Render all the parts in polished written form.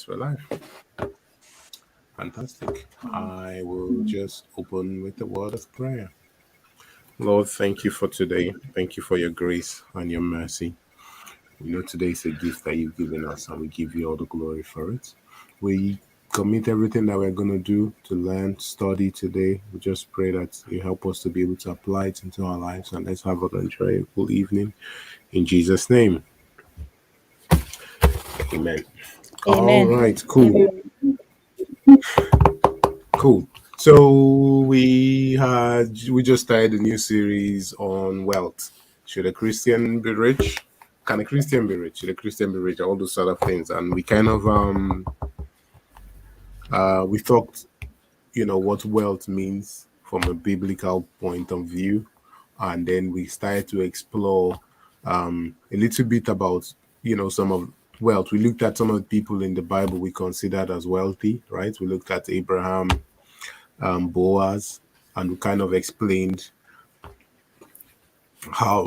for life. Fantastic. I will just open with a word of prayer. Lord, thank you for today. Thank you for your grace and your mercy. We know today is a gift that you've given us, and we give you all the glory for it. We commit everything that we're going to do to learn, study today. We just pray that you help us to be able to apply it into our lives, and let's have an enjoyable evening. In Jesus' name, amen. All Amen. right, cool. Cool. So we just started a new series on wealth. Should a Christian be rich? Can a Christian be rich? Should a Christian be rich? All those sort of things. And we kind of we talked, what wealth means from a biblical point of view. And then we started to explore a little bit about, some of wealth. We looked at some of the people in the Bible we considered as wealthy, right? We looked at Abraham, Boaz, and we kind of explained how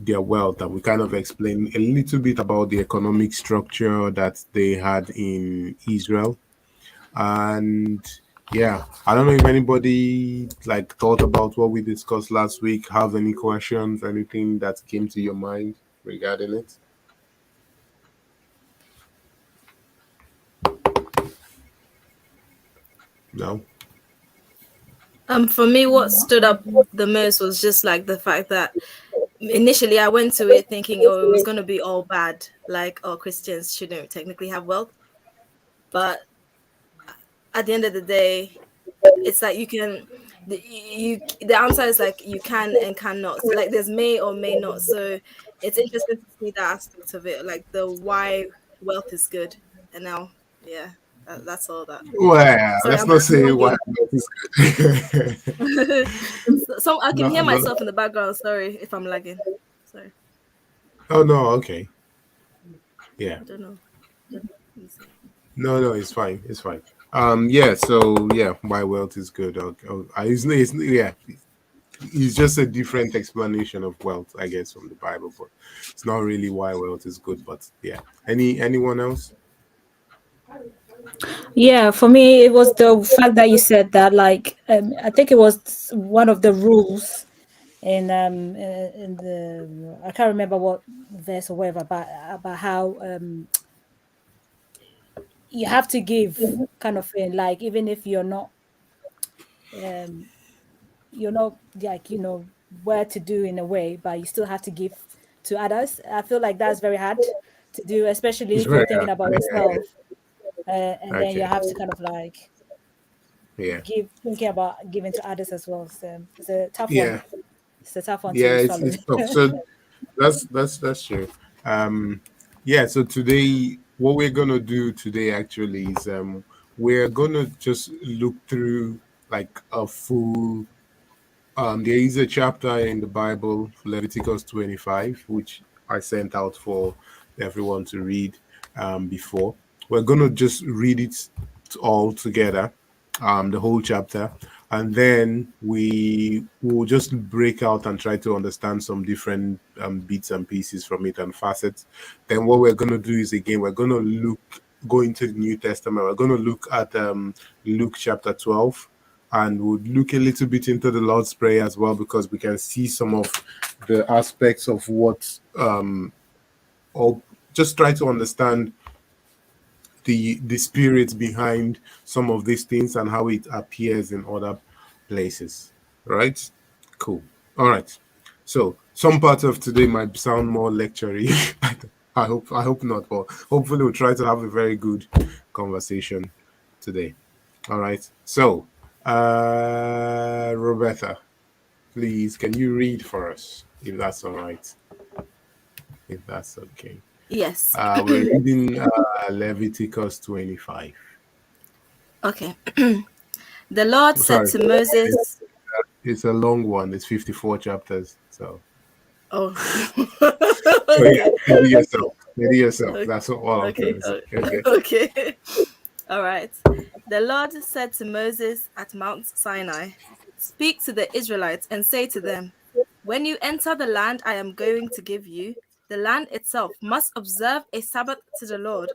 their wealth, and we kind of explained a little bit about the economic structure that they had in Israel. And yeah, I don't know if anybody like thought about what we discussed last week, have any questions, anything that came to your mind regarding it. No. For me, what stood up the most was just like the fact that initially I went to it thinking, oh, it was going to be all bad, like, oh, Christians shouldn't technically have wealth. But at the end of the day, it's like the answer is like you can and cannot. So like there's may or may not. So it's interesting to see that aspect of it, like the why wealth is good. And now, yeah, that's all that. Well, Sorry, let's I'm not say why. lagging. So I can No, hear no. myself in the background. Sorry if I'm lagging. Sorry, Oh no, okay. Yeah. I don't know. Let me see. No, it's fine. It's fine. Yeah. So yeah, why wealth is good. Yeah, it's just a different explanation of wealth, I guess, from the Bible, but it's not really why wealth is good. But yeah, anyone else? Yeah, for me, it was the fact that you said that, like, I think it was one of the rules in the, I can't remember what verse or whatever, but about how you have to give, kind of thing, like, even if um you're not like, where to do in a way, but you still have to give to others. I feel like that's very hard to do, especially It's if you're very thinking about yeah. yourself, and then you Okay. have to kind of like Yeah. thinking about giving to others as well. So it's a tough one. Yeah. It's a tough one Yeah. to It's swallow. it's tough. So that's true. Yeah. So today, what we're gonna do today actually is we're gonna just look through like a full. There is a chapter in the Bible, Leviticus 25, which I sent out for everyone to read before. We're going to just read it all together, the whole chapter, and then we will just break out and try to understand some different bits and pieces from it and facets. Then what we're going to do is, again, we're going to go into the New Testament. We're going to look at Luke chapter 12, and we'll look a little bit into the Lord's Prayer as well, because we can see some of the aspects of what or just try to understand the spirit behind some of these things and how it appears in other places. Right? Cool. All right. So some parts of today might sound more lectury. I hope not, but hopefully we'll try to have a very good conversation today. All right. So Roberta, please, can you read for us, if that's all right? If that's okay. Yes. We're reading Leviticus 25. Okay. The Lord said Sorry, to Moses, it's a long one. It's 54 chapters. "Oh, So yeah, okay, steady yourself. Steady yourself. okay, That's all I'm okay, trying to say. Okay. okay." All right. The Lord said to Moses at Mount Sinai, "Speak to the Israelites and say to them, when you enter the land I am going to give you, the land itself must observe a Sabbath to the Lord.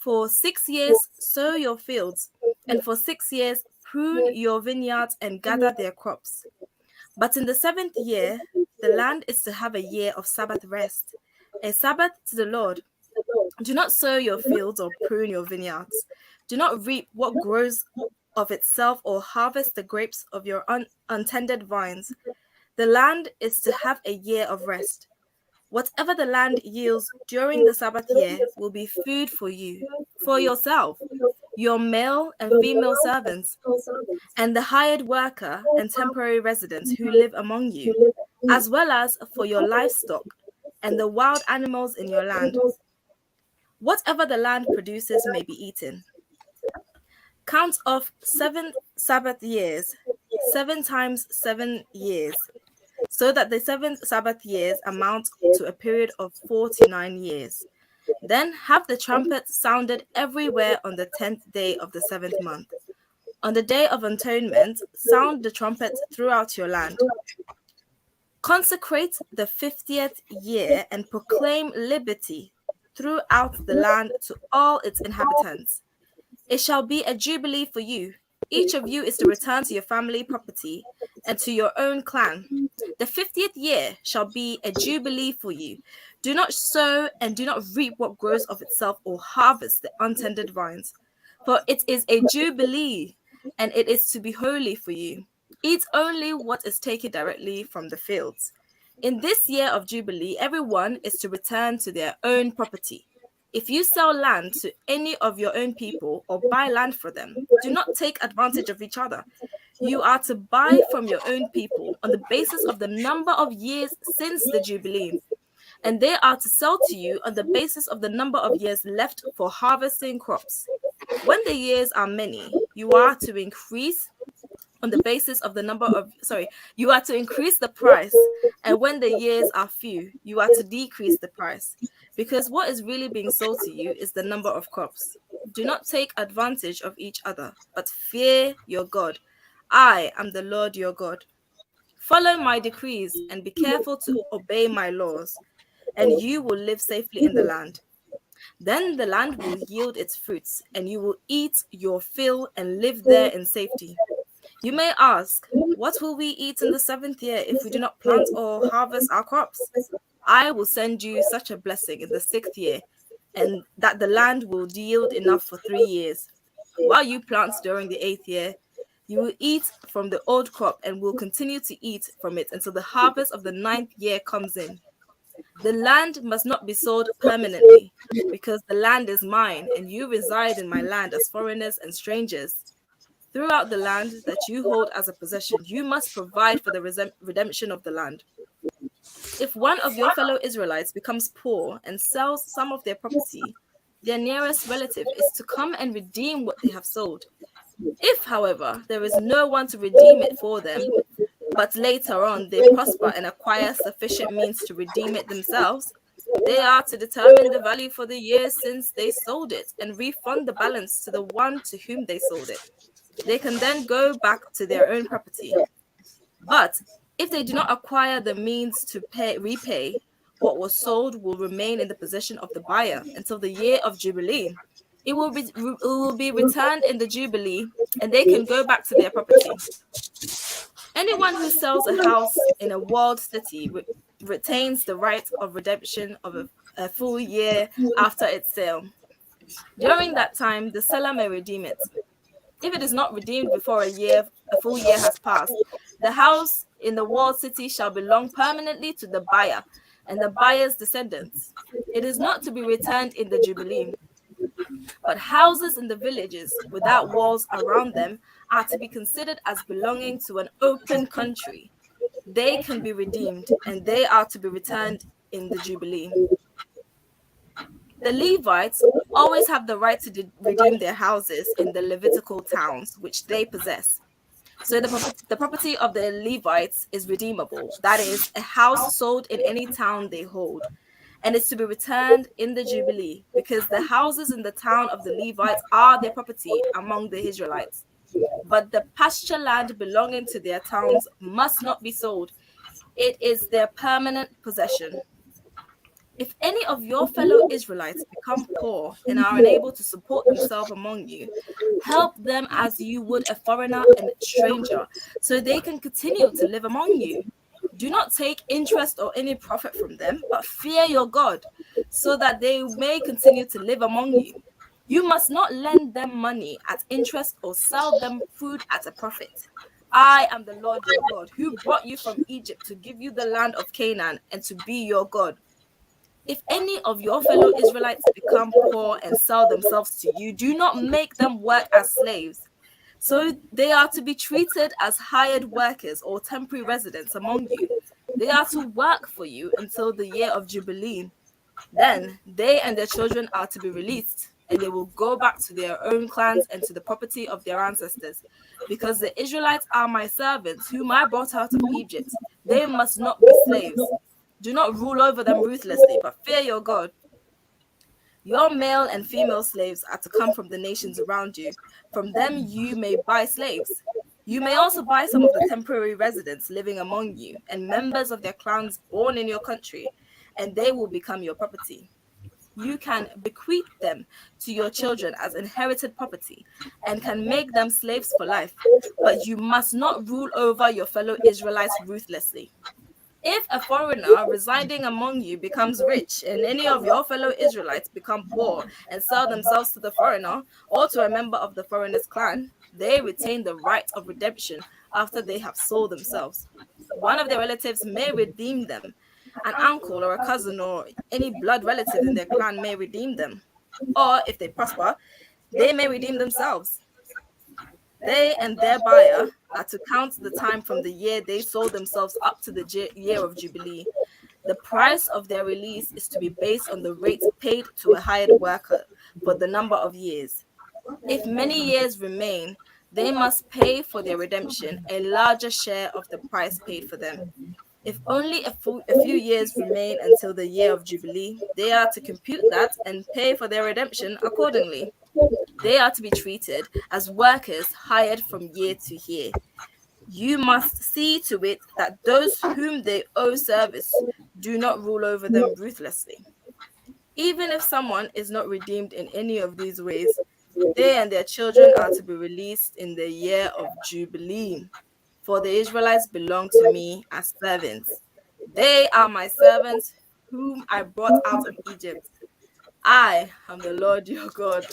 For 6 years sow your fields, and for 6 years prune your vineyards and gather their crops. But in the seventh year, the land is to have a year of Sabbath rest, a Sabbath to the Lord. Do not sow your fields or prune your vineyards. Do not reap what grows of itself or harvest the grapes of your untended vines. The land is to have a year of rest. Whatever the land yields during the Sabbath year will be food for you, for yourself, your male and female servants, and the hired worker and temporary residents who live among you, as well as for your livestock and the wild animals in your land. Whatever the land produces may be eaten. Count off 7 Sabbath years, 7 times 7 years, so that the 7 Sabbath years amount to a period of 49 years. Then have the trumpet sounded everywhere on the 10th day of the seventh month. On the day of atonement, sound the trumpet throughout your land. Consecrate the 50th year and proclaim liberty throughout the land to all its inhabitants. It shall be a jubilee for you. Each of you is to return to your family property and to your own clan. The 50th year shall be a jubilee for you. Do not sow and do not reap what grows of itself or harvest the untended vines, for it is a jubilee, and it is to be holy for you. Eat only what is taken directly from the fields. In this year of jubilee, everyone is to return to their own property. If you sell land to any of your own people or buy land for them, do not take advantage of each other. You are to buy from your own people on the basis of the number of years since the Jubilee, and they are to sell to you on the basis of the number of years left for harvesting crops. When the years are many, you are to increase on the basis of the number of, you are to increase the price, and when the years are few, you are to decrease the price, because what is really being sold to you is the number of crops. Do not take advantage of each other, but fear your God. I am the Lord your God. Follow my decrees and be careful to obey my laws, and you will live safely in the land. Then the land will yield its fruits, and you will eat your fill and live there in safety. You may ask, what will we eat in the seventh year if we do not plant or harvest our crops? I will send you such a blessing in the sixth year, and that the land will yield enough for 3 years. While you plant during the eighth year, you will eat from the old crop and will continue to eat from it until the harvest of the ninth year comes in. The land must not be sold permanently, because the land is mine, and you reside in my land as foreigners and strangers. Throughout the land that you hold as a possession, you must provide for the redemption of the land. If one of your fellow Israelites becomes poor and sells some of their property, their nearest relative is to come and redeem what they have sold. If, however, there is no one to redeem it for them, but later on they prosper and acquire sufficient means to redeem it themselves, they are to determine the value for the year since they sold it and refund the balance to the one to whom they sold it. They can then go back to their own property. But if they do not acquire the means to repay, what was sold will remain in the possession of the buyer until the year of Jubilee. It will be returned in the Jubilee, and they can go back to their property. Anyone who sells a house in a walled city retains the right of redemption of a full year after its sale. During that time, the seller may redeem it. If it is not redeemed before a full year has passed, the house in the walled city shall belong permanently to the buyer and the buyer's descendants. It is not to be returned in the Jubilee. But houses in the villages without walls around them are to be considered as belonging to an open country. They can be redeemed, and they are to be returned in the Jubilee. The Levites always have the right to redeem their houses in the Levitical towns which they possess. So the property of the Levites is redeemable, that is, a house sold in any town they hold, and is to be returned in the Jubilee, because the houses in the town of the Levites are their property among the Israelites. But the pasture land belonging to their towns must not be sold. It is their permanent possession. If any of your fellow Israelites become poor and are unable to support themselves among you, help them as you would a foreigner and stranger, so they can continue to live among you. Do not take interest or any profit from them, but fear your God, so that they may continue to live among you. You must not lend them money at interest or sell them food at a profit. I am the Lord your God, who brought you from Egypt to give you the land of Canaan and to be your God. If any of your fellow Israelites become poor and sell themselves to you, do not make them work as slaves. So they are to be treated as hired workers or temporary residents among you. They are to work for you until the year of Jubilee. Then they and their children are to be released, and they will go back to their own clans and to the property of their ancestors. Because the Israelites are my servants, whom I brought out of Egypt. They must not be slaves. Do not rule over them ruthlessly, but fear your God. Your male and female slaves are to come from the nations around you. From them you may buy slaves. You may also buy some of the temporary residents living among you and members of their clans born in your country, and they will become your property. You can bequeath them to your children as inherited property and can make them slaves for life, but you must not rule over your fellow Israelites ruthlessly. If a foreigner residing among you becomes rich, and any of your fellow Israelites become poor and sell themselves to the foreigner or to a member of the foreigner's clan, they retain the right of redemption after they have sold themselves. One of their relatives may redeem them. An uncle or a cousin or any blood relative in their clan may redeem them. Or if they prosper, they may redeem themselves. They and their buyer are to count the time from the year they sold themselves up to the year of Jubilee. The price of their release is to be based on the rate paid to a hired worker for the number of years. If many years remain, they must pay for their redemption a larger share of the price paid for them. If only a few years remain until the year of Jubilee, they are to compute that and pay for their redemption accordingly. They are to be treated as workers hired from year to year. You must see to it that those whom they owe service do not rule over them ruthlessly. Even if someone is not redeemed in any of these ways, they and their children are to be released in the year of Jubilee. For the Israelites belong to me as servants. They are my servants whom I brought out of Egypt. I am the Lord your God.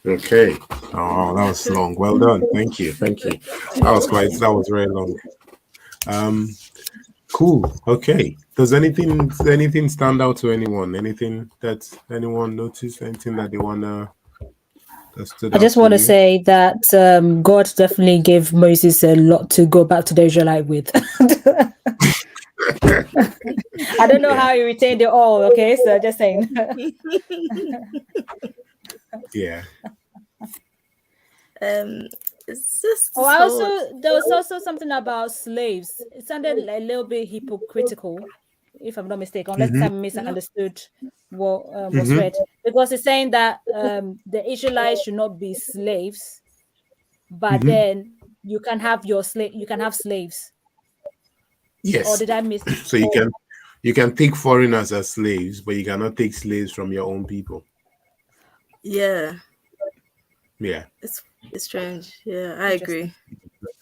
Okay. Oh, that was long. Well done. Thank you. Thank you. That was very long. Um, cool. Okay. Does anything stand out to anyone? Anything that anyone noticed? Anything that they wanna that stood I out just to want to you? say that God definitely gave Moses a lot to go back to the Israelite with. I don't know Yeah. how he retained it all. Okay, so just saying. Yeah. um, it's just Oh, this I whole. also there was also something about slaves. It sounded a little bit hypocritical, if I'm not mistaken, unless I Mm-hmm. No. misunderstood what was Mm-hmm. read. Because it's saying that the Israelites should not be slaves, but Mm-hmm. then you can have slaves. Or Yes. did I miss? So you can take foreigners as slaves, but you cannot take slaves from your own people. Yeah, Yeah. it's strange. Yeah, I Interesting. agree.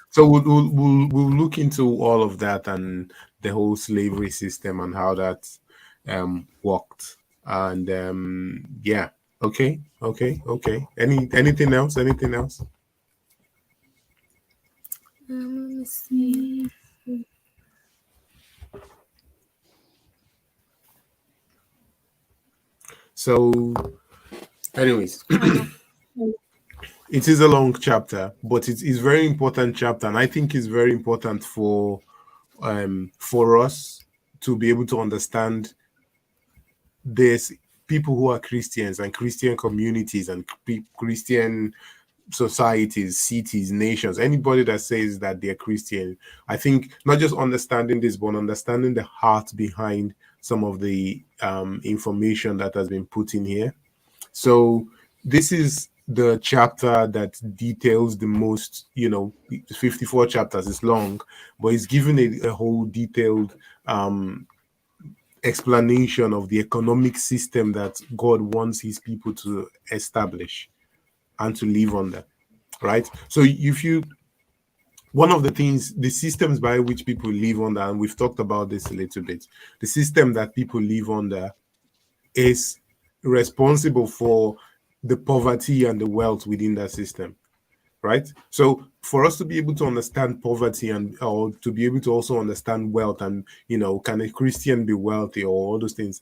So we'll look into all of that and the whole slavery system and how that worked. And yeah. Okay. Okay. Okay. Anything else? Anything else? Let me see. So, anyways, it is a long chapter, but it is very important chapter, and I think it's very important for us to be able to understand there's people who are Christians and Christian communities and Christian societies, cities, nations, anybody that says that they're Christian. I think not just understanding this, but understanding the heart behind some of the information that has been put in here. So this is the chapter that details the most, 54 chapters is long, but it's given a whole detailed explanation of the economic system that God wants his people to establish and to live under, right? So if you, one of the things, the systems by which people live under, and we've talked about this a little bit, the system that people live under is responsible for the poverty and the wealth within that system, right? So for us to be able to understand poverty, and or to be able to also understand wealth, and can a Christian be wealthy or all those things,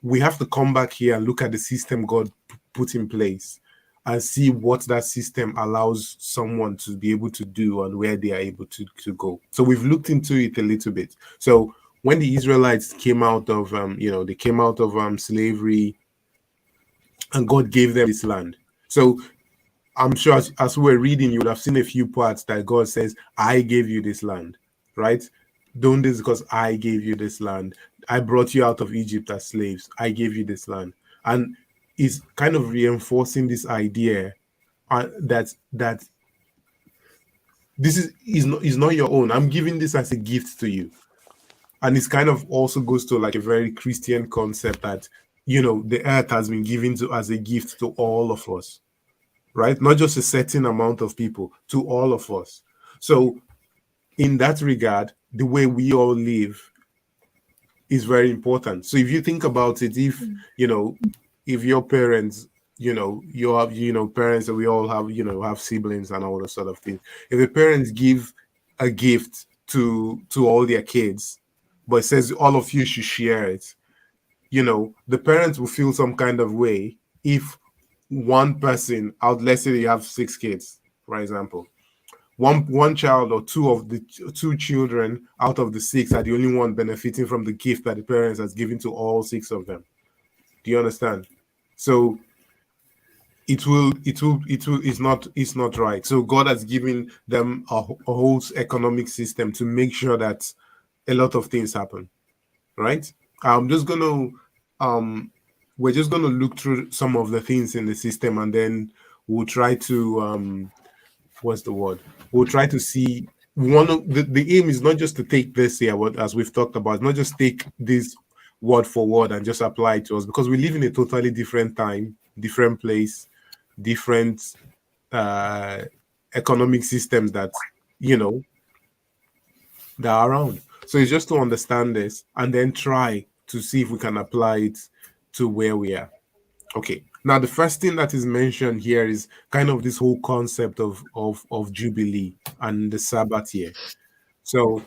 we have to come back here and look at the system God put in place and see what that system allows someone to be able to do and where they are able to go. So we've looked into it a little bit. So when the Israelites came out of they came out of slavery, and God gave them this land. So I'm sure as we were reading, you would have seen a few parts that God says, I gave you this land, right? Don't this because I gave you this land. I brought you out of Egypt as slaves. I gave you this land. And it's kind of reinforcing this idea that this is not your own. I'm giving this as a gift to you. And it's kind of also goes to like a very Christian concept that, the earth has been given to as a gift to all of us, right? Not just a certain amount of people, to all of us. So in that regard, the way we all live is very important. So if you think about it, if your parents, you have, parents, that we all have, have siblings and all those sort of things. If the parents give a gift to all their kids, but it says all of you should share it, the parents will feel some kind of way if one person out, let's say they have 6 kids, for example, one child or two of the two children out of the 6 are the only one benefiting from the gift that the parents has given to all 6 of them. Do you understand? So it's not right. So God has given them a whole economic system to make sure that a lot of things happen, right? I'm just gonna we're just gonna look through some of the things in the system, and then we'll try to what's the word? We'll try to see, one of the aim is not just to take this here, what as we've talked about, not just take this word for word and just apply it to us, because we live in a totally different time, different place, different uh economic systems that you know that are around. So it's just to understand this and then try to see if we can apply it to where we are. Okay. Now the first thing that is mentioned here is kind of this whole concept of Jubilee and the Sabbath year. So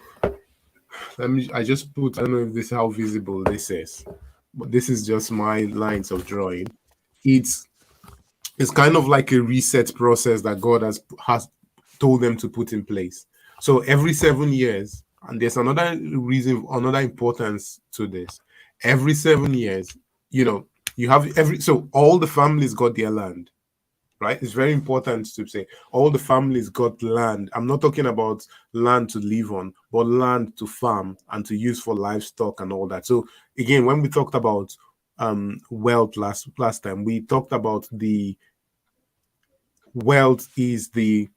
I just put, I don't know if this how visible this is, but this is just my lines of drawing. It's it's kind of like a reset process that God has told them to put in place. So every 7 years, and there's another reason, another importance to this. Every 7 years, you have so all the families got their land, right? It's very important to say all the families got land. I'm not talking about land to live on, but land to farm and to use for livestock and all that. So again, when we talked about wealth last time, we talked about the wealth is the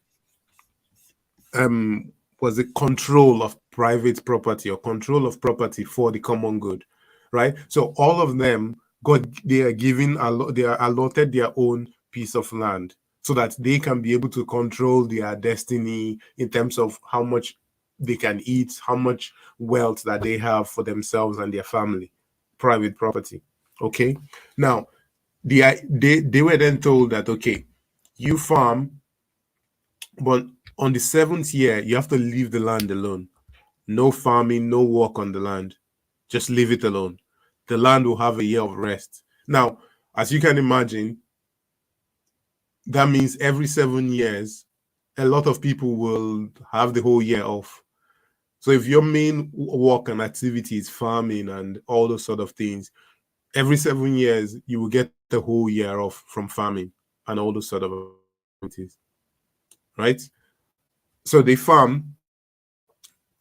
was the control of private property or control of property for the common good, right? So all of them got, they are given they are allotted their own piece of land so that they can be able to control their destiny in terms of how much they can eat, how much wealth that they have for themselves and their family, private property. Okay, now they were then told that, okay, you farm, but on the 7th year, you have to leave the land alone. No farming, no work on the land. Just leave it alone. The land will have a year of rest. Now, as you can imagine, that means every 7 years, a lot of people will have the whole year off. So if your main work and activity is farming and all those sort of things, every 7 years, you will get the whole year off from farming and all those sort of activities, right? So they farm,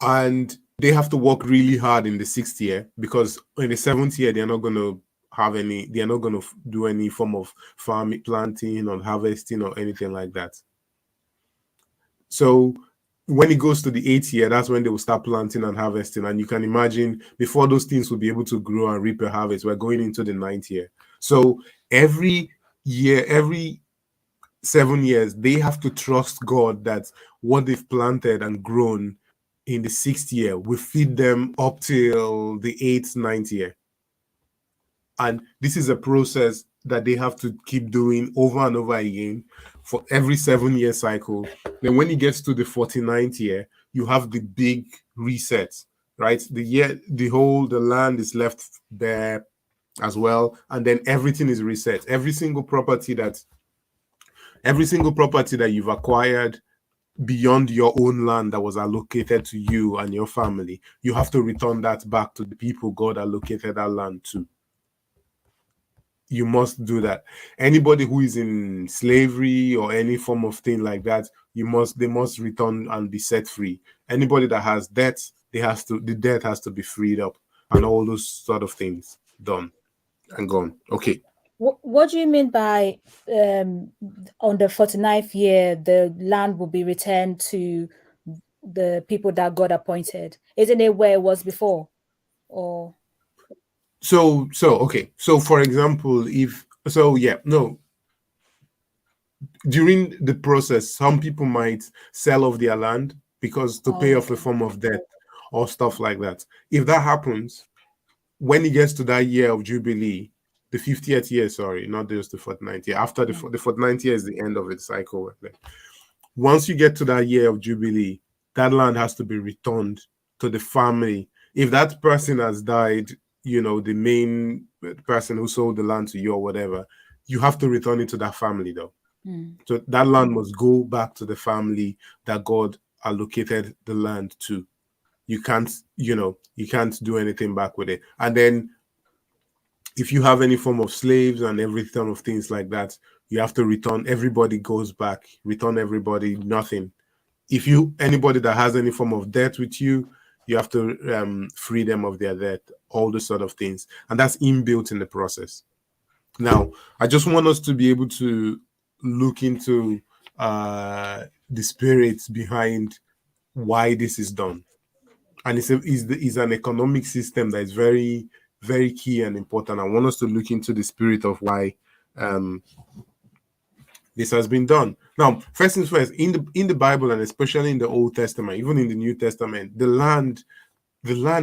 and they have to work really hard in the 6th year, because in the 7th year they're not going to they're not going to do any form of farming, planting or harvesting or anything like that. So when it goes to the 8th year, that's when they will start planting and harvesting. And you can imagine before those things will be able to grow and reap a harvest, we're going into the 9th year. So every year, every 7 years, they have to trust God that what they've planted and grown in the 6th year will feed them up till the 8th, 9th year. And this is a process that they have to keep doing over and over again for every 7 year cycle. Then when it gets to the 49th year, you have the big reset, right? The land is left bare as well, and then everything is reset. Every single property that you've acquired beyond your own land that was allocated to you and your family, you have to return that back to the people God allocated that land to. You must do that. Anybody who is in slavery or any form of thing like that, they must return and be set free. Anybody that has debt, the debt has to be freed up, and all those sort of things done and gone. Okay. What do you mean by on the 49th year, the land will be returned to the people that God appointed? Isn't it where it was before? Or Okay. So for example, during the process, some people might sell off their land because to pay off a okay. form of debt or stuff like that. If that happens, when it gets to that year of Jubilee, the 50th year, sorry, not just the 49th year, after the 49th year is the end of its cycle. Once you get to that year of Jubilee, that land has to be returned to the family. If that person has died, the main person who sold the land to you or whatever, you have to return it to that family though. So that land must go back to the family that God allocated the land to. You can't do anything back with it. And then if you have any form of slaves and every form of things like that, you have to return. Everybody goes back, return everybody, nothing. If anybody that has any form of debt with you, you have to free them of their debt, all those sort of things. And that's inbuilt in the process. Now, I just want us to be able to look into the spirits behind why this is done. And it's an economic system that is very, very key and important. I want us to look into the spirit of why this has been done. Now, first things first, in the Bible and especially in the Old Testament, even in the New Testament, the land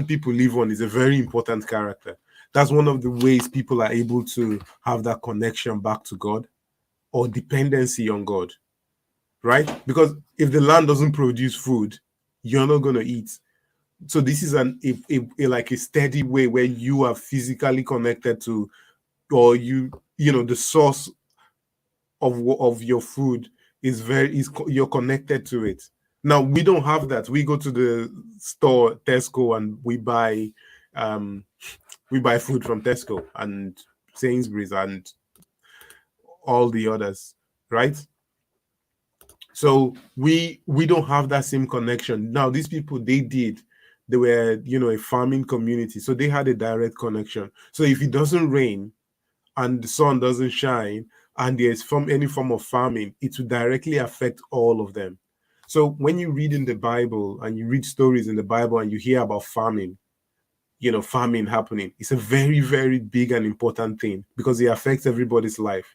people live on is a very important character. That's one of the ways people are able to have that connection back to God or dependency on God, right? Because if the land doesn't produce food, you're not going to eat. So this is like a steady way where you are physically connected to, or the source of your food you're connected to it. Now we don't have that. We go to the store, Tesco, and we buy food from Tesco and Sainsbury's and all the others, right? So we don't have that same connection. Now these people, they were a farming community, so they had a direct connection. So if it doesn't rain and the sun doesn't shine and there's any form of farming, it will directly affect all of them. So when you read in the Bible and you read stories in the Bible and you hear about farming, farming happening, it's a very, very big and important thing because it affects everybody's life.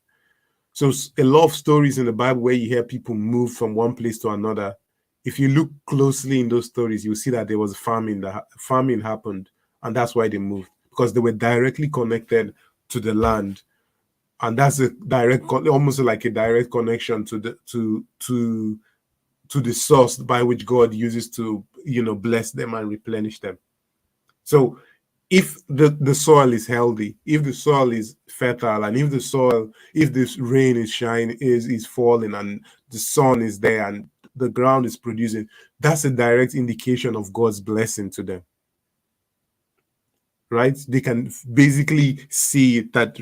So a lot of stories in the Bible where you hear people move from one place to another, if you look closely in those stories, you'll see that there was farming happened, and that's why they moved, because they were directly connected to the land. And that's almost like a direct connection to the source by which God uses to bless them and replenish them. So if the soil is healthy, if the soil is fertile, and if this rain is shining, is falling, and the sun is there and the ground is producing, that's a direct indication of God's blessing to them. Right? They can basically see that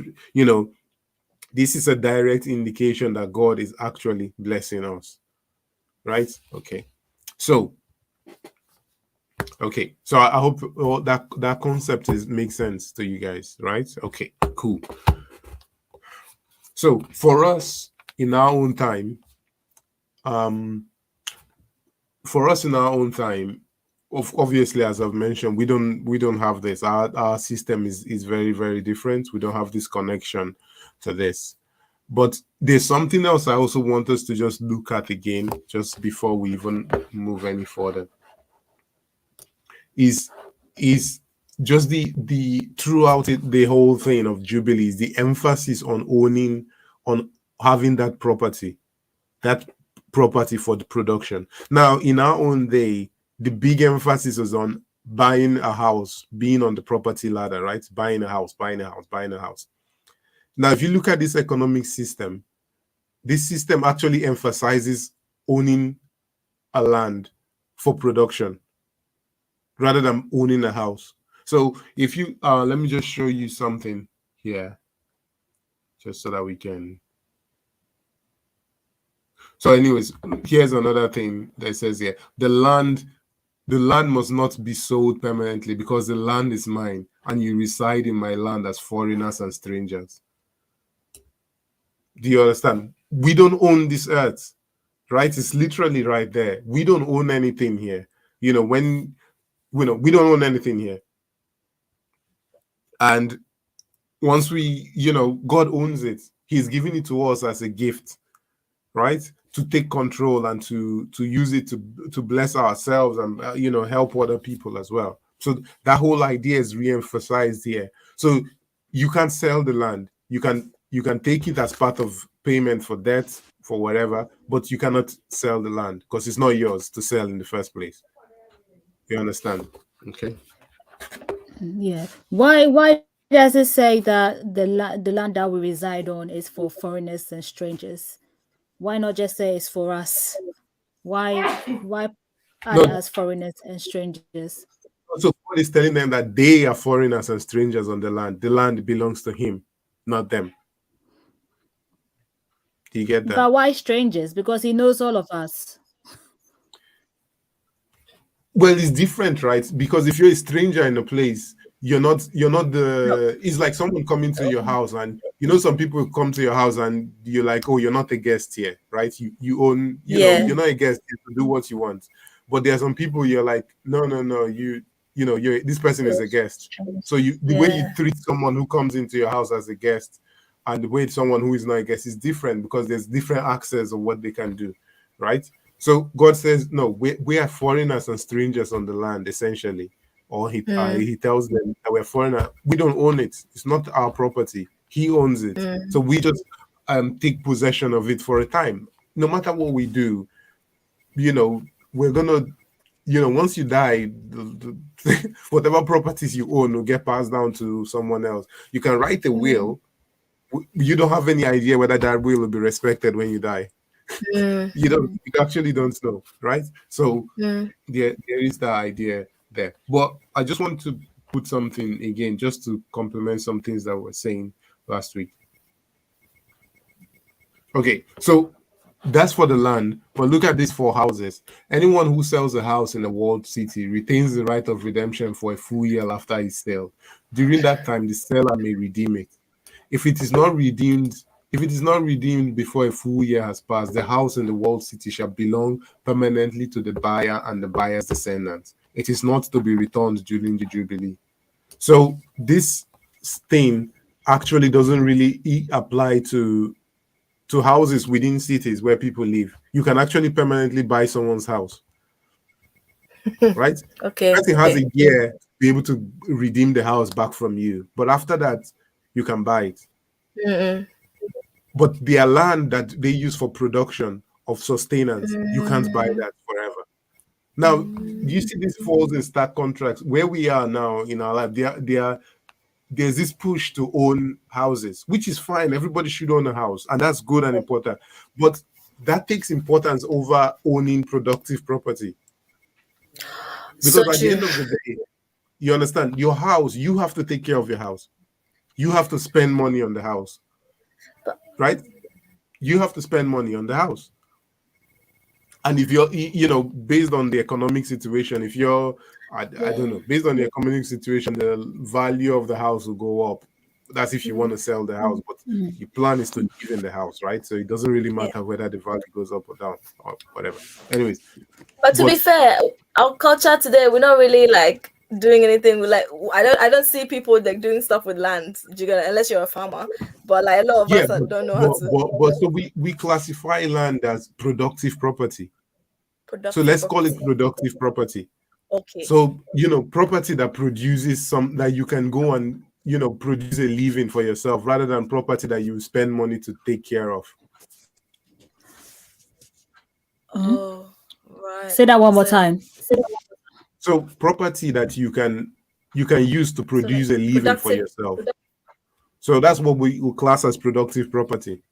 this is a direct indication that God is actually blessing us. Right? Okay. So I hope that concept makes sense to you guys, right? Okay, cool. So for us in our own time, for us in our own time, obviously, as I've mentioned, we don't have this. Our system is very, very different. We don't have this connection to this. But there's something else I also want us to just look at again, just before we even move any further. Is is just the throughout it, the whole thing of jubilees, the emphasis on owning, on having that property for the production. Now, in our own day, the big emphasis is on buying a house, being on the property ladder, right? Buying a house, buying a house, buying a house. Now, if you look at this economic system, this system actually emphasizes owning a land for production rather than owning a house. So if you let me just show you something here, just so that we can. So, anyways, here's another thing that says here: the land must not be sold permanently because the land is mine, and you reside in my land as foreigners and strangers. Do you understand? We don't own this earth, right? It's literally right there. We don't own anything here. When we don't own anything here. And once God owns it. He's giving it to us as a gift, right? To take control and to use it to bless ourselves and help other people as well. So that whole idea is re-emphasized here. So you can't sell the land. You can take it as part of payment for debt for whatever, but you cannot sell the land because it's not yours to sell in the first place. You understand? Okay. Yeah. Why does it say that the land that we reside on is for foreigners and strangers? Why not just say it's for us? Why add No, as foreigners and strangers? so God is telling them that they are foreigners and strangers on the land. The land belongs to Him, not them. Do you get that? But why strangers? Because he knows all of us. Well, it's different, right? Because if you're a stranger in a place, you're not No. the it's like someone coming to your house, and some people come to your house and you're like, oh, you're not a guest here, right? You own, Yeah. you're not a guest here to do what you want. But there are some people you're like, no, no, no, you're this person is a guest. So the way you Yeah. treat someone who comes into your house as a guest and the way someone who is not a guest is different because there's different access of what they can do, right? So God says, no, we are foreigners and strangers on the land, essentially. Or he tells them that we're foreigner. We don't own it. It's not our property. He owns it. So we just take possession of it for a time. No matter what we do, we're gonna, once you die, whatever properties you own will get passed down to someone else. You can write a will. You don't have any idea whether that will be respected when you die. Mm, You actually don't know, right? So mm. there is that idea there. But I just want to put something again, just to complement some things that we were saying last week. Okay, so that's for the land. But look at this for houses. Anyone who sells a house in a walled city retains the right of redemption for a full year after its sale. During that time, the seller may redeem it. If it is not redeemed, if it is not redeemed before a full year has passed, the house in the walled city shall belong permanently to the buyer and the buyer's descendants. It is not to be returned during the jubilee. So this thing actually doesn't really apply to houses within cities where people live. You can actually permanently buy someone's house, right? The Okay. person has a year to be able to redeem the house back from you, but after that, you can buy it. Mm-mm. But their land that they use for production of sustenance, you can't buy Mm, that forever. Now, you see, this falls in stark contracts. Where we are now in our life, there's this push to own houses, which is fine. Everybody should own a house, and that's good and important. But that takes importance over owning productive property. so Because at the true. end of the day, you understand, your house, you have to take care of your house. You have to spend money on the house, right? You have to spend money on the house. And if you're, based on the economic situation, if you're, I don't know, based on the economic situation, the value of the house will go up. That's if you want to sell the house, but your plan is to live in the house, right? So it doesn't really Yeah. matter whether the value goes up or down or whatever. Anyways, But to be but fair, our culture today, we're not really like doing anything with like I don't see people like doing stuff with land. Do you get it? Unless you're a farmer. But like a lot of yeah, us don't know how to but so we classify land as productive property. So productive let's call it property. productive property. Okay. So, property that produces some that you can go and, produce a living for yourself rather than property that you spend money to take care of. Oh, right. Say that one more So time. So property that you can use to so like produce a living for productive. yourself. So that's what we will class as productive property.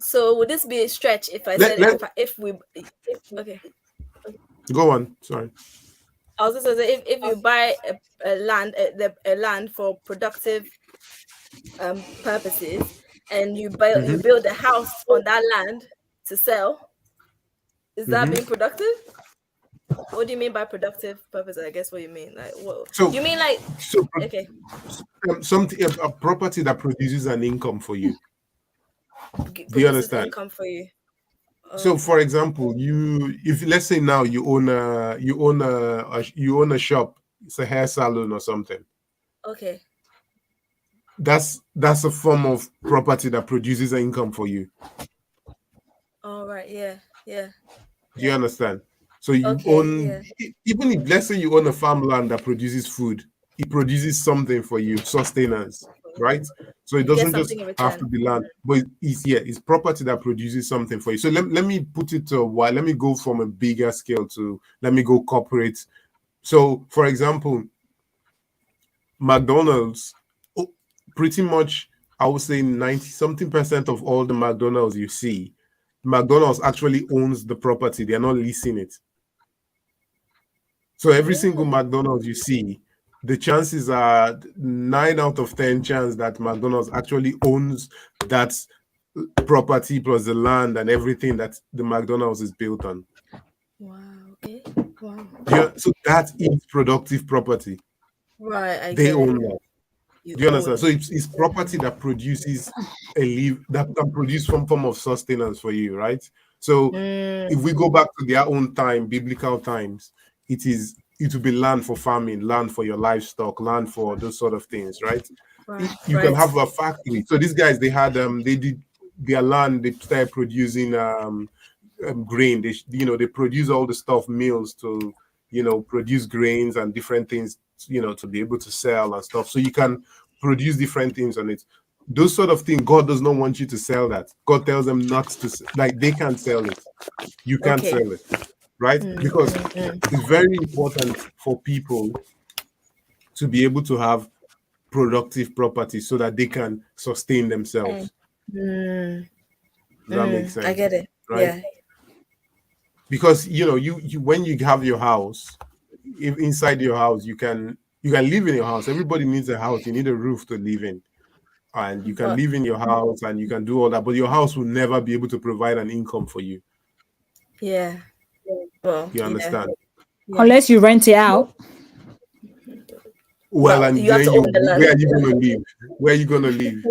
So would this be a stretch if I Let said let if we okay? go on. Sorry. I was just gonna say if you buy a land for productive purposes and you Mm-hmm. build a house on that land to sell, is that being Mm-hmm. productive? What do you mean by productive purpose? I guess what you mean. Like what So you mean like so okay, something a property that produces an income for you. Do you produces understand? income for you. So, Okay. for example, if let's say now you own a shop, it's a hair salon or something. Okay. That's a form of property that produces an income for you. All right. Yeah. Yeah. Do you understand? So you Okay. own, Yeah. even if let's say you own a farmland that produces food, it produces something for you, sustenance, right? So it You get doesn't just something in have to return. be land, but it's property that produces something for you. So let me put it to a while. Let me go from a bigger scale to let me go corporate. So for example, McDonald's, oh, pretty much I would say 90 something percent of all the McDonald's you see, McDonald's actually owns the property. They're not leasing it. So every single Mm. McDonald's you see, the chances are 9 out of 10 chance that McDonald's actually owns that property plus the land and everything that the McDonald's is built on. Wow. Okay. Wow. Yeah, so that is productive property. Right. I They get it. own that. You Do you understand? own. So it's property that produces a live that can produce some form of sustenance for you, right? So Mm. if we go back to their own time, biblical times, it will be land for farming, land for your livestock, land for those sort of things, right? Right. You can Right. have a factory. So these guys, they did their land, they started producing grain. They produce all the stuff, mills to produce grains and different things, to be able to sell and stuff. So you can produce different things on it. Those sort of things, God does not want you to sell that. God tells them not to, like they can't sell it. You can't Okay. sell it, right? Mm, Because mm, mm. it's very important for people to be able to have productive property so that they can sustain Mm, themselves. mm, Does that make I sense? get it. Right? Yeah. Because you when you have your house, if inside your house you can live in your house. Everybody needs a house. You need a roof to live in. And you can But live in your house and you can do all that, but your house will never be able to provide an income for you. yeah. Well, You yeah. understand? Yeah. Unless you rent it out. Well, Well, and you have then to own the where land. are you gonna live? Where are you gonna live?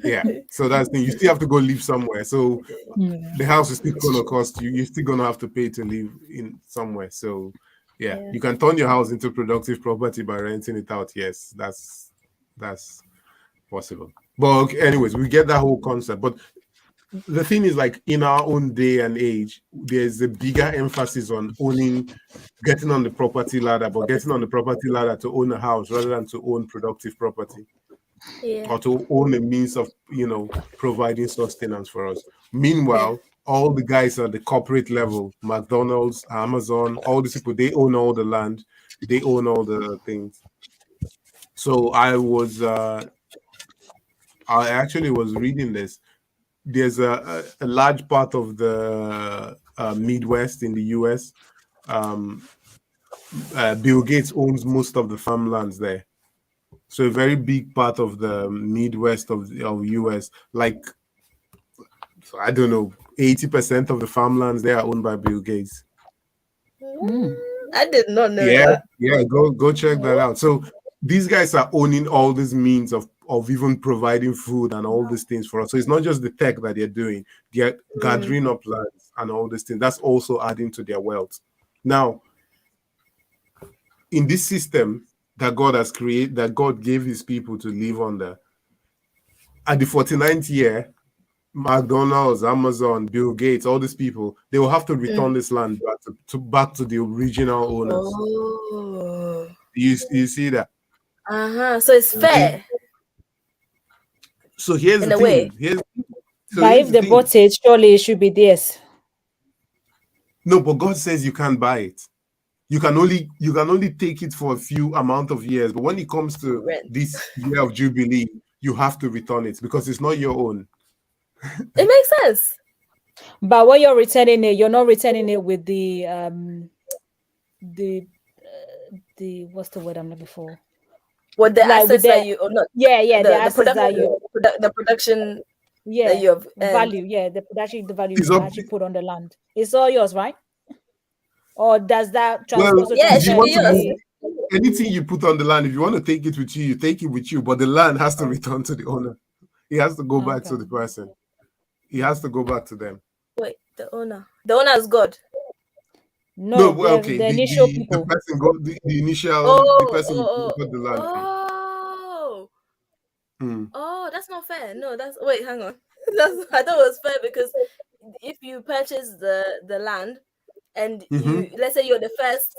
Yeah. So that's the thing. You still have to go live somewhere. So the house is still It's gonna true. cost you. You're still gonna have to pay to live in somewhere. So yeah, Yeah. you can turn your house into productive property by renting it out. Yes, that's possible. But okay, anyways, we get that whole concept. But the thing is, like in our own day and age, there's a bigger emphasis on getting on the property ladder, but getting on Property. the property ladder to own a house rather than to own productive property Yeah. or to own a means of providing sustenance for us. Yeah. Meanwhile, all the guys at the corporate level, McDonald's, Amazon, all these people, they own all the land, they own all the things. So I actually was reading this. There's a large part of the Midwest in the US. Um, Bill Gates owns most of the farmlands there. So a very big part of the Midwest of US, like I don't know, 80% of the farmlands there are owned by Bill Gates. I did not know Yeah, that. yeah, go check that out. So these guys are owning all these means of even providing food and all these things for us. So it's not just the tech that they're doing; they're Mm, gathering up lands and all these things. That's also adding to their wealth. Now, in this system that God has created, that God gave His people to live under, at the 49th year, McDonald's, Amazon, Bill Gates, all these people, they will have to mm. return this land back to the original owners. Oh. You see that? Uh-huh. So it's And fair so here's in the a way. thing. So But here's if the they thing. bought it, surely it should be theirs. No, but God says you can't buy it. You can only take it for a few amount of years. But when it comes to Rent. this year of Jubilee, you have to return it because it's not your own. It makes sense. But when you're returning it, you're not returning it with the what's the word I'm looking for? What the Like with assets that the you or not the the assets production that you the production that yeah you have earned. value the value It's you up. actually put on the land. It's all yours, right? Or does that Well, also Yeah, it if you should transfer be want to to yours. move the anything you put on the land, if you want to take it with you, you take it with you. But the land has to oh, return to the owner. It has to go back to okay. the person. He has to go back to them. Wait, the owner. The owner is God. No, No, well, okay. the The initial the, the people. person go the initial the Oh, person who oh, got the land from. oh, Hmm. oh, that's not fair. No, that's wait, hang on. That's I thought it was fair because if you purchase the land and Mm-hmm. you let's say you're the first,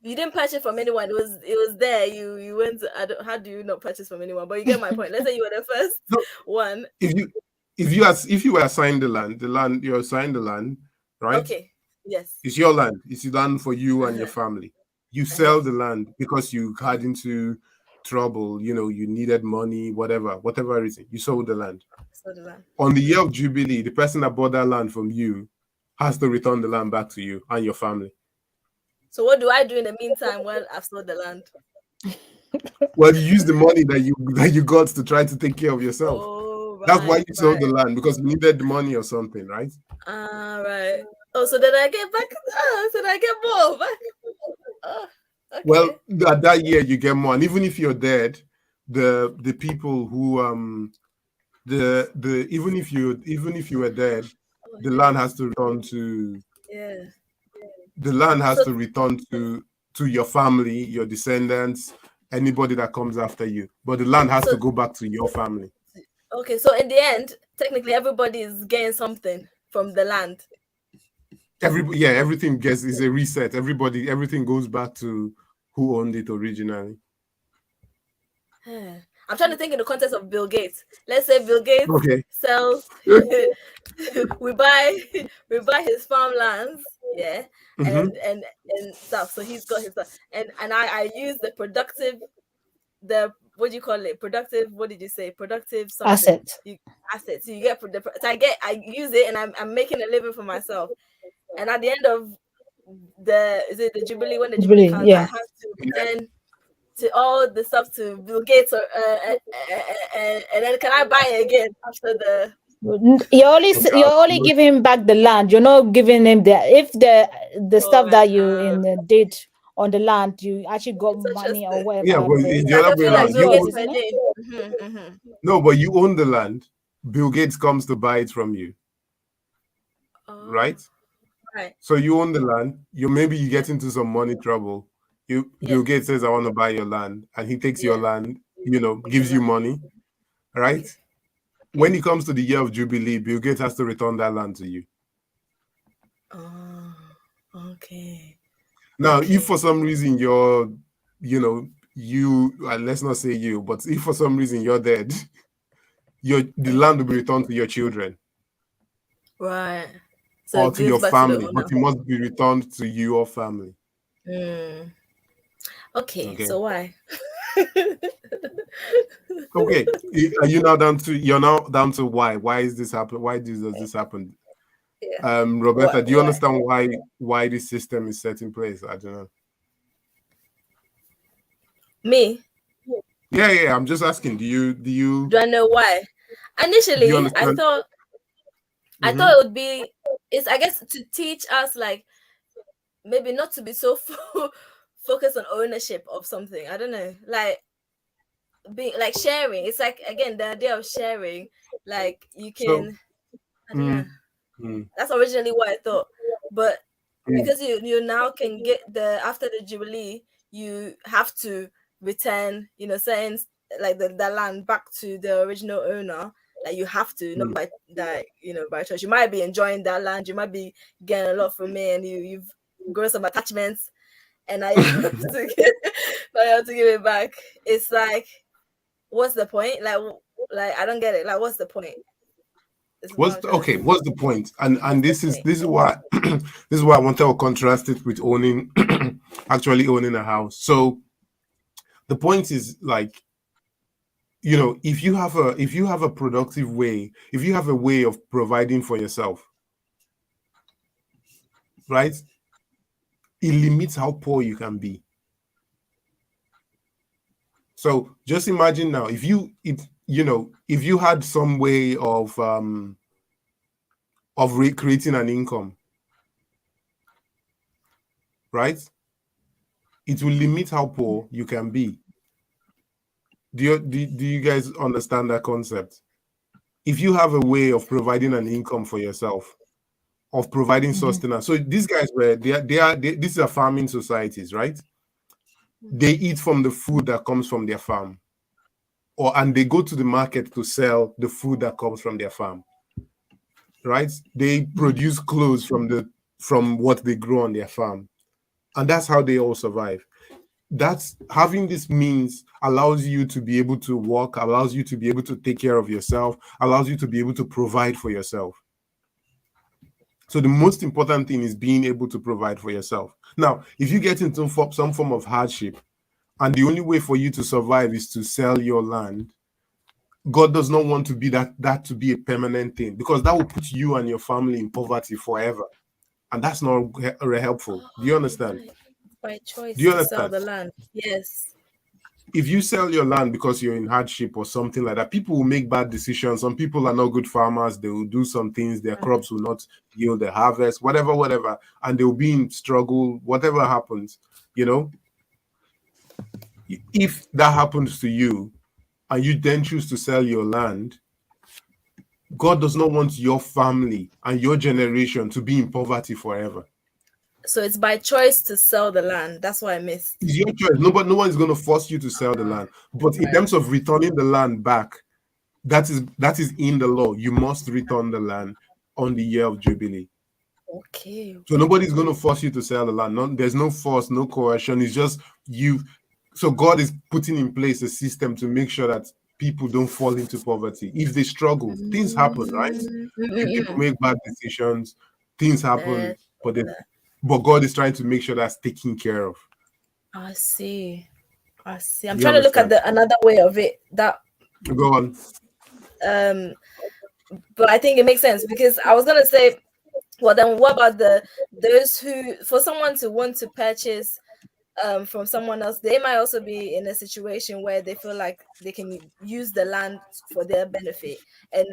you didn't purchase from anyone. It was there. You went to, I don't, how do you not purchase from anyone? But you get my point. Let's say you were the first No, one. if you if you were assigned the land you're assigned the land, right? Okay. Yes. It's your land. It's land for you and your Uh-huh. family. You Uh-huh. sell the land because you got into trouble. You needed money, whatever reason. You sold the land. So the land. On the year of Jubilee, the person that bought that land from you has to return the land back to you and your family. So what do I do in the meantime while I've sold the land? Well, you use the money that you got to try to take care of yourself. Oh, That's why right, you sold right. the land because you needed the money or something, right? Right. Oh, so then I get back. Oh, so then I get more back. Oh, Well, okay. that year you get more, and even if you're dead, the people who the even if you were dead, Oh, the land days. has to return to Yeah. the land has So to return to your family, your descendants, anybody that comes after you. But the land has so to go back to your family. okay. So in the end, technically, everybody is getting something from the land. Everything gets is a reset. Everything goes back to who owned it originally. I'm trying to think in the context of Bill Gates. Let's say Bill Gates Okay. sells. we buy we buy his farmlands, yeah, Hmm. and stuff. So he's got his stuff, and I use the what do you call it? Productive. What did you say? Productive something. Asset. You assets. So you get so I use it, and I'm making a living for myself. And at the end of the Jubilee, when the Jubilee Really, comes, I yeah. have to return to all the stuff to Bill Gates, and then can I buy it again after the? You're only giving him back the land. You're not giving him the All stuff right, that you did on the land. You actually got it's money or interesting. whatever Yeah, out but of it. it's the So I other can way feel like It's around. Bill yours, Gates isn't per it? name. Mm-hmm. No, but you own the land. Bill Gates comes to buy it from you, Oh, right? right. So you own the land. Maybe you Yeah, get into some money trouble. yeah, Bill Gates says, "I want to buy your land," and he takes your yeah. land. Take the Gives you land. money, right? Okay, When okay. it comes to the year of Jubilee, Bill Gates has to return that land to you. Oh, okay, Now, if okay. for some reason you're, let's not say you, but if for some reason you're dead, the Uh-huh. land will be returned to your children Right. So or it to goes your back to the family, but owner. it must be returned to your family. Mm. Okay, Okay. so why? Okay. You're now down to why? Why is this happen? Why does this happen? Yeah. Roberta, do you Why? understand why this system is set in place? I don't know. Me? Yeah. I'm just asking. Do I know why? Do you Initially, I understand? thought I Mm-hmm. thought it would be it's I guess to teach us like maybe not to be so focus on ownership of something. I don't know, like being like sharing. It's like again the idea of sharing. Like you So, can, I don't know. mm, mm, That's originally what I thought, but mm, because you now can get the after the jubilee, you have to return, certain like the land back to the original owner. Like you have to, not mm. by that, by choice. You might be enjoying that land, you might be getting a lot from it, and you've grown some attachments, and now you have to now you have to give it back. It's like, what's the point? Like I don't get it. Like, what's the point? This is what I'm trying to Okay? say. What's the point? And What's the point? this is why this is why I wanted to contrast it with owning actually owning a house. So the point is like, if you have a productive way, if you have a way of providing for yourself, right? It limits how poor you can be. So just imagine now, if you had some way of creating an income, right? It will limit how poor you can be. Do you guys understand that concept? If you have a way of providing an income for yourself, of providing sustenance. So these guys were these are farming societies, right? They eat from the food that comes from their farm, and they go to the market to sell the food that comes from their farm, right? They produce clothes from what they grow on their farm, and that's how they all survive. That's having this means allows you to be able to work, allows you to be able to take care of yourself, allows you to be able to provide for yourself. So the most important thing is being able to provide for yourself. Now, if you get into some form of hardship, and the only way for you to survive is to sell your land, God does not want to be that to be a permanent thing, because that will put you and your family in poverty forever, and that's not helpful. Do you Oh, understand? right. By Do choice you to sell understand? the land. Yes. If you sell your land because you're in hardship or something like that, people will make bad decisions. Some people are not good farmers. They will do some things. Their crops will not yield the harvest, whatever, and they'll be in struggle. Whatever happens, you know, if that happens to you, and you then choose to sell your land, God does not want your family and your generation to be in poverty forever. So it's by choice to sell the land. That's what I missed. It's your choice. No one is going to force you to sell the land. But in Right. terms of returning the land back, that is in the law. You must return the land on the year of jubilee. Okay. So Okay. nobody's going to force you to sell the land. There's no force, no coercion. It's just you. So God is putting in place a system to make sure that people don't fall into poverty. If they struggle, things happen, right? People Mm. make bad decisions, things happen, That, but God is trying to make sure that's taken care of. I see. I see. I'm Do you trying to look at understand? the another way of it. That Go on. um, but I think it makes sense because I was gonna say, well, then what about those who, for someone to want to purchase from someone else, they might also be in a situation where they feel like they can use the land for their benefit. And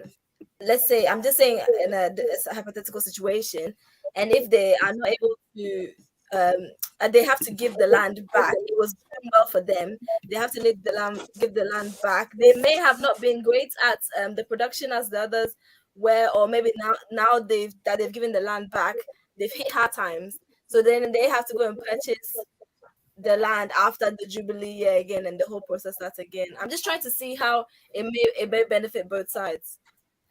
let's say, I'm just saying in a hypothetical situation, and if they are not able to, and they have to give the land back, it was doing well for them. They have to leave the land, give the land back. They may have not been great at the production as the others were, or maybe now they've given the land back, they've hit hard times. So then they have to go and purchase the land after the jubilee year again, and the whole process starts again. I'm just trying to see how it may benefit both sides.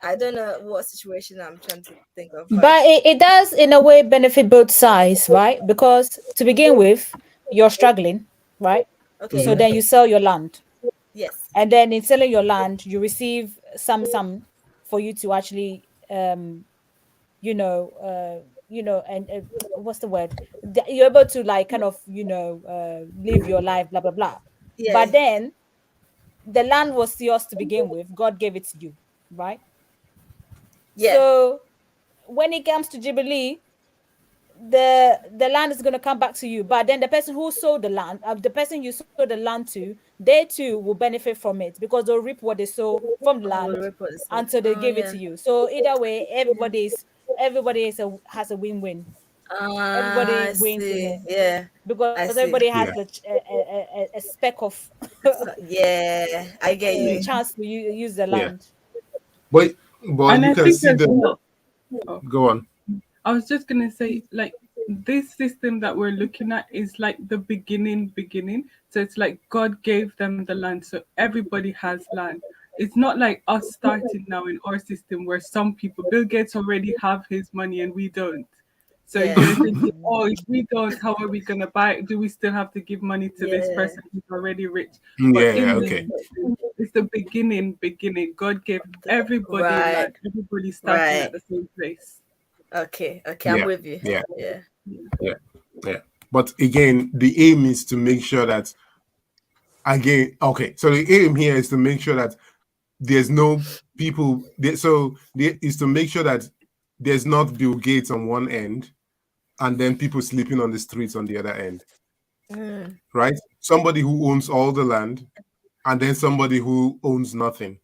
I don't know what situation I'm trying to think of, but But it does, in a way, benefit both sides, right? Because to begin with, you're struggling, right? okay, So Mhm. then you okay, sell your land. yes, And then in selling your land, you receive some for you to actually, and what's the word? You're able to like kind of, live your life, blah, blah, blah. yeah, But then the land was yours to begin with. God gave it to you, right? yeah, So when it comes to Jubilee, the land is going to come back to you, but then the person who sold the land, the person you sold the land to, they too will benefit from it because they'll reap what they sow from the oh, the land report said, until they oh give it yeah, to you. So either way, yeah. everybody has a win-win. everybody I wins in see. it Yeah, because I everybody see. has Yeah, a speck of So, yeah, I get you. chance to use the yeah. land. But but And you I can think see as the well. Oh, go on. I was just gonna say, like, this system that we're looking at is like the beginning. So it's like God gave them the land, so everybody has land. It's not like us starting now in our system where some people, Bill Gates already have his money and we don't. So Yeah, you're thinking, oh, if we don't, how are we gonna buy it? Do we still have to give money to this yeah. person who's already rich? But Yeah, in this okay. Mm. system, it's the beginning. God gave everybody Right, land, everybody starting right. at the same place. Okay, okay, I'm Yeah, with you. yeah, Yeah. yeah, yeah. But again, the aim is to make sure that again, okay. So the aim here is to make sure that there's no people. So is to make sure that there's not Bill Gates on one end and then people sleeping on the streets on the other end, Mm, right? Somebody who owns all the land and then somebody who owns nothing.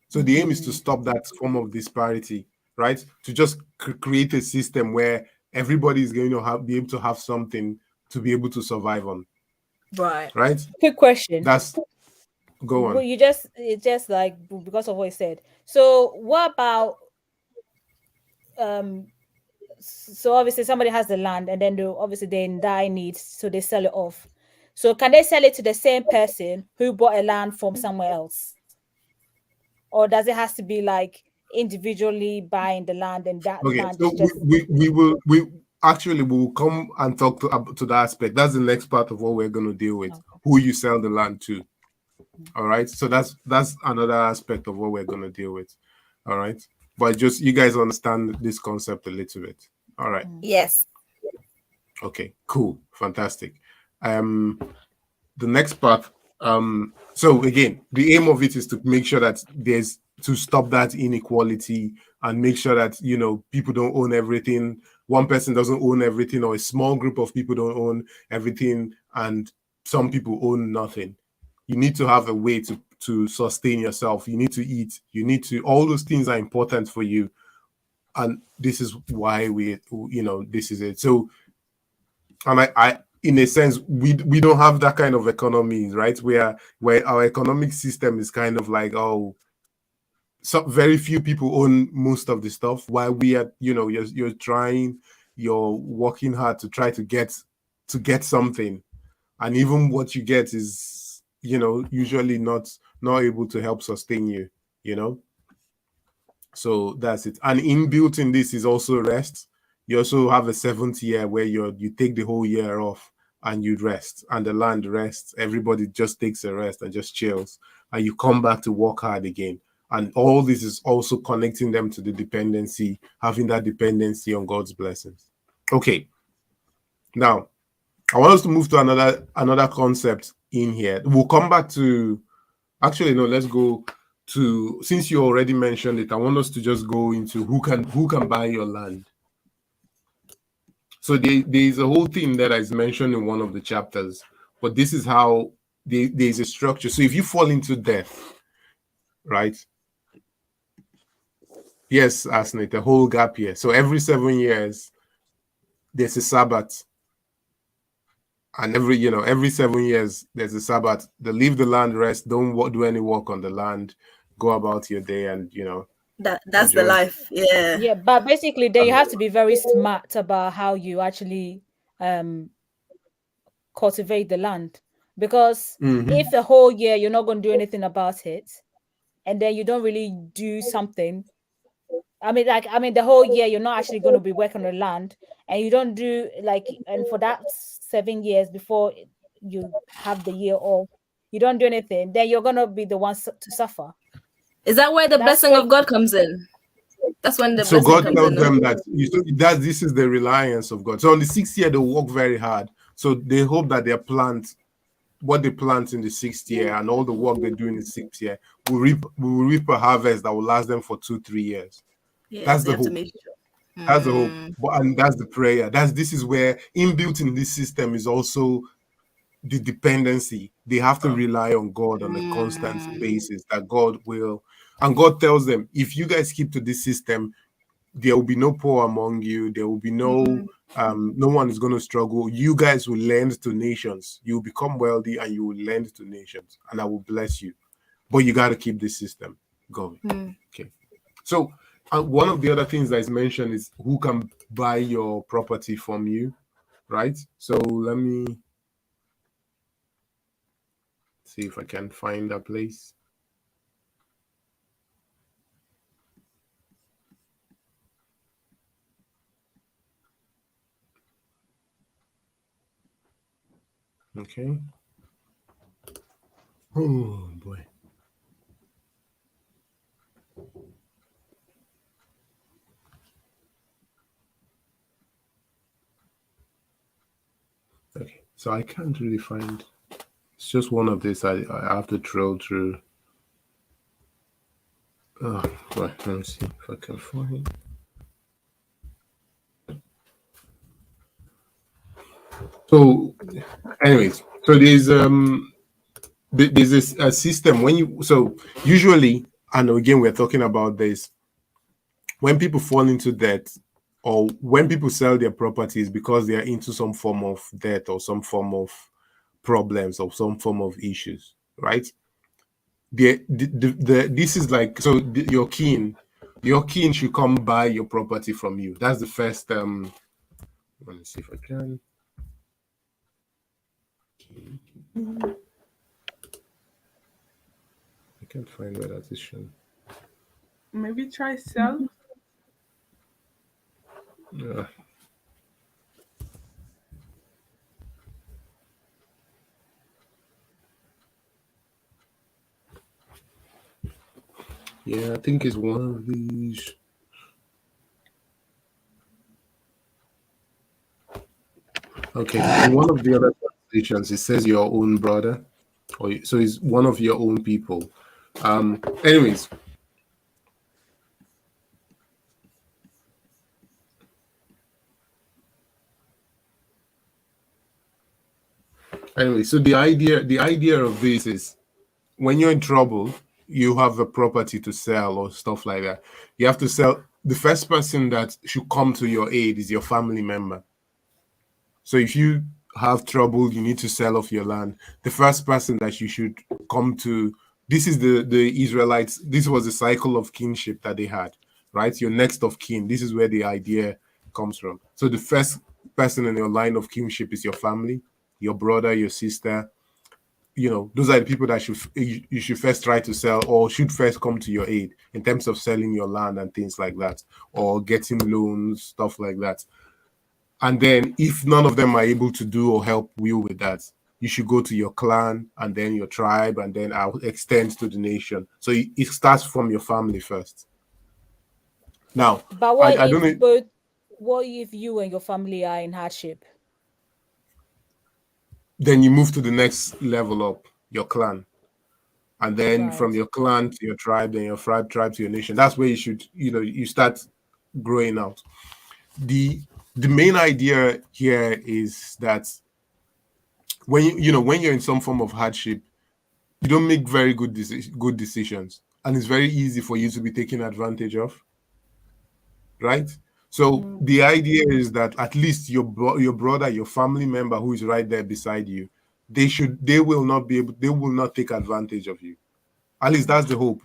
So the aim is to Mm. stop that form of disparity, right? To just create a system where everybody is going to be able to have something to be able to survive on, right. right? Quick question. That's go Well, on. you just it's just like because of what you said. So what about um so obviously somebody has the land and then they obviously then die needs so they sell it off. So can they sell it to the same person who bought a land from somewhere else? Or does it has to be like individually buying the land and that Okay, land so is just we actually will come and talk to that aspect. That's the next part of what we're going to deal with. okay. Who you sell the land to. All right. So that's another aspect of what we're going to deal with. All right. But just you guys understand this concept a little bit. All right. Mm. Yes. Okay. Cool. Fantastic. The next part. So again, the aim of it is to make sure that there's to stop that inequality and make sure that people don't own everything. One person doesn't own everything, or a small group of people don't own everything, and some people own nothing. You need to have a way to sustain yourself. You need to eat. You need to. All those things are important for you, and this is why this is it. So and I in a sense we don't have that kind of economy, right, where our economic system is kind of like, oh, so very few people own most of the stuff, while we are, you're trying, you're working hard to try to get something, and even what you get is usually not able to help sustain you, you know so that's it. And inbuilt in this is also rest. You also have a seventh year where you take the whole year off and you rest, and the land rests. Everybody just takes a rest and just chills, and you come back to work hard again. And all this is also connecting them to the dependency, having that dependency on God's blessings. Okay, now I want us to move to another concept in here. We'll come back to. Actually, no, let's go to, since you already mentioned it, I want us to just go into who can buy your land. So there's a whole thing that is mentioned in one of the chapters, but this is how there's a structure. So if you fall into death, right? Yes, Asnit, a whole gap year. So every 7 years, there's a Sabbath. And every 7 years, there's a Sabbath. They leave the land, rest, don't do any work on the land, go about your day, and That's the enjoy. life. Yeah. Yeah, but basically then you have to be very smart about how you actually um cultivate the land, because Mhm. if a whole year you're not going to do anything about it and then you don't really do something, I mean the whole year you're not actually going to be working on the land, and you don't do like, and for that 7 years before you have the year off, you don't do anything, then you're going to be the ones to suffer. Is that where the That's blessing where of God comes in? That's when the So blessing God comes tells in, no? them that this is the reliance of God. So on the 6th year, they work very hard. So they hope that what they plant in the 6th year, and all the work they do in the 6th year will reap a harvest that will last them for 2-3 years. Yeah, That's so you the have to hope. make sure. That's the hope. Mm, And that's the prayer. This is where inbuilt in this system is also the dependency. They have to rely on God on a constant mm, basis, that God will. And God tells them, if you guys keep to this system, there will be no poor among you. There will be no No one is going to struggle. You guys will lend to nations. You will become wealthy and you will lend to nations, and I will bless you. But you got to keep this system going. Okay. So one of the other things that is mentioned is who can buy your property from you, right? So let me see if I can find a place. Okay. Oh boy. Okay. So I can't really find. It's just one of these. I have to troll through. Oh, right. Let me see if I can find. So, anyways, so there's this a system when you so usually, and again we're talking about this, when people fall into debt or when people sell their properties because they are into some form of debt or some form of problems or some form of issues, right? This is like so your kin should come buy your property from you. That's the first let me see if I can. I can't find where that is shown. Maybe try sell. Yeah. Yeah, I think it's one of these. Okay, in one of the other translations, it says your own brother, or so it's one of your own people. Anyways, so the idea of this is when you're in trouble, you have a property to sell or stuff like that. You have to sell. The first person that should come to your aid is your family member. So if you have trouble, you need to sell off your land. The first person that you should come to, this is the Israelites. This was the cycle of kinship that they had, right? Your next of kin. This is where the idea comes from. So the first person in your line of kinship is your family, your brother, your sister. Those are the people that you should first try to sell or should first come to your aid in terms of selling your land and things like that, or getting loans, stuff like that. And then, if none of them are able to do or help you with that, you should go to your clan and then your tribe, and then I'll extend to the nation. So it starts from your family first. Now, But I don't know. what if you and your family are in hardship? Then you move to the next level up, your clan, and then from Right. your clan to your tribe, then your tribe to your nation. That's where you start growing out. The main idea here is that when you're in some form of hardship, you don't make very good decisions, and it's very easy for you to be taken advantage of, right? So the idea is that at least your brother, your family member who is right there beside you, they will not be able they will not take advantage of you. At least that's the hope.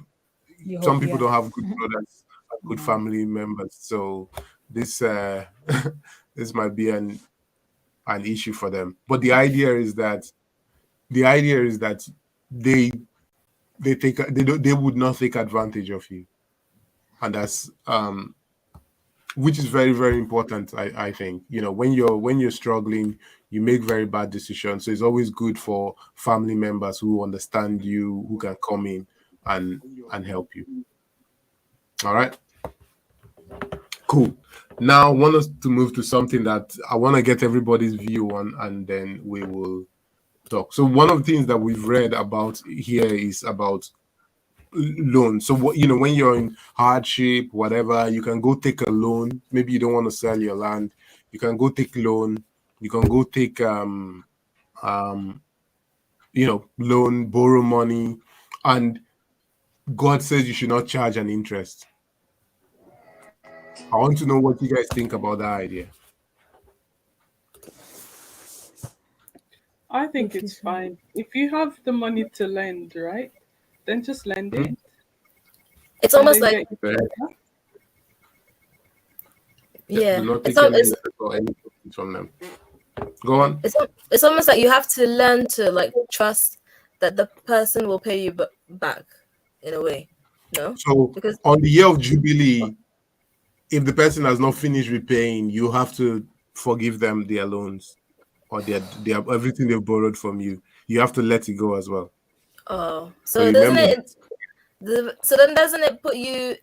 You Some hope, people yeah. don't have good brothers and good No. family members, so this this might be an issue for them. But the idea is that they they would not take advantage of you, and that's which is very very important. I think when you're struggling, you make very bad decisions, so it's always good for family members who understand you, who can come in and help you. All right, cool. Now I want us to move to something that I want to get everybody's view on, and then we will talk. So one of the things that we've read about here is about loan. So when you're in hardship, whatever, you can go take a loan. Maybe you don't want to sell your land. You can go take loan. You can go take um loan, borrow money, and God says you should not charge an interest. I want to know what you guys think about that idea. I think If you it's say. fine. If you have the money to lend, right? Then just lend Hmm? it It's and almost then like, get your Yeah. money back. Yeah, do yeah, not it's take all any it's interest or any profit from them. Go on. it's almost like you have to learn to like trust that the person will pay you back in a way. No, So because on the year of Jubilee, if the person has not finished repaying, you have to forgive them their loans or their everything they've borrowed from you. You have to let it go as well. oh, So so doesn't remember that. it? So then doesn't it put you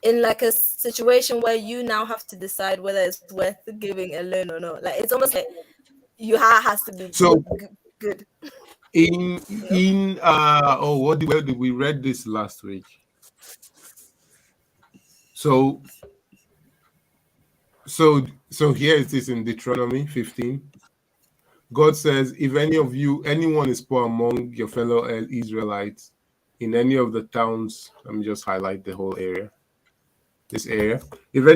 in like a situation where you now have to decide whether it's worth giving a loan or not? Like it's almost like has to be So good. No. in where did we read this last week? So so here it is in Deuteronomy 15. God says, if anyone is poor among your fellow Israelites in any of the towns, let me just highlight the whole area. This area. If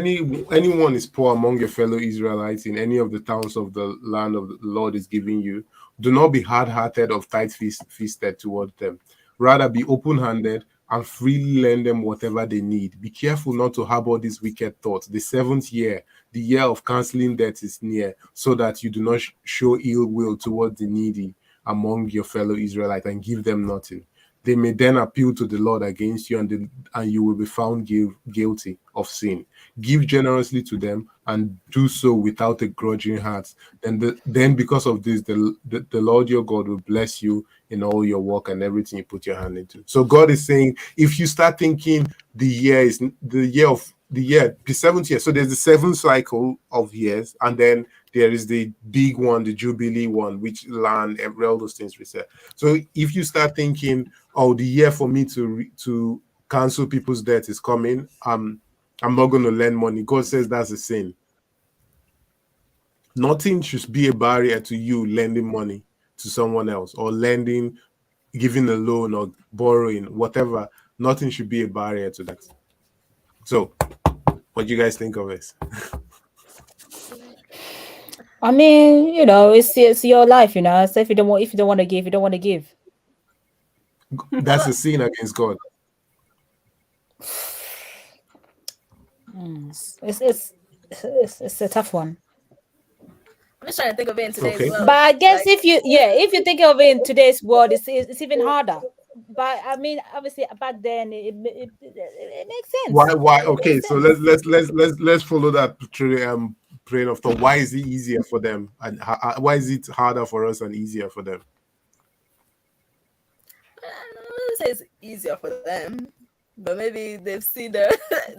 anyone is poor among your fellow Israelites in any of the towns of the land of the Lord is giving you, do not be hard-hearted or tight-fisted toward them. Rather, be open-handed and freely lend them whatever they need. Be careful not to harbor these wicked thoughts. The seventh year, the year of canceling debt, is near, so that you do not show ill will toward the needy among your fellow Israelites and give them nothing. They may then appeal to the Lord against you, and you will be found guilty of sin. Give generously to them and do so without a grudging heart. Then because of this, the Lord your God will bless you in all your work and everything you put your hand into. So God is saying, if you start thinking the seventh year. So there's the seventh cycle of years, and then there is the big one, the Jubilee one, which land, all those things we said. So if you start thinking, oh, the year for me to cancel people's debt is coming, I'm not going to lend money. God says that's a sin. Nothing should be a barrier to you lending money to someone else or giving a loan or borrowing, whatever. Nothing should be a barrier to that. So, what do you guys think of this? I mean, it's your life, So if you don't want to give, you don't want to give. That's a sin against God. It's a tough one. I'm just trying to think of it in today's Okay. world. But I guess Like, if you think of it in today's world, it's even harder. But I mean, obviously back then it makes sense. Why? It Okay, makes so sense. let's follow that train of thought. Why is it easier for them, and why is it harder for us and easier for them? I wouldn't say it's easier for them, but maybe they've seen they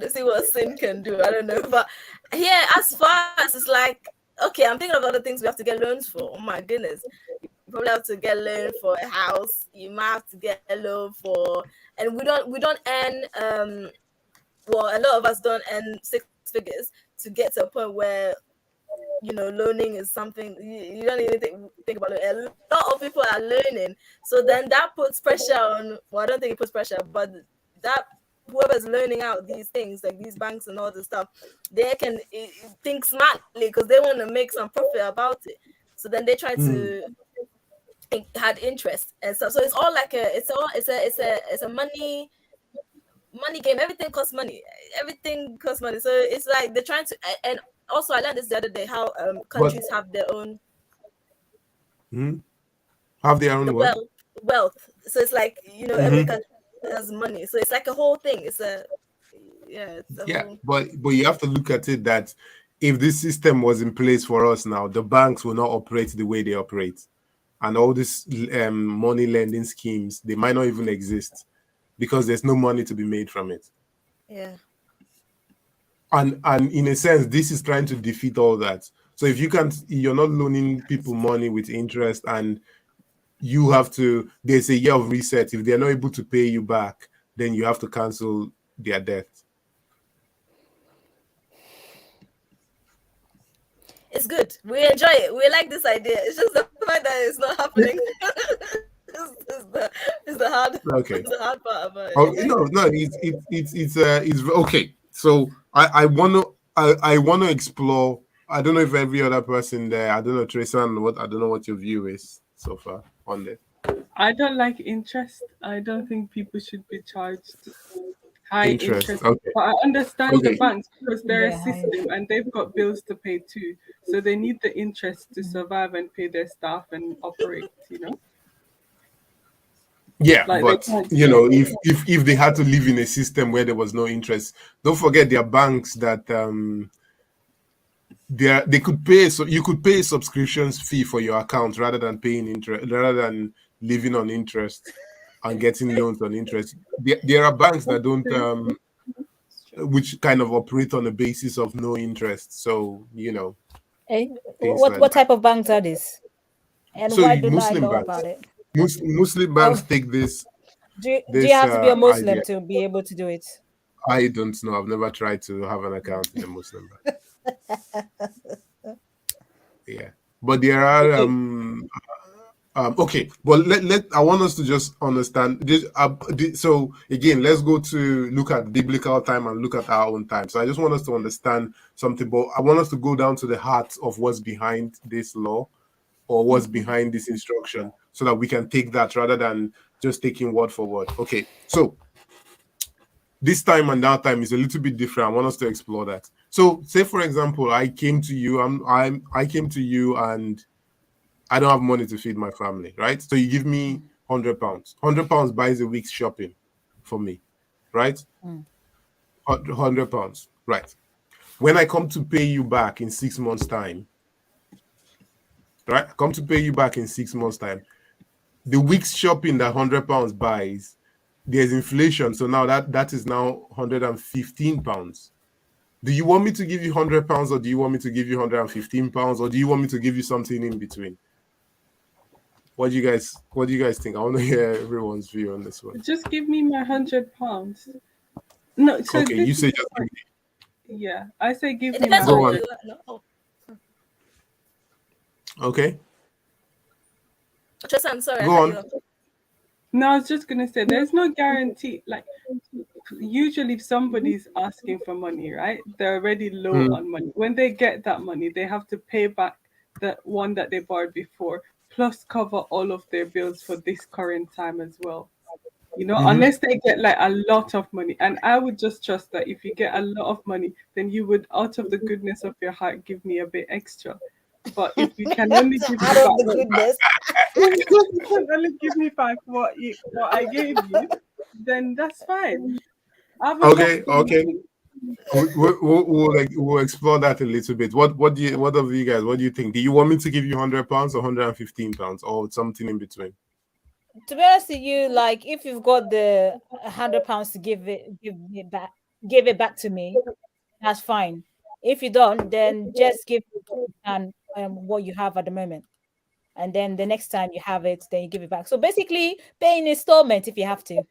see what sin can do. I don't know, but yeah, as far as it's like, okay, I'm thinking of other things we have to get loans for. Oh my goodness, you probably have to get loan for a house. You might have to get a loan for, and we don't earn well, a lot of us don't earn six figures to get to a point where loaning is something you don't even think about it. A lot of people are learning, so then that puts pressure on. Well, I don't think it puts pressure, but that whoever's learning out these things, like these banks and all this stuff, they can think smartly because they want to make some profit about it. So then they try Hmm. to had interest and stuff. So it's all like it's a money game. Everything costs money. Everything costs money. So it's like they're trying to. And also, I learned this the other day how But countries have their own hmm, have their own the what? wealth. So it's like every Hmm. country has money. So it's like a whole thing. It's a Yeah, whole. but you have to look at it that if this system was in place for us now, the banks will not operate the way they operate, and all these money lending schemes, they might not even exist because there's no money to be made from it. Yeah. And in a sense, this is trying to defeat all that. So if you're not loaning people money with interest, and there's a year of reset. If they're not able to pay you back, then you have to cancel their debt. It's good. We enjoy it. We like this idea. It's just the fact that it's not happening. It's the hard Okay. it's the hard part about Oh it. no, it's okay. So I wanna explore. I don't know if every other person there. I don't know, Trace, I don't know what your view is. so far on this? I don't like interest. I don't think people should be charged high Interest. interest. Okay. But I understand the Okay. banks because they're a Yeah, system and they've got bills to pay too. So they need the interest to survive and pay their staff and operate, you know? Yeah, Like they but can't you do know, anything. if they had to live in a system where there was no interest, don't forget there are banks that they could pay, so you could pay a subscriptions fee for your account rather than paying interest, rather than living on interest and getting loans on interest. There are banks that don't True. which kind of operate on the basis of no interest. So, you know, eh? things like What that. type of banks are these? And So why don't I Muslim know banks, about it? Muslim banks Oh, take this do you this have to be a Muslim idea. to be able to do it? I don't know. I've never tried to have an account in a Muslim bank. Yeah, but there are Okay. okay, but let I want us to just understand this. So again, let's go to look at biblical time and look at our own time. So I just want us to understand something, but I want us to go down to the heart of what's behind this law or what's behind this instruction, so that we can take that rather than just taking word for word. Okay, so this time and that time is a little bit different. I want us to explore that. So, say for example, I came to you. I came to you and I don't have money to feed my family, right? So you give me £100. £100 buys a week's shopping for me, right? Mm. £100, right? When I come to pay you back in 6 months' time, right? I come to pay you back in 6 months' time. The week's shopping that £100 buys, there's inflation, so now that is now £115. Do you want me to give you £100, or do you want me to give you £115, or do you want me to give you something in between? What do you guys think? I want to hear everyone's view on this one. Just give me my £100. No, so Okay, you this is say the just point. Yeah, I say give It me my depends on go what on. hundred. you. Oh, Okay, Tristan, sorry, I go cut you on. off. No, I was just gonna say there's no guarantee. Like usually, if somebody's asking for money, right? They're already low Mm, on money. When they get that money, they have to pay back the one that they borrowed before, plus cover all of their bills for this current time as well. You know, mhm. unless they get like a lot of money. And I would just trust that if you get a lot of money, then you would, out of the goodness of your heart, give me a bit extra. But if you can only give me Out of back the goodness. you can only give me back what I gave you, then that's fine. I haven't lost Okay, okay. anything. We'll explore that a little bit. What of you guys? What do you think? Do you want me to give you £100 or £115 or something in between? To be honest with you, like if you've got the £100 to give it back to me, that's fine. If you don't, then just give and what you have at the moment, and then the next time you have it, then you give it back. So basically, pay in installment if you have to.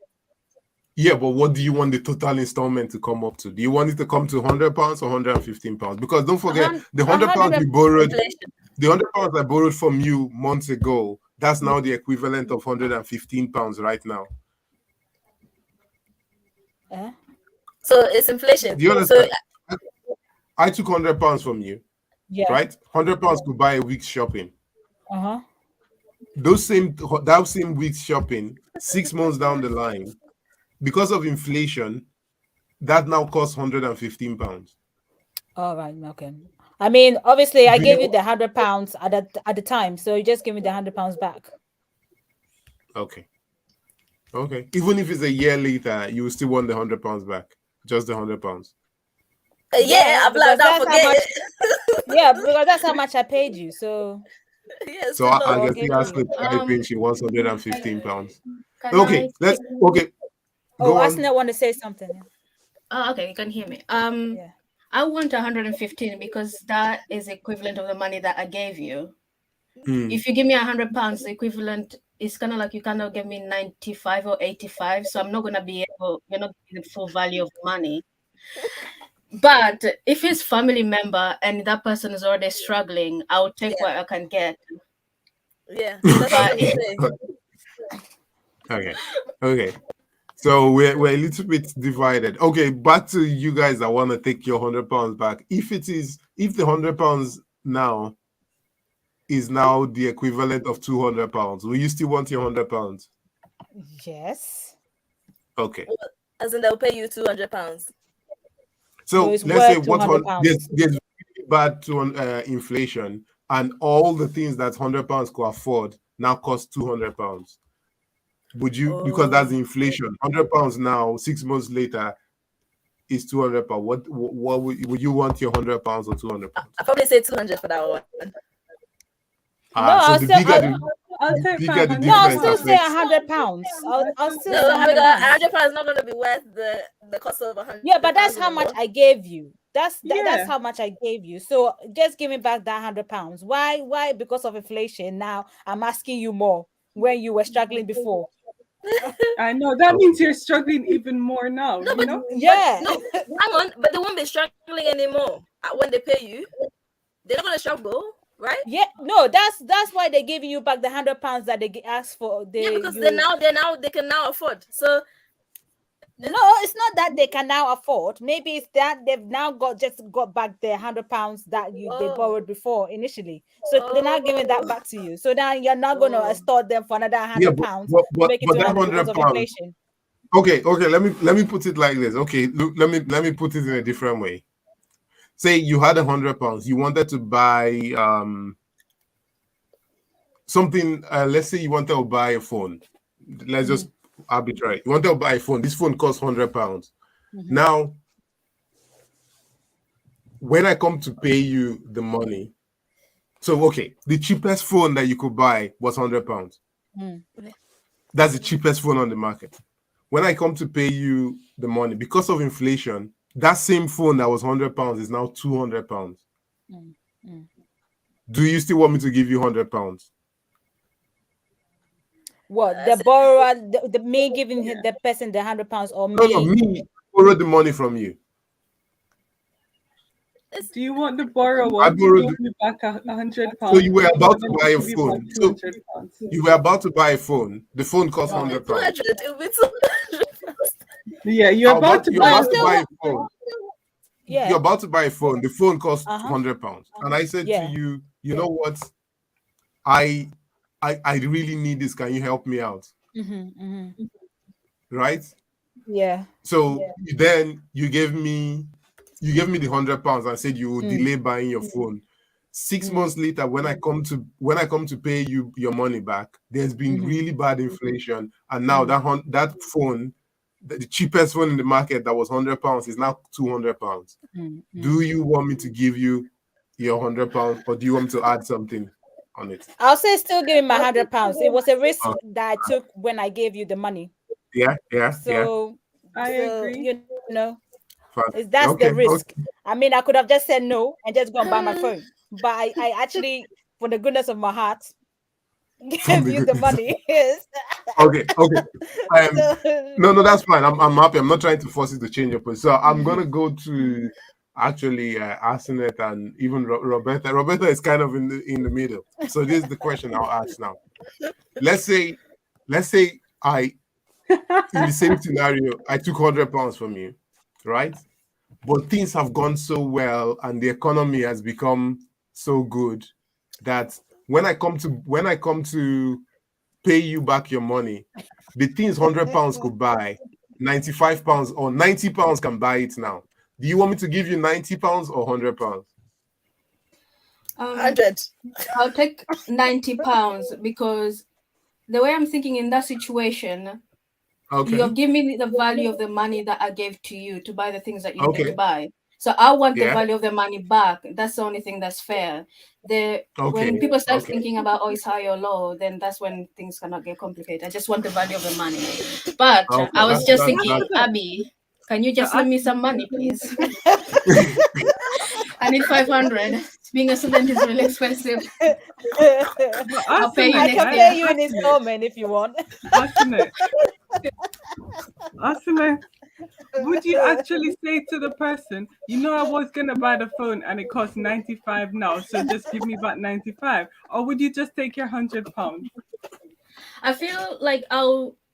Yeah, but what do you want the total installment to come up to? Do you want it to come to £100 or £115? Because don't forget the A £100 hundred. you borrowed, Inflation. the £100 I borrowed from you months ago, that's now the equivalent of £115 right now. Uh, So it's inflation. Do you So understand? I took £100 from you, yeah. right? £100 could buy a week's shopping. Uh-huh. That same week's shopping, 6 months down the line, because of inflation, that now costs £115. All right. Okay. I mean, obviously, I Do gave you you the £100 at the time, so you just give me the £100 back. okay? Okay. Even if it's a year later, you will still want the £100 back. Just the £100. yeah, Yeah, I'm like, because now that's how forget much. it. Yeah, because that's how much I paid you. So Yeah, it's So still I low. or guess gave he to has you. to pay Um, she wants can, £115. can Okay, I let's speak? okay. Oh, Go on. Arsenal want to say something. Yeah. Oh, okay, you can hear me. Yeah. I want 115 because that is equivalent of the money that I gave you. Hmm. If you give me £100, the equivalent is kind of like you cannot give me 95 or 85. So I'm not gonna be able. You're not getting the full value of the money. But if it's family member and that person is already struggling, I'll take Yeah, what I can get. yeah. That's what I was But gonna say. Okay. Okay. So we're a little bit divided. Okay, back to you guys that want to take your £100 back. If the £100 now is now the equivalent of £200. Will you still want your £100? Yes. Okay. As in they'll pay you £200. So it's let's say worth what £200. there's really bad to inflation, and all the things that £100 could afford now cost £200. Would you, because that's the inflation, £100 now, 6 months later is £200. What would you want your £100 or £200? I probably say 200 for that one. No, So I'll the still, bigger I'll the take bigger the 500. no, I'll difference still say affects. £100. I'll still say No, because £100. £100 is not going to be worth the cost of 100. Yeah, but that's how much I gave you. That's Yeah. how much I gave you. So just give me back that £100. Why? Because of inflation. Now I'm asking you more when you were struggling before. I know that means you're struggling even more now. No, You know. Yeah. no, hang on, but they won't be struggling anymore when they pay you. They're not going to struggle, right? Yeah, no, that's why they're giving you back the £100 that they asked for. Yeah, because they can now afford. So no, it's not that they can now afford. Maybe it's that they've now got back their £100 that they borrowed before initially. So they're now giving that back to you. So now you're not going to store them for another £100 to make it but that £200 because of £100. inflation. Okay. Let me put it like this. Okay, look, let me put it in a different way. Say you had £100. You wanted to buy something. Let's say you wanted to buy a phone. Let's just arbitrary. You wanted to buy a phone. This phone costs £100. Now, when I come to pay you the money, so okay, the cheapest phone that you could buy was £100. That's the cheapest phone on the market. When I come to pay you the money, because of inflation, that same phone that was £100 is now £200. Do you still want me to give you £100? What, the borrower, the me giving the person the £100 or me? No, me borrow the money from you. Do you want the borrower I to borrowed give you back £100? So you were about to or buy a give you back phone. So £200? you were about to buy a phone. The phone costs £100. 200, it'll be 200. Yeah, you're about to You're buy. about to buy a phone. Yeah. You're about to buy a phone. The phone costs Uh-huh. £100. And I said to Yeah. you, you know what? I really need this. Can you help me out? Right? Yeah. So then you gave me the £100 and said you would delay buying your phone. 6 months later, when I come to pay you your money back, there's been really bad inflation, and now that phone, the cheapest phone in the market that was £100 is now £200. Do you want me to give you your £100, or do you want me to add something on it? I'll say still give me my £100. It was a risk Okay. that I took when I gave you the money. Yeah. So I agree. you know, Fine. that's the Okay. risk. I mean, I could have just said no and just gone buy my phone, but I actually, for the goodness of my heart, From gave the you the goodness. money. Okay. So, No, that's fine. I'm happy. I'm not trying to force you to change your position. So I'm gonna go to actually Arsenet and even Roberta. Roberta is kind of in the middle. So this is the question I'll ask now. Let's say I, in the same scenario, I took £100 from you, right? But things have gone so well and the economy has become so good that when I come to pay you back your money, the things £100 could buy, £95 or £90 can buy it now. Do you want me to give you £90 or £100? 100. I'll take £90 because the way I'm thinking in that situation, Okay. you're giving me the value of the money that I gave to you to buy the things that you needed Okay. to buy. So I want the Yeah. value of the money back. That's the only thing that's fair. When Okay. people start Okay. thinking about, oh, it's high or low, then that's when things cannot get complicated. I just want the value of the money. But Okay. I was just That's thinking, Abby, can you just So lend me some money, please? I need 500. Being a student is really expensive. I'll pay you I Arsenet, can next pay year. you in installment if you want. Arsenet, would you actually say to the person, you know, I was gonna buy the phone and it costs 95 now, so just give me back 95, or would you just take your £100? I feel like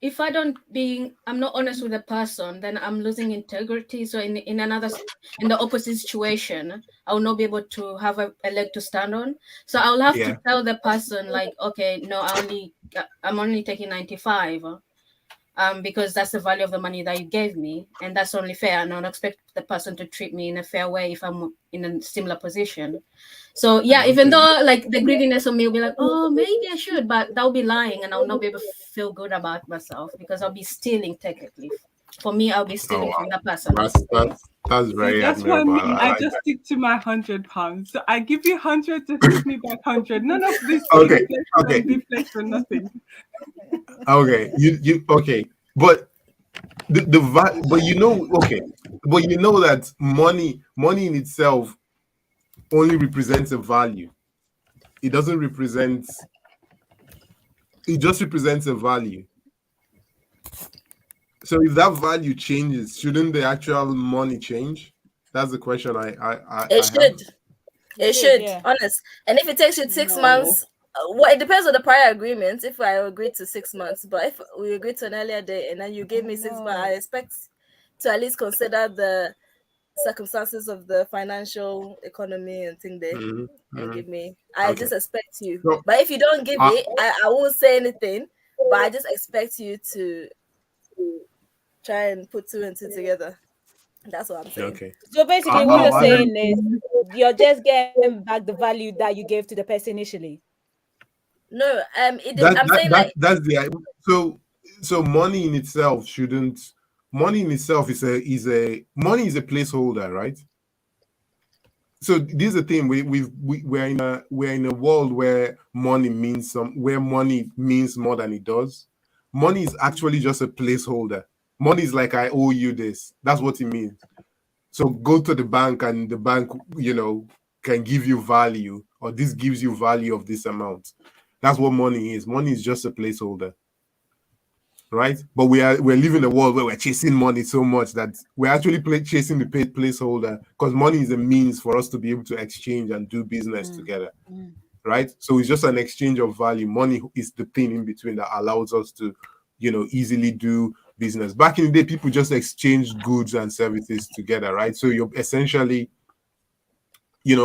if I'm not honest with the person, then I'm losing integrity. So in in the opposite situation, I will not be able to have a leg to stand on. So I'll have to Yeah. tell the person like, okay, no, I'm only taking 95. Because that's the value of the money that you gave me, and that's only fair. And I don't expect the person to treat me in a fair way if I'm in a similar position. So yeah, even Okay. though like the greediness of me will be like, oh, maybe I should, but that'll be lying, and I'll not be able to feel good about myself because I'll be stealing technically. For me, I'll be Oh stealing wow. from that person. That's See, very that's why admirable. me, I I like just that. stick to my £100. So I give you 100, just give me back 100. None of this Okay. inflation Okay. and deflation, nothing. Okay. You okay. But but okay. But you know that money in itself only represents a value. It doesn't represent, it just represents a value. So if that value changes, shouldn't the actual money change? That's the question It I have. should. It It should, should, yeah. honest. And if it takes you six No. months, well, it depends on the prior agreement. If I agreed to 6 months, but if we agreed to an earlier date and then you gave me 6 months, I No. expect to at least consider the circumstances of the financial economy and thing there Hmm. and Hmm. give me. I Okay. just expect you. So But if you don't give uh, it, I won't say anything. But I just expect you to try and put two and two together. That's what I'm saying. okay. So basically, what you're I'll add saying is you're just getting back the value that you gave to the person initially. No, that I'm that saying that like that's so money in itself shouldn't, money in itself is a money is a placeholder, right? So this is the thing, we're in a world where money means more than it does. Money is actually just a placeholder. Money is like, I owe you this. That's what it means. So go to the bank and the bank, can give you value, or this gives you value of this amount. That's what money is. Money is just a placeholder, right? But we're living in a world where we're chasing money so much that we're actually chasing the paid placeholder, because money is a means for us to be able to exchange and do business together, right? So it's just an exchange of value. Money is the thing in between that allows us to, easily do business. Back in the day, people just exchanged goods and services together, right? So you're essentially,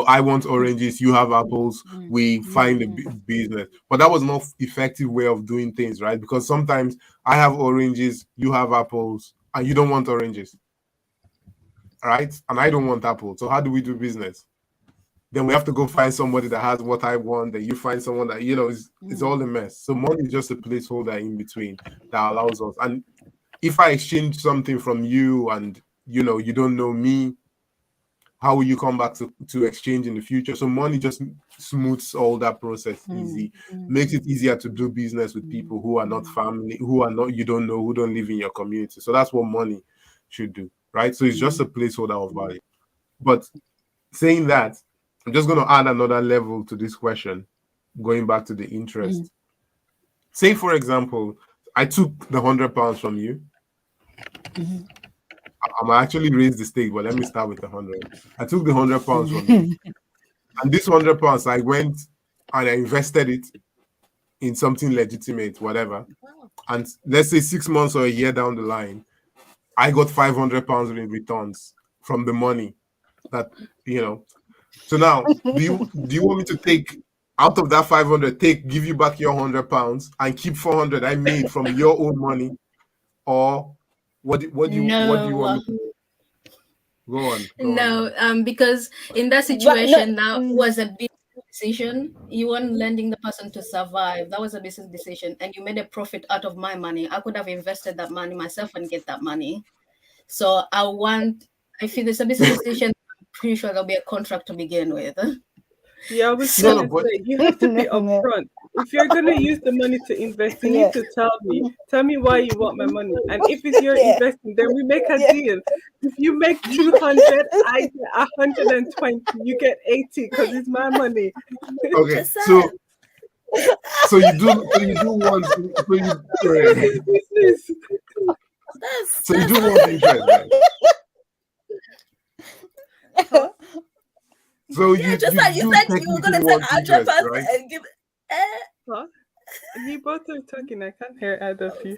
I want oranges, you have apples, we find a business. But that was not effective way of doing things, right? Because sometimes I have oranges, you have apples, and you don't want oranges, right? And I don't want apples. So how do we do business? Then we have to go find somebody that has what I want. Then you find someone that, it's all a mess. So money is just a placeholder in between that allows us. And if I exchange something from you and, you don't know me, how will you come back to exchange in the future? So money just smooths all that process easy, makes it easier to do business with people who are not family, who are not, you don't know, who don't live in your community. So that's what money should do, right? So it's just a placeholder of value. But saying that, I'm just going to add another level to this question, going back to the interest. Say, for example, I took the £100 from you. I'm actually raised the stake, but let me start with the 100. I took the £100 from you, and this £100, I went and I invested it in something legitimate, whatever. And let's say 6 months or a year down the line, I got £500 in returns from the money that, So now, do you want me to take out of that 500, give you back your £100 and keep 400 I made from your own money, or what do you want me No, to do? Go on, go on. no, because in that But no, situation, that was a business decision. You weren't lending the person to survive. That was a business decision, and you made a profit out of my money. I could have invested that money myself and get that money. So if it's a business decision, I'm pretty sure there'll be a contract to begin with. Yeah, I was No, So no, gonna but say you have to be no, upfront. If you're gonna use the money to invest, you need yeah, to tell me. Tell me why you want my money. And if it's your yeah, investing, then we make a yeah. deal. If you make 200, I get 120. You get 80 because it's my money. okay. Listen, So you do want, Business is business. so you that's do want interest then. Huh? So yeah. Just you like you do said, you were technically gonna take want hundred interest, pounds right? and give. Eh, Huh? You both are talking. I can't hear either of you.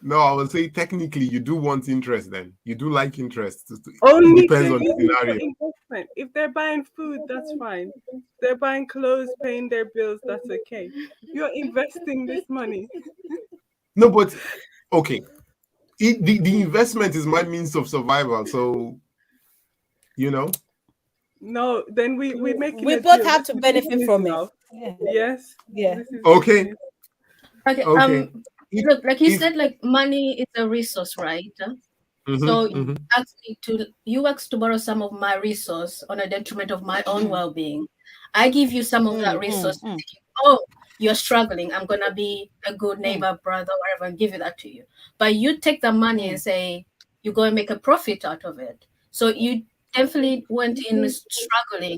No, I would say technically you do want interest. Then you do like interest. It Only to depends on the use it for scenario. investment. If they're buying food, that's fine. If they're buying clothes, paying their bills, that's okay. You're investing this money. No, but okay. The investment is my means of survival. So you know. No, then we're making We a both deal. have This to is benefit business from it. now. Yeah. Yes, Yeah. this is Okay. business. Okay. Okay. If Look, like you if said, like money is a resource, right? So mm-hmm. you asked to borrow some of my resource on a detriment of my own well-being. I give you some of that resource. Thinking, oh, you're struggling. I'm gonna be a good neighbor, brother, whatever, and give it that to you. But you take the money and say you go and make a profit out of it. So you definitely went in struggling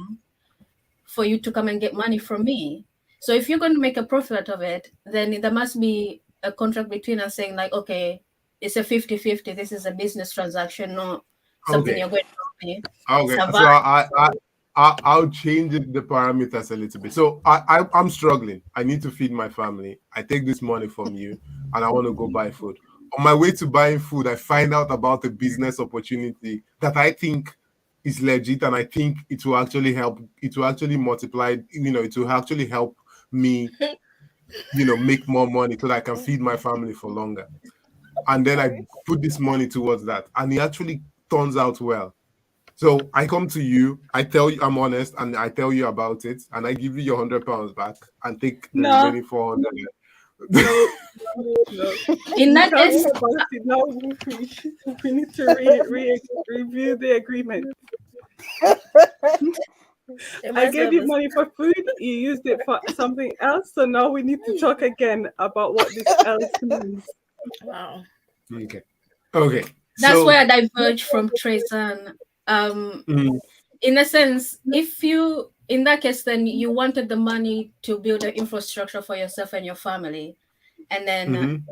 for you to come and get money from me. So if you're going to make a profit out of it, then there must be a contract between us saying like, okay, it's a 50-50. This is a business transaction, not something Okay. you're going to help me Okay. survive. So I'll change the parameters a little bit. So I'm struggling. I need to feed my family. I take this money from you, and I want to go buy food. On my way to buying food, I find out about a business opportunity that I think is legit, and I think it will actually help. It will actually multiply. It will actually help me. Make more money so that I can feed my family for longer. And then I put this money towards that, and it actually turns out well. So I come to you, I tell you I'm honest, and I tell you about it, and I give you your £100 back and take the No, remaining 400. no, no. In You that tell me case, about it now. We need to review the agreement. It I reminds me gave of you this. money for food. You used it for something else. So now we need to talk again about what this else means. Wow. Okay. Okay. that's So where I diverge from Treason. Um, mm, in a sense, if you in that case, then you wanted the money to build an infrastructure for yourself and your family, and then mhm.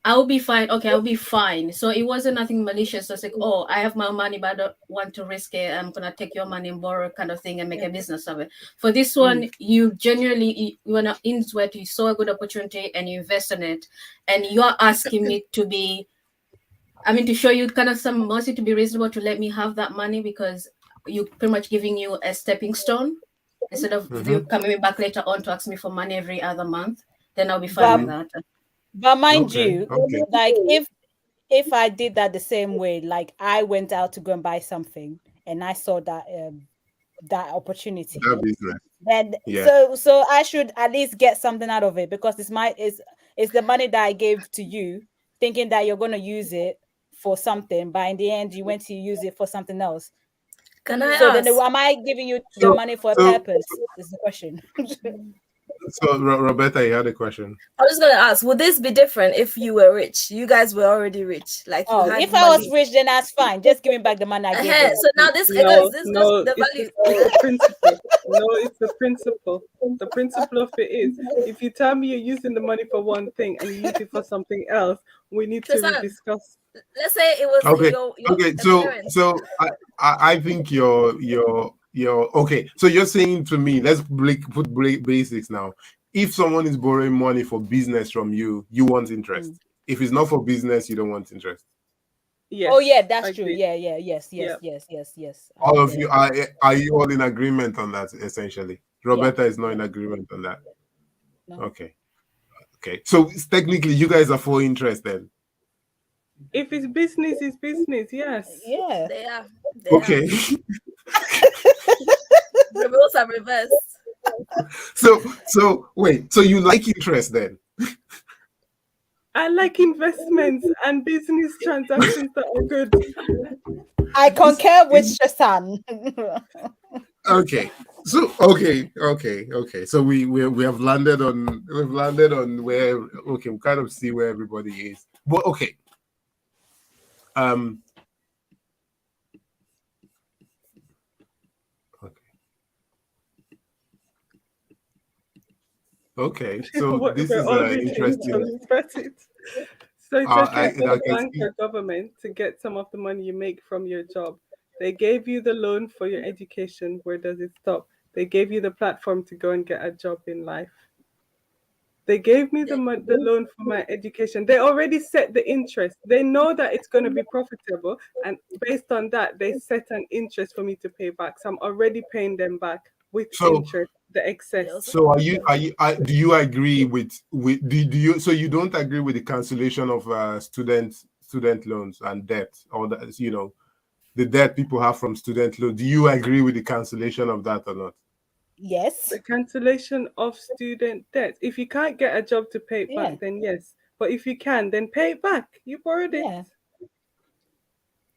I'll be fine. Okay, I'll be fine. So it wasn't nothing malicious. It's like, oh, I have my money, but I don't want to risk it. I'm gonna take your money and borrow kind of thing and make a business of it. For this one, you genuinely you wanna into it. You saw a good opportunity and you invest in it, and you are asking me to be. I mean, to show you kind of some mercy to be reasonable to let me have that money because you pretty much giving you a stepping stone instead of you Mhm. coming back later on to ask me for money every other month. Then I'll be fine But with Mhm. that. mind Okay. you, Okay. like if I did that the same way, like I went out to go and buy something and I saw that opportunity, That business. then Yeah. so I should at least get something out of it because it's the money that I gave to you, thinking that you're gonna use it for something, but in the end you went to use it for something else. Can I So then ask? am I giving you the So money for a so purpose? Is the question. so Roberta, you had a question. I was gonna ask, would this be different if you were rich? You guys were already rich, like you Oh, had if I was money. rich, then that's fine. Just give me back the money I gave you. So now this No, goes to no, the it's value. the principle. No, it's the principle. The principle of it is if you tell me you're using the money for one thing and you use it for something else, we need to Tristan, rediscuss. let's say it was Okay. your Okay. a So parent. so I think you're okay. So you're saying to me, let's put basics now. If someone is borrowing money for business from you, you want interest. If it's not for business, you don't want interest. Oh yeah, Yes, that's true. agreed. Yeah, yeah, yes, Yeah. yes, yes, yes, yes. I All agree of with you that. are you all in agreement on that essentially? Yeah, Roberta is not in yeah. agreement on that. No. Okay. Okay. So technically you guys are for interest then. If it's business, it's business. Yes. Yeah. They are. They are. Okay. The roles are reversed. So wait, so you like interest then? I like investments and business transactions that are good. I Is- concur with is- Shasan. okay. So okay. So we have landed on where okay, we kind of see where everybody is. But okay. Um okay. Okay. So this We're is all reaching to interesting. express it. So it's okay for I the can bank see or government to get some of the money you make from your job. They gave you the loan for your education. Where does it stop? They gave you the platform to go and get a job in life. They gave me the loan for my education. They already set the interest. They know that it's going to be profitable, and based on that, they set an interest for me to pay back. So I'm already paying them back with So interest, the excess. so do you agree with do you, so you don't agree with the cancellation of student loans and debt, or that, the debt people have from student loan? Do you agree with the cancellation of that or not? Yes. The cancellation of student debt. If you can't get a job to pay it Yeah. back, then yes. But if you can, then pay it back. You borrowed it. Yeah.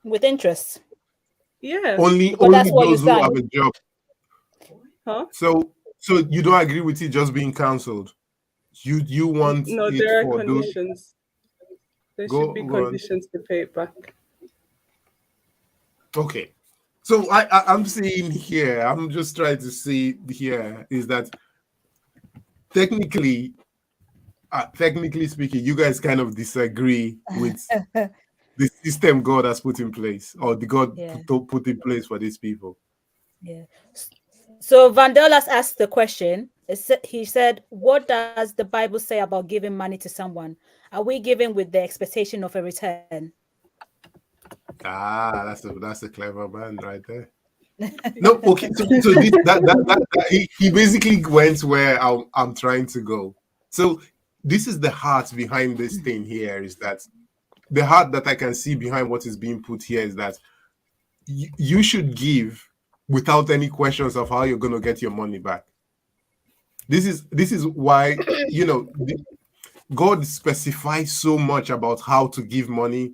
With interest. Yeah. Only Because that's what you those who have signed. a job. Huh? So you don't agree with it just being cancelled. You want No, it there are for those. conditions. There should be Go on. conditions to pay it back. Okay. So I'm seeing here, I'm just trying to see here, is that technically speaking, you guys kind of disagree with the system God has put in place, or the God Yeah. put in place for these people. Yeah. So Vandelas asked the question. He said, "What does the Bible say about giving money to someone? Are we giving with the expectation of a return?" That's a clever man right there. No, okay. So this, he basically went where I'm trying to go. So this is the heart behind this thing here, is that the heart that I can see behind what is being put here is that you should give without any questions of how you're going to get your money back. This is why, God specifies so much about how to give money.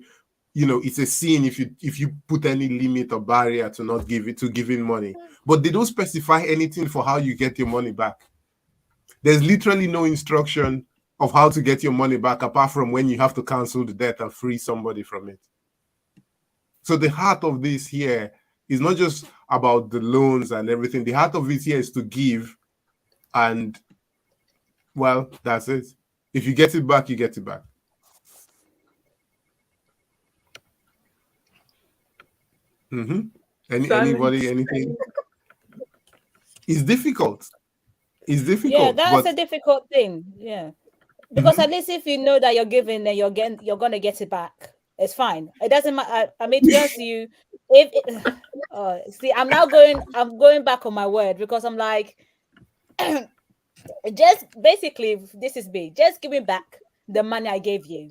It's a sin if you put any limit or barrier to not giving money. But they don't specify anything for how you get your money back. There's literally no instruction of how to get your money back, apart from when you have to cancel the debt and free somebody from it. So the heart of this here is not just about the loans and everything. The heart of it here is to give, and well, that's it. If you get it back, you get it back. Anybody, anything? It's difficult. It's difficult. Yeah, that's a difficult thing. Yeah, because at least if you know that you're giving, then you're gonna get it back. It's fine. It doesn't matter. I mean, to be honest with you, see, I'm going back on my word, because I'm like, just basically, this is me. Just give me back the money I gave you.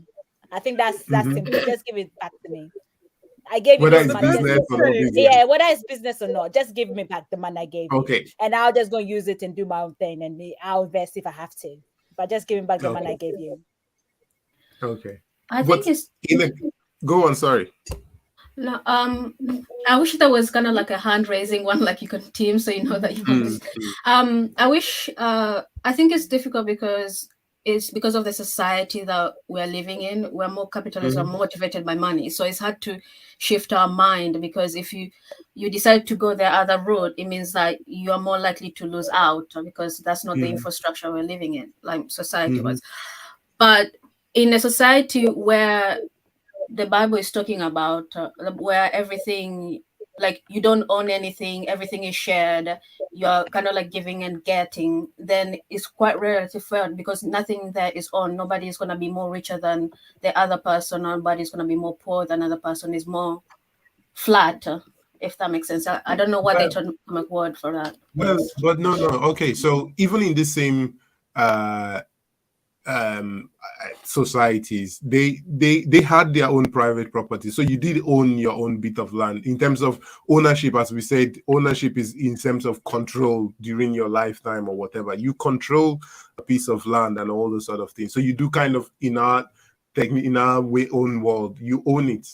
I think that's simple. Just give it back to me. I gave you this money. Yeah, whether it's business or not, just give me back the money I gave you. And I'll just go use it and do my own thing, and I'll invest if I have to. But just give me back the money I gave you. Okay. I think it's go on, sorry. No, I wish there was kind of like a hand raising one, like you could team, so you know that you. I wish. I think it's difficult because it's because of the society that we're living in. We're more capitalists, are motivated by money, so it's hard to shift our mind, because if you decide to go the other route, it means that you are more likely to lose out, because that's not the infrastructure we're living in, like society was. But in a society where the Bible is talking about, where everything, like, you don't own anything, everything is shared, you're kind of like giving and getting, then it's quite relatively fair, because nothing there is owned. Nobody is going to be more richer than the other person. Nobody is going to be more poor than another person. Is more flat, if that makes sense. I don't know what the economic word for that. Well, but no. Okay, so even in the same societies, they had their own private property, so you did own your own bit of land. In terms of ownership, as we said, ownership is in terms of control during your lifetime or whatever. You control a piece of land and all those sort of things. So you do kind of, in our own world, you own it,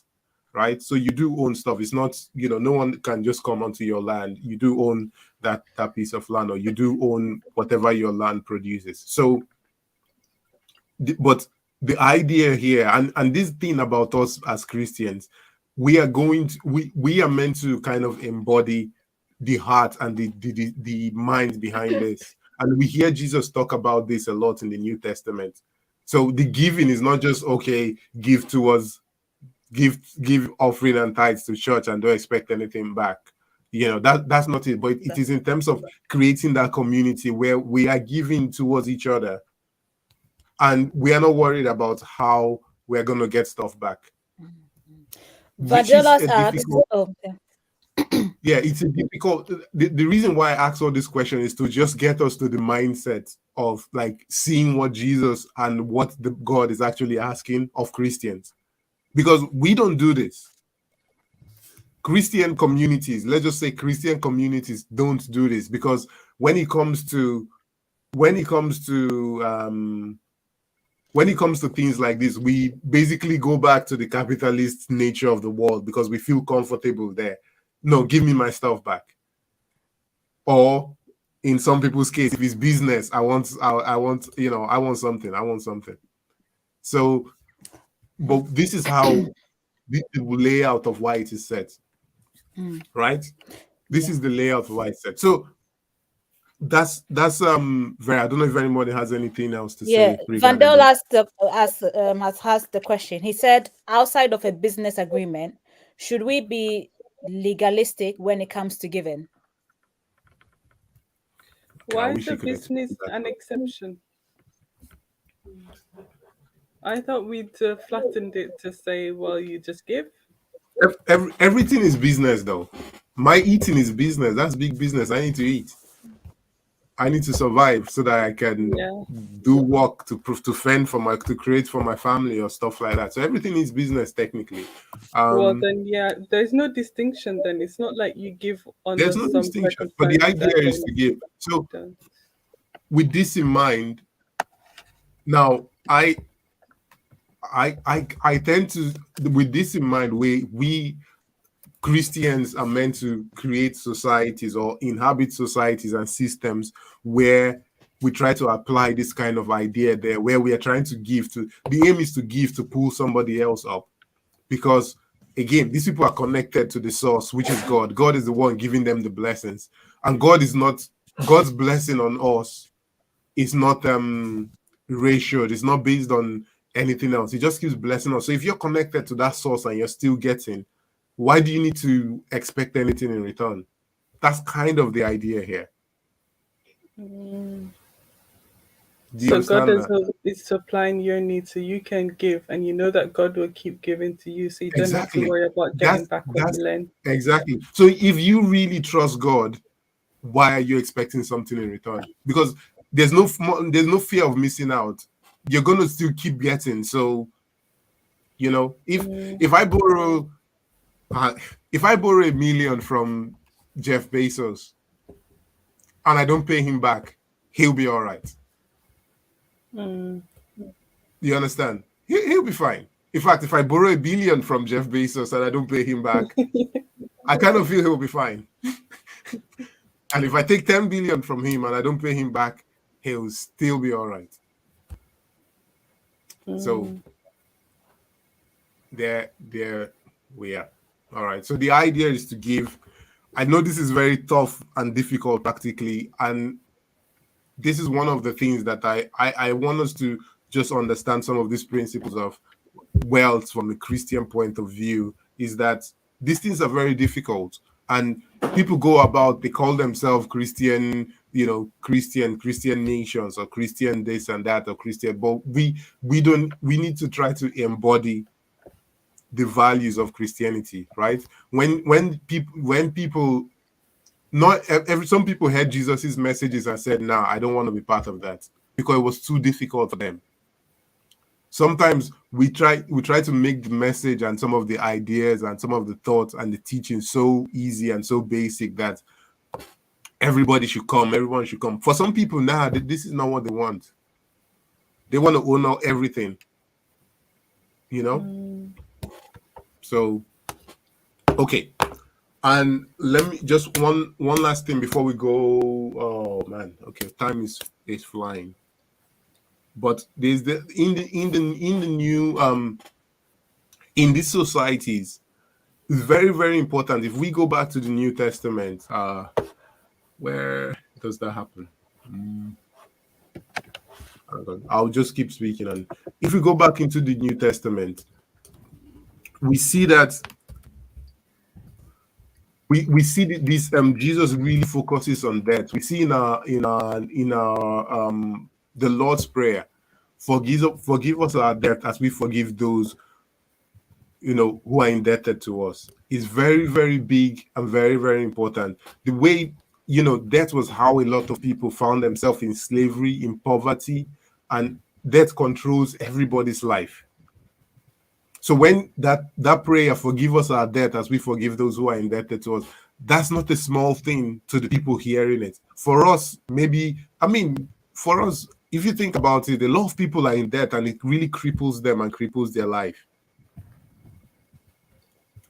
right? So you do own stuff. It's not, no one can just come onto your land. You do own that piece of land, or you do own whatever your land produces. So but the idea here, and this thing about us as Christians, we are meant to kind of embody the heart and the mind behind this. And we hear Jesus talk about this a lot in the New Testament. So the giving is not just, okay, give offering and tithes to church and don't expect anything back. That's not it. But it is in terms of creating that community where we are giving towards each other. and we are not worried about how we're going to get stuff back, which is Vangelos a asked, difficult. oh, yeah. Yeah, it's a difficult. The reason why I ask all this question is to just get us to the mindset of like seeing what Jesus and what the God is actually asking of Christians, because we don't do this. Christian communities, let's just say Christian communities don't do this, because when it comes to things like this, we basically go back to the capitalist nature of the world because we feel comfortable there. No, give me my stuff back. Or in some people's case, if it's business, I want something. So, but this is how the layout of why it is set, right? This is the layout of why it's set. So that's very. I don't know if anybody has anything else to Yeah, say regarding Vandel this. has asked the question. He said, outside of a business agreement, should we be legalistic when it comes to giving? I Why is wish the you could explain business that. an exception? I thought we'd flattened it to say, well, you just give. Everything is business, though. My eating is business. That's big business. I need to eat. I need to survive so that I can Yeah. do work to fend for to create for my family or stuff like that. So everything is business technically. Well, Um, then, yeah, there's no distinction then. It's not like you give under there's no some distinction, but the circumstances idea and is then to give. So don't. with this in mind, now I tend to, with this in mind, we Christians are meant to create societies or inhabit societies and systems where we try to apply this kind of idea there, where we are trying to give to, the aim is to give to pull somebody else up. Because again, these people are connected to the source, which is God. God is the one giving them the blessings. And God's blessing on us is not ratioed, it's not based on anything else. He just keeps blessing us. So if you're connected to that source and you're still getting, why do you need to expect anything in return? That's kind of the idea here. Do you So God understand that? is supplying your needs, so you can give, and you know that God will keep giving to you, so you don't have to Exactly. worry about getting That's back what that's you lend. exactly. So if you really trust God, why are you expecting something in return? Because there's no fear of missing out. You're gonna still keep getting. So if I borrow uh, if I borrow $1 million from Jeff Bezos and I don't pay him back, he'll be all right. You understand? He'll be fine. In fact, if I borrow $1 billion from Jeff Bezos and I don't pay him back, I kind of feel he'll be fine. And if I take 10 billion from him and I don't pay him back, he'll still be all right. So there we are. All right. So the idea is to give. I know this is very tough and difficult practically, and this is one of the things that I want us to just understand some of these principles of wealth from a Christian point of view, is that these things are very difficult, and people go about, they call themselves Christian, Christian nations or Christian this and that or Christian, but we need to try to embody the values of Christianity, right? When people not every some people heard Jesus's messages and said, "Nah, I don't want to be part of that," because it was too difficult for them. Sometimes we try to make the message and some of the ideas and some of the thoughts and the teaching so easy and so basic that everyone should come. For some people now, this is not what they want. They want to own everything, So, okay. And let me just one last thing before we go. Oh man, okay, time is flying. But there's in the new in these societies, it's very, very important. If we go back to the New Testament, where does that happen? I'll just keep speaking. And if we go back into the New Testament, we see that we see this Jesus really focuses on that. We see in our the Lord's Prayer, forgive us our debt as we forgive those, who are indebted to us, is very, very big and very, very important. The way, that was how a lot of people found themselves in slavery, in poverty, and debt controls everybody's life. So when that prayer, forgive us our debt as we forgive those who are indebted to us, that's not a small thing to the people hearing it. For us, maybe, I mean, for us, if you think about it, a lot of people are in debt and it really cripples them and cripples their life.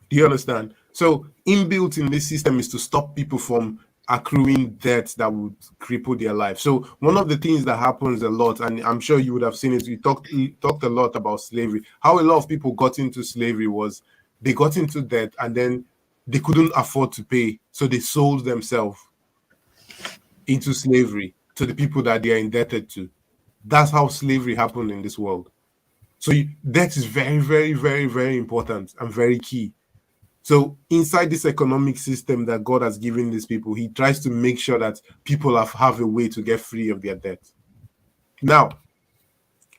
Do you understand? So inbuilt in this system is to stop people from accruing debts that would cripple their life. So one of the things that happens a lot, and I'm sure you would have seen it, we talked a lot about slavery. How a lot of people got into slavery was they got into debt and then they couldn't afford to pay, so they sold themselves into slavery to the people that they are indebted to. That's how slavery happened in this world. So debt is very, very, very, very important and very key. So inside this economic system that God has given these people, he tries to make sure that people have a way to get free of their debt. Now,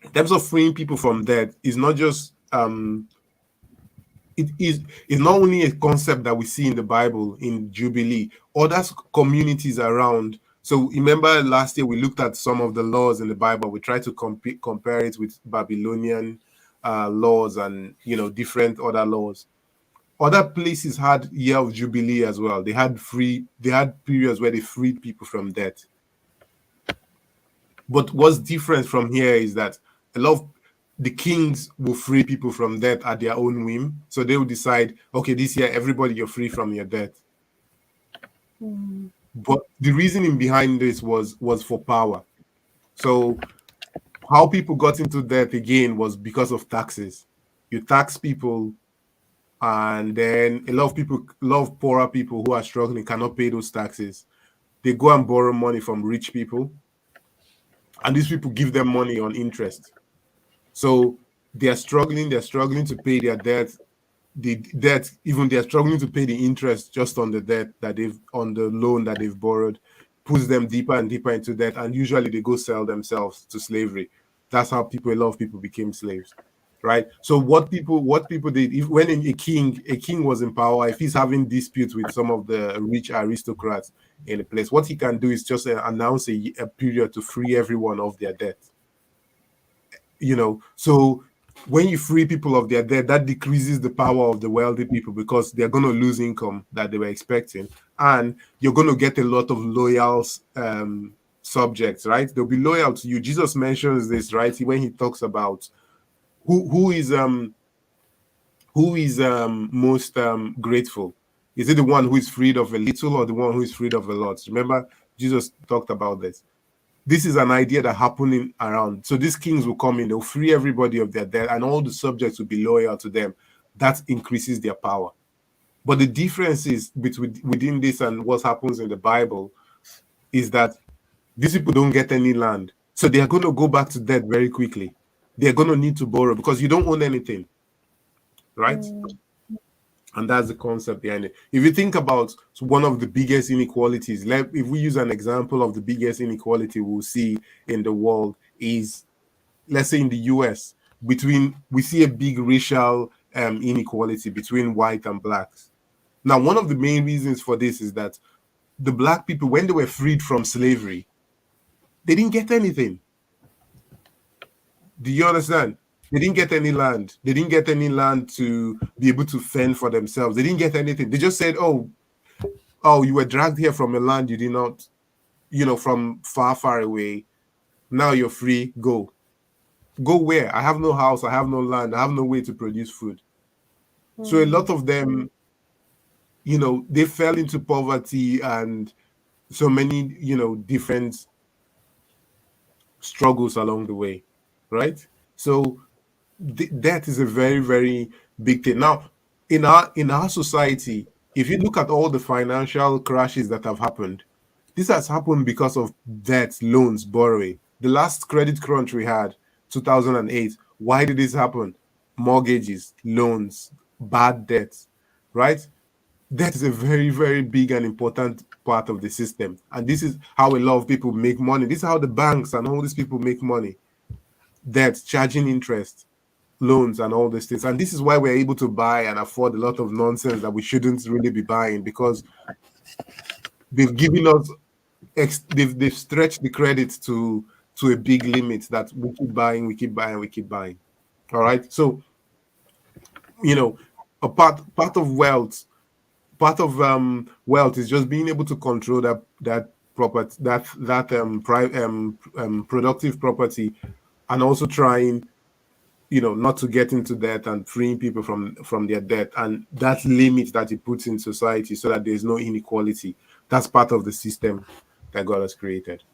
in terms of freeing people from debt, is not just it's not only a concept that we see in the Bible in Jubilee. Other communities around. So remember last year we looked at some of the laws in the Bible. We tried to compare it with Babylonian laws and different other laws. Other places had year of jubilee as well. They had periods where they freed people from debt. But what's different from here is that a lot of the kings will free people from debt at their own whim. So they will decide, okay, this year everybody, you're free from your debt. But the reasoning behind this was for power. So how people got into debt again was because of taxes. You tax people, and then a lot of poorer people who are struggling cannot pay those taxes. They go and borrow money from rich people, and these people give them money on interest. So they're struggling to pay their debt. Even they're struggling to pay the interest just on the debt on the loan that they've borrowed, puts them deeper and deeper into debt, and usually they go sell themselves to slavery. That's how a lot of people became slaves. Right. So what people did, when a king was in power, if he's having disputes with some of the rich aristocrats in the place, what he can do is just announce a period to free everyone of their debt. So when you free people of their debt, that decreases the power of the wealthy people because they're going to lose income that they were expecting, and you're going to get a lot of loyal subjects. Right. They'll be loyal to you. Jesus mentions this, right, when he talks about who is most grateful. Is it the one who is freed of a little or the one who is freed of a lot? Remember, Jesus talked about this. This is an idea that happening around. So these kings will come in, they'll free everybody of their debt, and all the subjects will be loyal to them. That increases their power. But the difference is within this and what happens in the Bible is that these people don't get any land. So they are going to go back to debt very quickly. They're going to need to borrow because you don't own anything, right? And that's the concept behind it. If you think about one of the biggest inequalities, if we use an example of the biggest inequality we'll see in the world is, let's say in the US, we see a big racial inequality between white and blacks. Now, one of the main reasons for this is that the black people, when they were freed from slavery, they didn't get anything. Do you understand? They didn't get any land. They didn't get any land to be able to fend for themselves. They didn't get anything. They just said, oh, you were dragged here from a land you did not, from far, far away. Now you're free. Go. Go where? I have no house. I have no land. I have no way to produce food. So a lot of them, they fell into poverty and so many, different struggles along the way, right? So that is a very, very big thing. Now, in our society, if you look at all the financial crashes that have happened, this has happened because of debt, loans, borrowing. The last credit crunch we had, 2008. Why did this happen? Mortgages, loans, bad debts, right? That is a very, very big and important part of the system. And this is how a lot of people make money. This is how the banks and all these people make money. debt, charging interest, loans, and all these things. And this is why we're able to buy and afford a lot of nonsense that we shouldn't really be buying, because they've given us they've stretched the credit to a big limit that we keep buying, we keep buying, we keep buying. All right. So, you know, a part of wealth, part of wealth is just being able to control that property, productive property, and also trying, not to get into debt, and freeing people from their debt, and that limit that it puts in society so that there's no inequality. That's part of the system that God has created.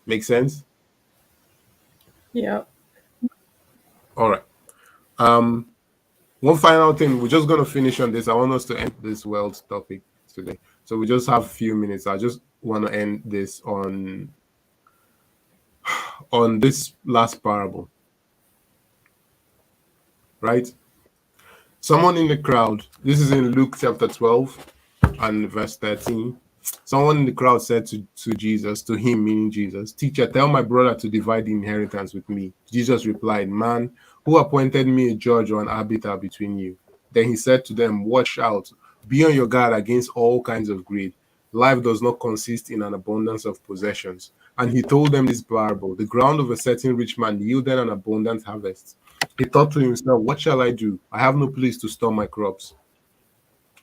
Make sense? Yeah. All right. One final thing, we're just going to finish on this. I want us to end this wealth topic today. So we just have a few minutes. I just want to end this on this last parable, right? Someone in the crowd, this is in Luke chapter 12 and verse 13. Someone in the crowd said to Jesus, to him, meaning Jesus, "Teacher, tell my brother to divide the inheritance with me." Jesus replied, "Man, who appointed me a judge or an arbiter between you?" Then he said to them, "Watch out, be on your guard against all kinds of greed. Life does not consist in an abundance of possessions." And he told them this parable: The ground of a certain rich man yielded an abundant harvest. He thought to himself, "What shall I do? I have no place to store my crops."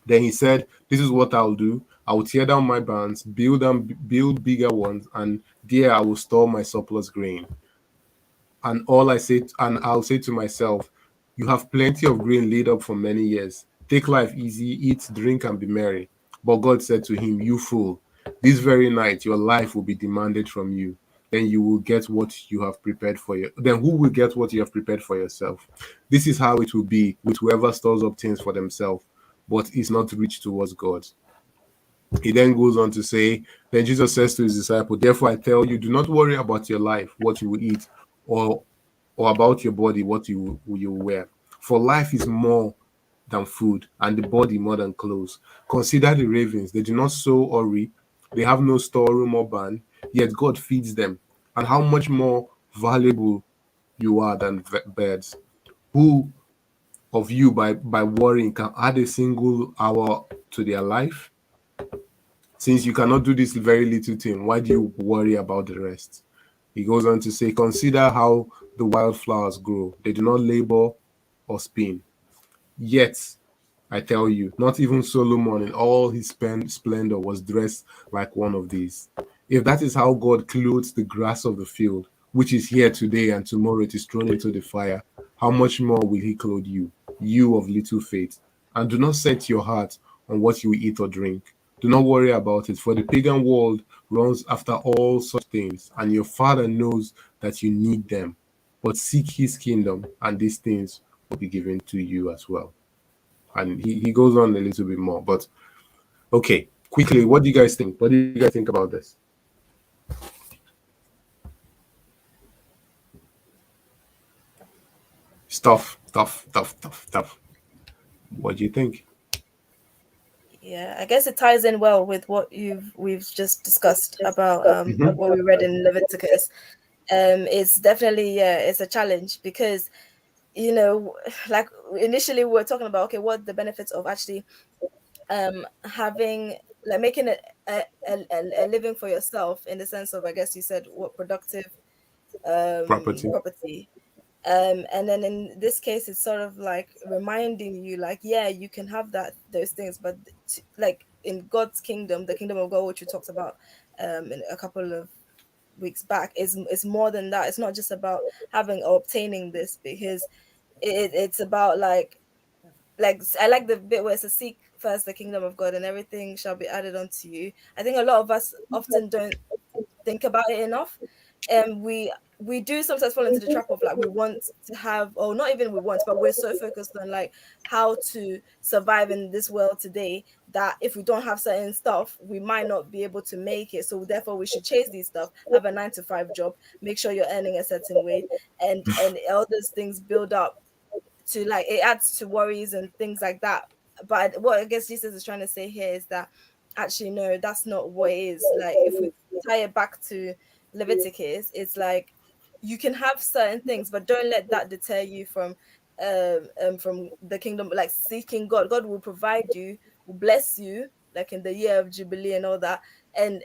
Then he said, "This is what I'll do. I will tear down my barns, build bigger ones, and there I will store my surplus grain. And I'll say to myself, you have plenty of grain laid up for many years. Take life easy, eat, drink, and be merry." But God said to him, "You fool, this very night your life will be demanded from you. Then you will get what you have prepared for you. Then who will get what you have prepared for yourself? This is how it will be with whoever stores up things for themselves, but is not rich towards God." He then goes on to say, then Jesus says to his disciple, "Therefore I tell you, do not worry about your life, what you will eat, or about your body, what you will wear. For life is more than food, and the body more than clothes. Consider the ravens. They do not sow or reap. They have no storeroom or barn, yet God feeds them. And how much more valuable you are than birds. Who of you, by worrying, can add a single hour to their life? Since you cannot do this very little thing, why do you worry about the rest?" He goes on to say, "Consider how the wildflowers grow. They do not labor or spin. Yet, I tell you, not even Solomon in all his splendor was dressed like one of these. If that is how God clothes the grass of the field, which is here today and tomorrow it is thrown into the fire, how much more will he clothe you, you of little faith? And do not set your heart on what you will eat or drink. Do not worry about it, for the pagan world runs after all such things, and your Father knows that you need them. But seek his kingdom, and these things will be given to you as well." And he goes on a little bit more. But okay, quickly, what do you guys think? What do you guys think about this? Stuff, tough, tough, tough, tough. What do you think? Yeah, I guess it ties in well with what we've just discussed about Mhm. what we read in Leviticus. It's definitely, yeah, it's a challenge because, you know, like initially we were talking about, okay, what the benefits of actually having, like, making a living for yourself, in the sense of, I guess you said, what productive Property. property. And then in this case it's sort of like reminding you, like, yeah, you can have those things, but like in God's kingdom, the kingdom of God, which we talked about in a couple of weeks back, is more than that. It's not just about having or obtaining this, because it's about like I like the bit where it says, "Seek first the kingdom of God, and everything shall be added unto you." I think a lot of us often don't think about it enough. And we do sometimes fall into the trap of, like, we want to have, or not even we want, but we're so focused on like how to survive in this world today, that if we don't have certain stuff, we might not be able to make it. So therefore we should chase these stuff, have a 9 to 5 job, make sure you're earning a certain wage, and all those things build up to, like, it adds to worries and things like that. But what I guess Jesus is trying to say here is that actually, no, that's not what it is. Like, if we tie it back to Leviticus, it's like you can have certain things, but don't let that deter you from the kingdom, like seeking God. God will provide you, will bless you, like in the year of Jubilee and all that. And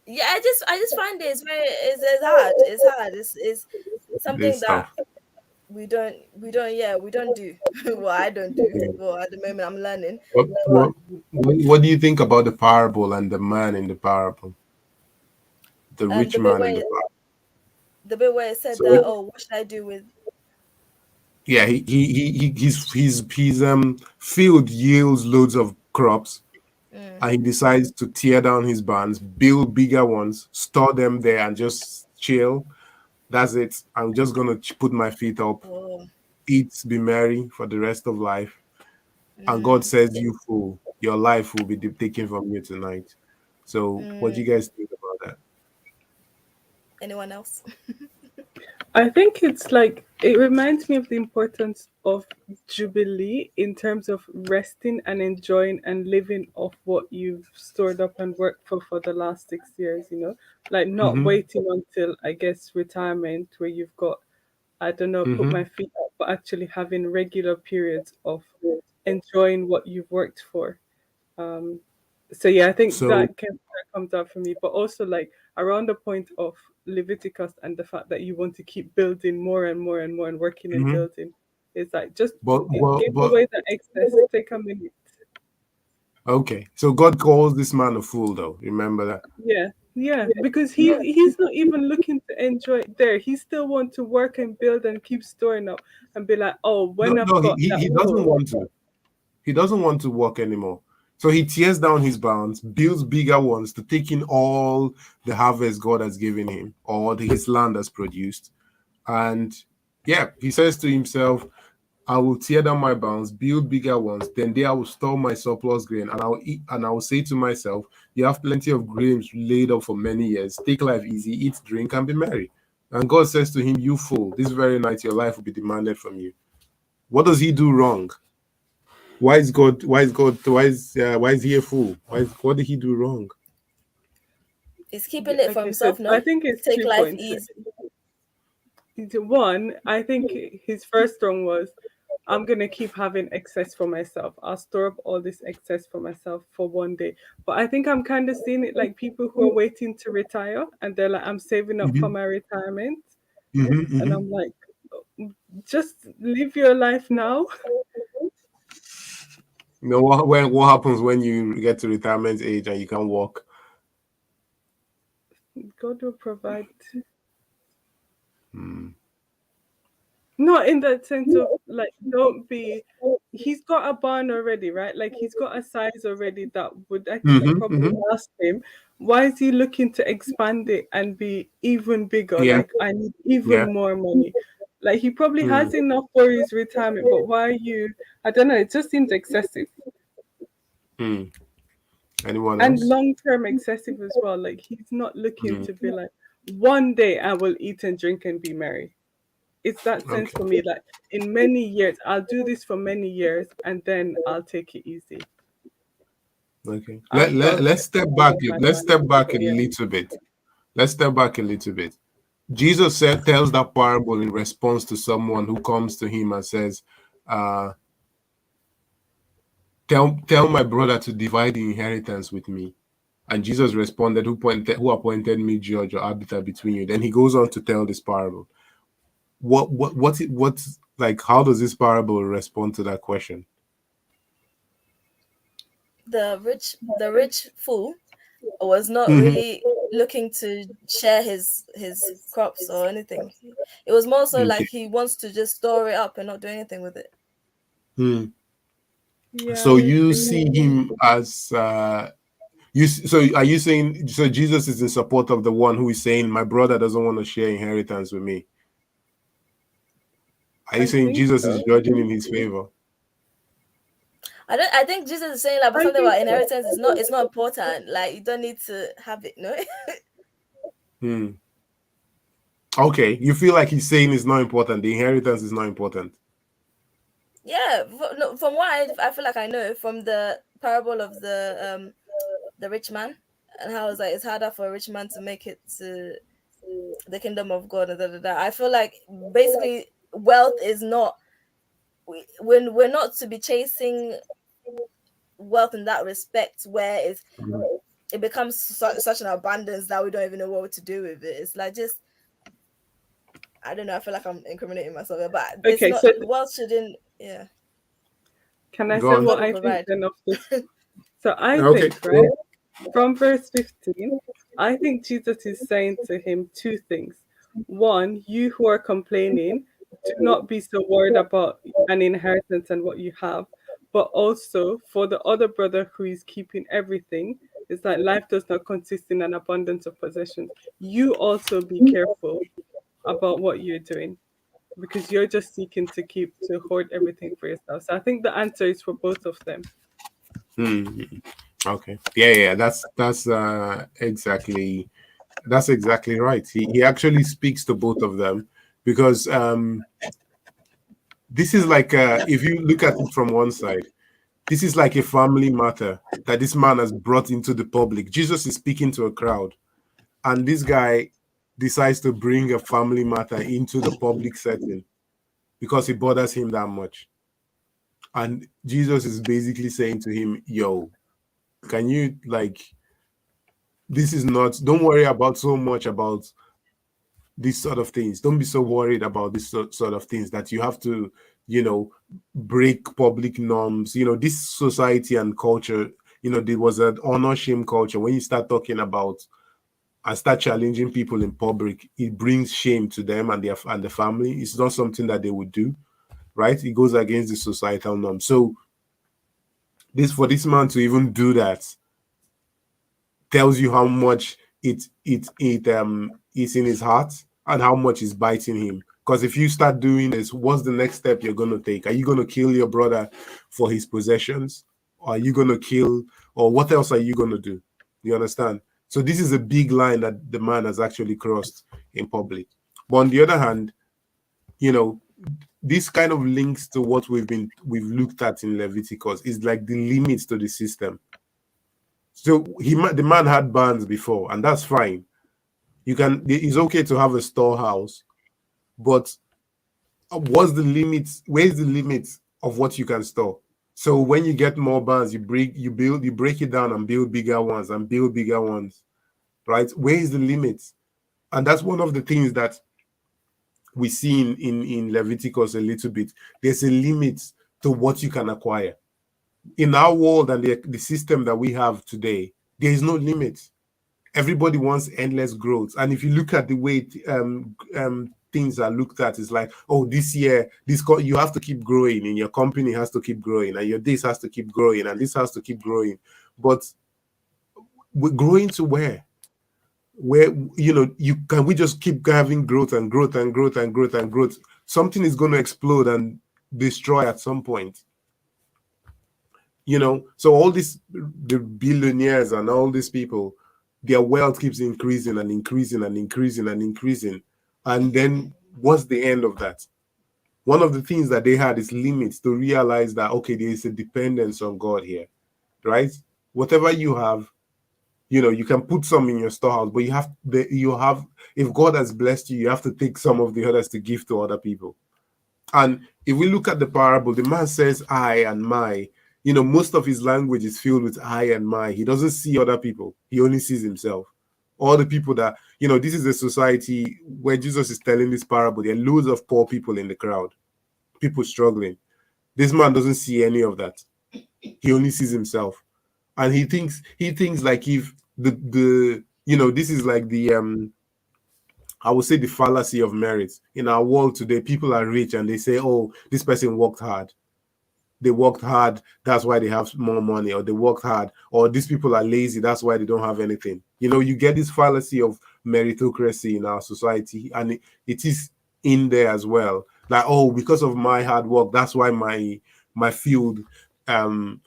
yeah, I just find it's hard. It's hard. It's something This that stuff. we don't do. Well, I don't do. Yeah. Well, at the moment I'm learning. What, But what what do you think about the parable and the man in the parable, the rich the bit man in the where parable? it said that, So oh, what should I do with yeah, his field yields loads of crops, mm, and he decides to tear down his barns, build bigger ones, store them there, and just chill. That's it. I'm just gonna put my feet up, oh, eat, be merry for the rest of life. And God mm, says, "You fool, your life will be taken from you tonight." So, what do mm, you guys think about that? anyone else? I think it's like it reminds me of the importance of Jubilee in terms of resting and enjoying and living off what you've stored up and worked for the last 6 years, like not Mm-hmm. waiting until I guess retirement where you've got, I don't know, put Mm-hmm. my feet up, but actually having regular periods of enjoying what you've worked for. Um, so yeah, I think So, that comes out for me, but also like around the point of Leviticus and the fact that you want to keep building more and more and more and working and mhm. building. It's like just give but away the excess, take a minute. okay. So God calls this man a fool, though. Remember that. Yeah, yeah, because he's not even looking to enjoy it there. He still want to work and build and keep storing up and be like, oh, No, when I've no, got that he doesn't more. want to. He doesn't want to work anymore. So he tears down his barns, builds bigger ones to take in all the harvest God has given him, or his land has produced. And yeah, he says to himself, I will tear down my barns, build bigger ones, then there I will store my surplus grain, and I will eat, and I will say to myself, you have plenty of grains laid up for many years. Take life easy, eat, drink, and be merry. And God says to him, you fool, this very night your life will be demanded from you. What does he do wrong? Why is God? Why is God? Why is he a fool? What did he do wrong? He's keeping it for Okay, so himself, no? I think it's Take 2 points. life easy. One, I think his first wrong was, I'm gonna keep having excess for myself. I'll store up all this excess for myself for one day. But I think I'm kind of seeing it like people who are waiting to retire and they're like, I'm saving up for Mm-hmm. my retirement. Mm-hmm, And mm-hmm. I'm like, just live your life now. You know what happens when you get to retirement age and you can't walk? God will provide. Mm. Not in that sense of like, don't be. He's got a barn already, right? Like he's got a size already that would actually Mm-hmm, probably mm-hmm. last him. Why is he looking to expand it and be even bigger? Yeah, Like I need even yeah. more money. Like he probably Mm, has enough for his retirement, but why are you? I don't know. It just seems excessive mm. Anyone and else? long term excessive as well. Like he's not looking Mm. to be like, one day I will eat and drink and be merry. It's that sense Okay, for me, like in many years I'll do this for many years and then I'll take it easy. okay. I'll Let's set step back. aside my Let's money. step back a But yeah, little bit. Let's step back a little bit. Jesus tells that parable in response to someone who comes to him and says, uh, tell my brother to divide the inheritance with me. And Jesus responded, who appointed me judge or arbiter between you? Then he goes on to tell this parable. What's like, how does this parable respond to that question? The rich fool was not Hmm. really looking to share his crops or anything. It was more so like Okay. he wants to just store it up and not do anything with it. Hmm. yeah, So he's you see thinking. him as so are you saying so Jesus is in support of the one who is saying my brother doesn't want to share inheritance with me? Are you I saying think Jesus is so. judging in his favor? I think Jesus is saying like, but I something think about so. inheritance is not important. Like you don't need to have it, no. Hmm. Okay, you feel like he's saying it's not important. The inheritance is not important. Yeah, no, from what I feel like I know from the parable of the rich man, and how it's like it's harder for a rich man to make it to the kingdom of God. And da, da, da. I feel like basically wealth is not, when we're not to be chasing wealth in that respect, where it becomes such an abundance that we don't even know what to do with it. It's like, just, I don't know. I feel like I'm incriminating myself here, but it's Okay, not, so wealth shouldn't. Yeah, can I Go say on. what God will I think provide. then of this? So I Okay. think, right, from verse 15, I think Jesus is saying to him two things. One, you who are complaining, do not be so worried about an inheritance and what you have. But also for the other brother who is keeping everything, it's like life does not consist in an abundance of possessions. You also be careful about what you're doing because you're just seeking to keep to hoard everything for yourself. So I think the answer is for both of them. Hmm. Okay. Yeah. That's exactly right. He actually speaks to both of them because this is like if you look at it from one side, this is like a family matter that this man has brought into the public. Jesus is speaking to a crowd, and this guy decides to bring a family matter into the public setting because it bothers him that much. And Jesus is basically saying to him, "Yo, can you like this is not, don't worry about so much about these sort of things. Don't be so worried about this sort of things that you have to, you know, break public norms. You know, this society and culture, you know, there was an honor shame culture. When you start talking about and start challenging people in public, it brings shame to them and their and the family. It's not something that they would do, right? It goes against the societal norm. So this, for this man to even do that, tells you how much it is in his heart and how much is biting him. Because if you start doing this, what's the next step you're gonna take? Are you gonna kill your brother for his possessions? Or are you gonna kill, or what else are you gonna do? You understand? So this is a big line that the man has actually crossed in public. But on the other hand, you know, this kind of links to what we've looked at in Leviticus, is like the limits to the system. So the man had barns before, and that's fine. You can, it's okay to have a storehouse, but what's the limits? Where's the limit of what you can store? So when you get more barns, you break it down and build bigger ones and build bigger ones, right? Where is the limit? And that's one of the things that we see in Leviticus a little bit. There's a limit to what you can acquire. In our world and the system that we have today, there is no limit. Everybody wants endless growth. And if you look at the way things are looked at, it's like, oh, this year, you have to keep growing, and your company has to keep growing, and your this has to keep growing, and this has to keep growing. But we're growing to where? Where, you know, you can we just keep having growth and growth and growth and growth and growth? Something is going to explode and destroy at some point. You know, so all these, the billionaires and all these people, their wealth keeps increasing and increasing and increasing and increasing. And then what's the end of that? One of the things that they had is limits, to realize that, okay, there is a dependence on God here, right? Whatever you have, you know, you can put some in your storehouse, but if God has blessed you, you have to take some of the others to give to other people. And if we look at the parable, the man says, I and my. You know, most of his language is filled with I and my. He doesn't see other people, he only sees himself. All the people that, you know, this is a society where Jesus is telling this parable. There are loads of poor people in the crowd, people struggling. This man doesn't see any of that. He only sees himself. And he thinks like, if the you know, this is like the I would say the fallacy of merit. In our world today, people are rich and they say, oh, this person worked hard. They worked hard, that's why they have more money, or they worked hard, or these people are lazy, that's why they don't have anything. You know, you get this fallacy of meritocracy in our society, and it is in there as well. Like, oh, because of my hard work, that's why my field um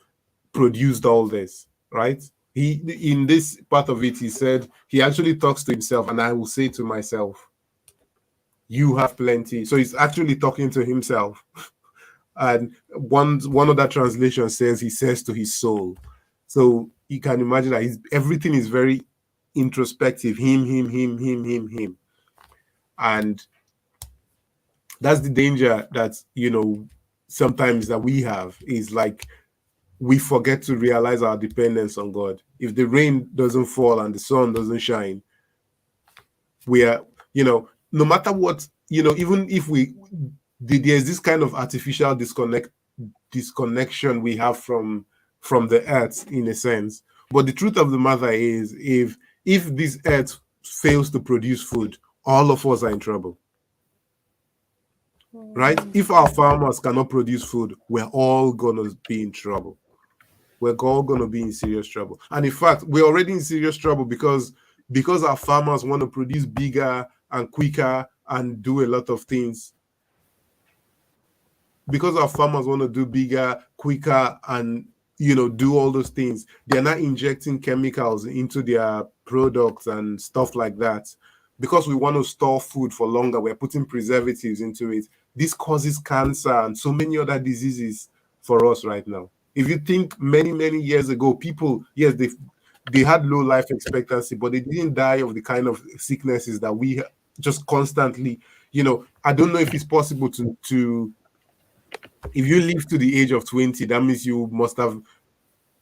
produced all this, right? He, in this part of it, he said he actually talks to himself, and I will say to myself, you have plenty. So he's actually talking to himself. And one other translation says he says to his soul. So you can imagine that everything is very introspective. Him. And that's the danger that, sometimes that we have, is like we forget to realize our dependence on God. If the rain doesn't fall and the sun doesn't shine, we are, no matter what, even if there's this kind of artificial disconnection we have from the earth, in a sense. But the truth of the matter is, if this earth fails to produce food, all of us are in trouble. Right? If our farmers cannot produce food, we're all gonna be in trouble. We're all gonna be in serious trouble. And in fact, we're already in serious trouble because our farmers want to produce bigger and quicker and do a lot of things. Because our farmers want to do bigger, quicker, and do all those things, they're not injecting chemicals into their products and stuff like that. Because we want to store food for longer, we're putting preservatives into it. This causes cancer and so many other diseases for us right now. If you think many years ago, people, yes, they had low life expectancy, but they didn't die of the kind of sicknesses that we just constantly. I don't know if it's possible to if you live to the age of 20, that means you must have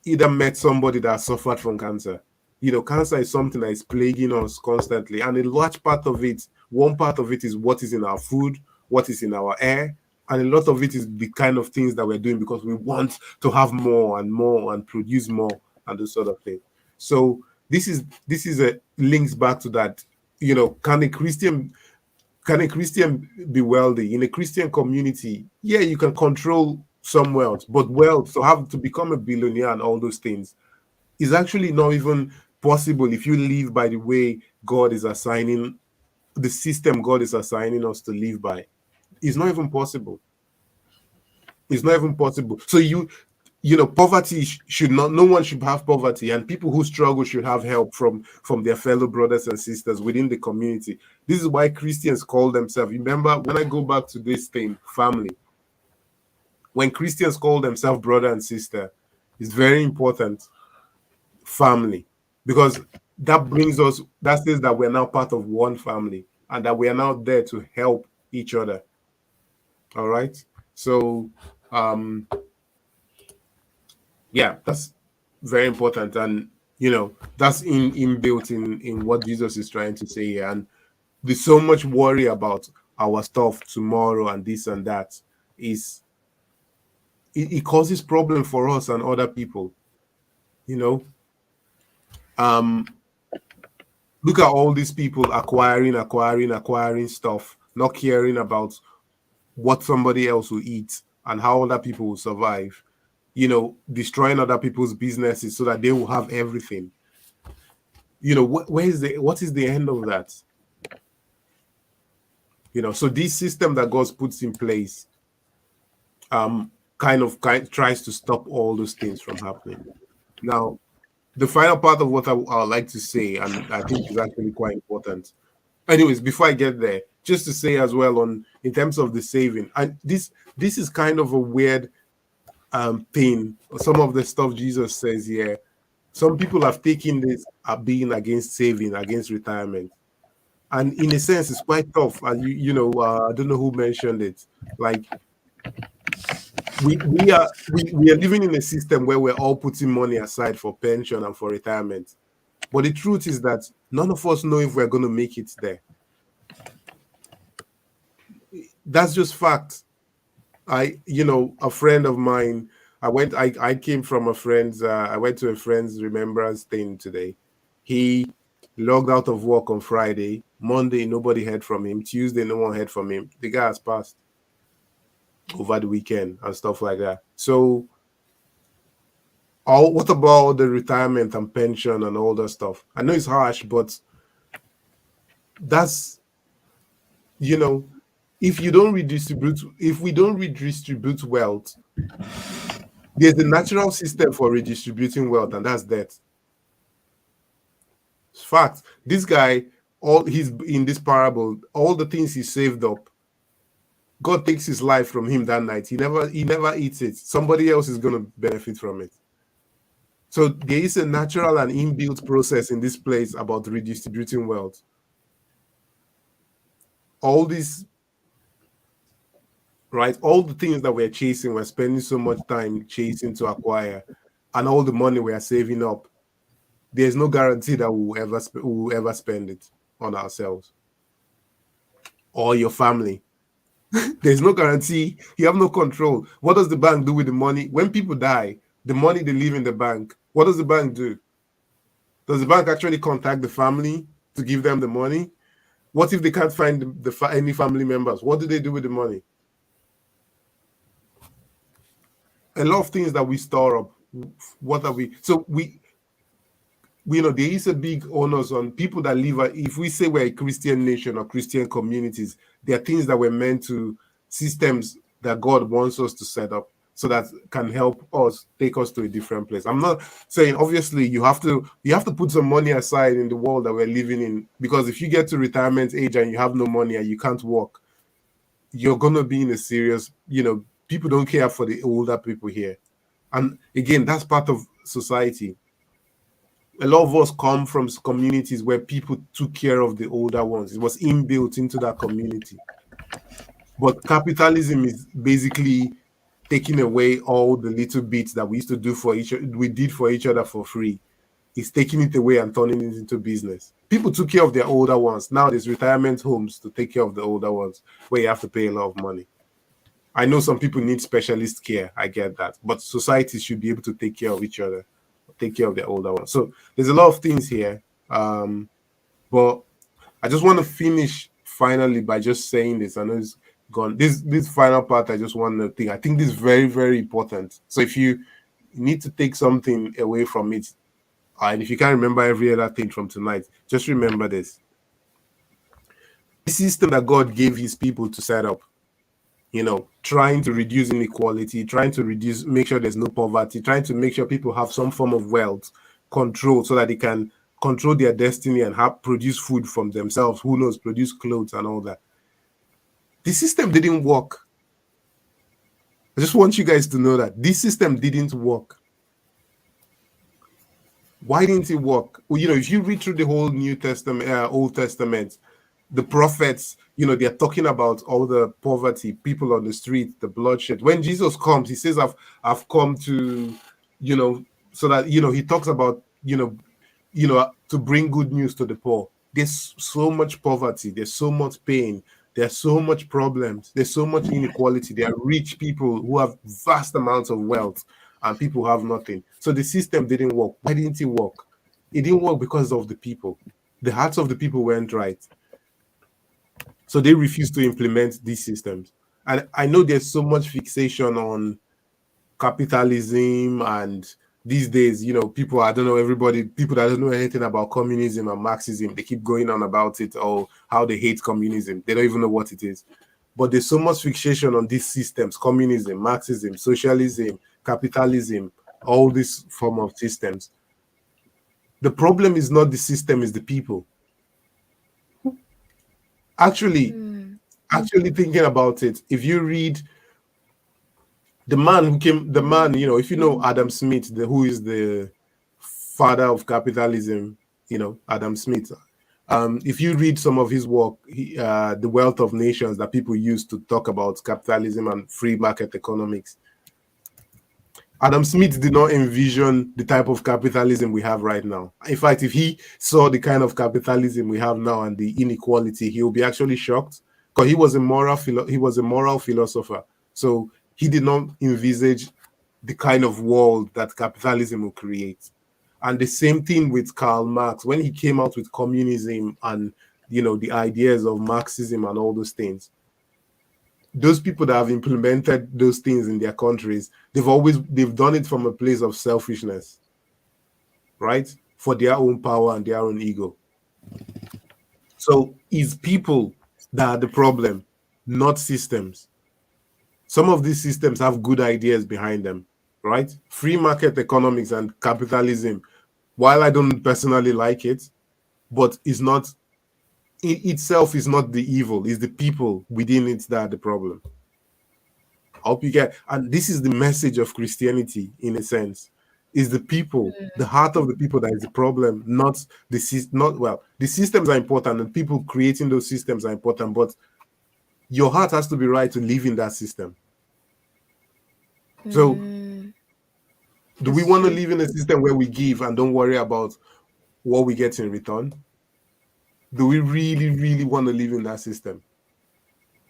either met somebody that suffered from cancer. Cancer is something that is plaguing us constantly. And a large part of it, one part of it is what is in our food, what is in our air. And a lot of it is the kind of things that we're doing because we want to have more and more and produce more and those sort of things. So this is a links back to that. Can a Christian be wealthy? In a Christian community, yeah, you can control some wealth, but wealth, so have to become a billionaire and all those things, is actually not even possible if you live by the way God is assigning, the system God is assigning us to live by. It's not even possible. It's not even possible. So poverty should not, no one should have poverty, and people who struggle should have help from their fellow brothers and sisters within the community. This is why Christians call themselves, remember, when I go back to this thing, family, when Christians call themselves brother and sister, it's very important, family, because that says that we're now part of one family and that we are now there to help each other. All right. So yeah, that's very important. And that's inbuilt in what Jesus is trying to say here. And there's so much worry about our stuff tomorrow and this and that. It causes problem for us and other people. Look at all these people acquiring stuff, not caring about what somebody else will eat and how other people will survive. Destroying other people's businesses so that they will have everything. What is the end of that? So this system that God puts in place kind of tries to stop all those things from happening. Now, the final part of what I would like to say, and I think is actually quite important. Anyways, before I get there, just to say as well, in terms of the saving, and this is kind of a weird thing. Some of the stuff Jesus says here, some people have taken this being against saving, against retirement, and in a sense, it's quite tough. And I don't know who mentioned it. Like we are living in a system where we're all putting money aside for pension and for retirement, but the truth is that none of us know if we're going to make it there. That's just fact. A friend of mine, I came from a friend's, I went to a friend's remembrance thing today. He logged out of work on Friday. Monday, nobody heard from him. Tuesday, no one heard from him. The guy has passed over the weekend and stuff like that. So, what about the retirement and pension and all that stuff? I know it's harsh, but that's, if we don't redistribute wealth, there's a natural system for redistributing wealth, and that's death. It's fact. This guy, all he's in this parable, all the things he saved up, God takes his life from him that night. He never eats it. Somebody else is going to benefit from it. So there is a natural and inbuilt process in this place about redistributing wealth. all these, right? All the things that we're chasing, we're spending so much time chasing to acquire, and all the money we are saving up. There's no guarantee that we'll ever spend it on ourselves or your family. There's no guarantee. You have no control. What does the bank do with the money? When people die, the money they leave in the bank, what does the bank do? Does the bank actually contact the family to give them the money? What if they can't find any family members? What do they do with the money? A lot of things that we store up. What are we? So we know there is a big onus on people that live. If we say we're a Christian nation or Christian communities, there are things that we're meant to, systems that God wants us to set up so that can help us take us to a different place. I'm not saying obviously you have to put some money aside in the world that we're living in, because if you get to retirement age and you have no money and you can't work, you're gonna be in a serious, people don't care for the older people here. And again, that's part of society. A lot of us come from communities where people took care of the older ones. It was inbuilt into that community. But capitalism is basically taking away all the little bits that we used to do for we did for each other for free. It's taking it away and turning it into business. People took care of their older ones. Now there's retirement homes to take care of the older ones where you have to pay a lot of money. I know some people need specialist care. I get that. But society should be able to take care of each other, take care of their older ones. So there's a lot of things here. But I just want to finish finally by just saying this. I know it's gone. This final part, I just want to think. I think this is very, very important. So if you need to take something away from it, and if you can't remember every other thing from tonight, just remember this. The system that God gave his people to set up, trying to reduce inequality, trying to make sure there's no poverty, trying to make sure people have some form of wealth control so that they can control their destiny and produce food from themselves, who knows, produce clothes and all that. The system didn't work. I just want you guys to know that this system didn't work. Why didn't it work? Well, if you read through the whole New Testament, Old Testament, the prophets, they're talking about all the poverty, people on the street, the bloodshed. When Jesus comes, he says, I've come to, so that, he talks about, to bring good news to the poor. There's so much poverty. There's so much pain. There's so much problems. There's so much inequality. There are rich people who have vast amounts of wealth and people who have nothing. So the system didn't work. Why didn't it work? It didn't work because of the people. The hearts of the people weren't right. So they refused to implement these systems. And I know there's so much fixation on capitalism, and these days, people, I don't know, people that don't know anything about communism and Marxism, they keep going on about it, or how they hate communism. They don't even know what it is. But there's so much fixation on these systems: communism, Marxism, socialism, capitalism, all these form of systems. The problem is not the system, is the people. Actually thinking about it, if you read the man, if you know Adam Smith, who is the father of capitalism, Adam Smith. If you read some of his work, The Wealth of Nations, that people use to talk about capitalism and free market economics, Adam Smith did not envision the type of capitalism we have right now. In fact, if he saw the kind of capitalism we have now and the inequality, he would be actually shocked, because he was a moral philosopher. So he did not envisage the kind of world that capitalism will create. And the same thing with Karl Marx. When he came out with communism and the ideas of Marxism and all those things, those people that have implemented those things in their countries, they've done it from a place of selfishness, right? For their own power and their own ego. So it's people that are the problem, not systems. Some of these systems have good ideas behind them, right? Free market economics and capitalism, while I don't personally like it, but it's not, it itself is not the evil, it's the people within it that are the problem. I hope you get, and this is the message of Christianity in a sense, is the people, the heart of the people that is the problem, not the systems are important and people creating those systems are important, but your heart has to be right to live in that system. So Mm. do we It's want to true. live in a system where we give and don't worry about what we get in return? Do we really, really want to live in that system?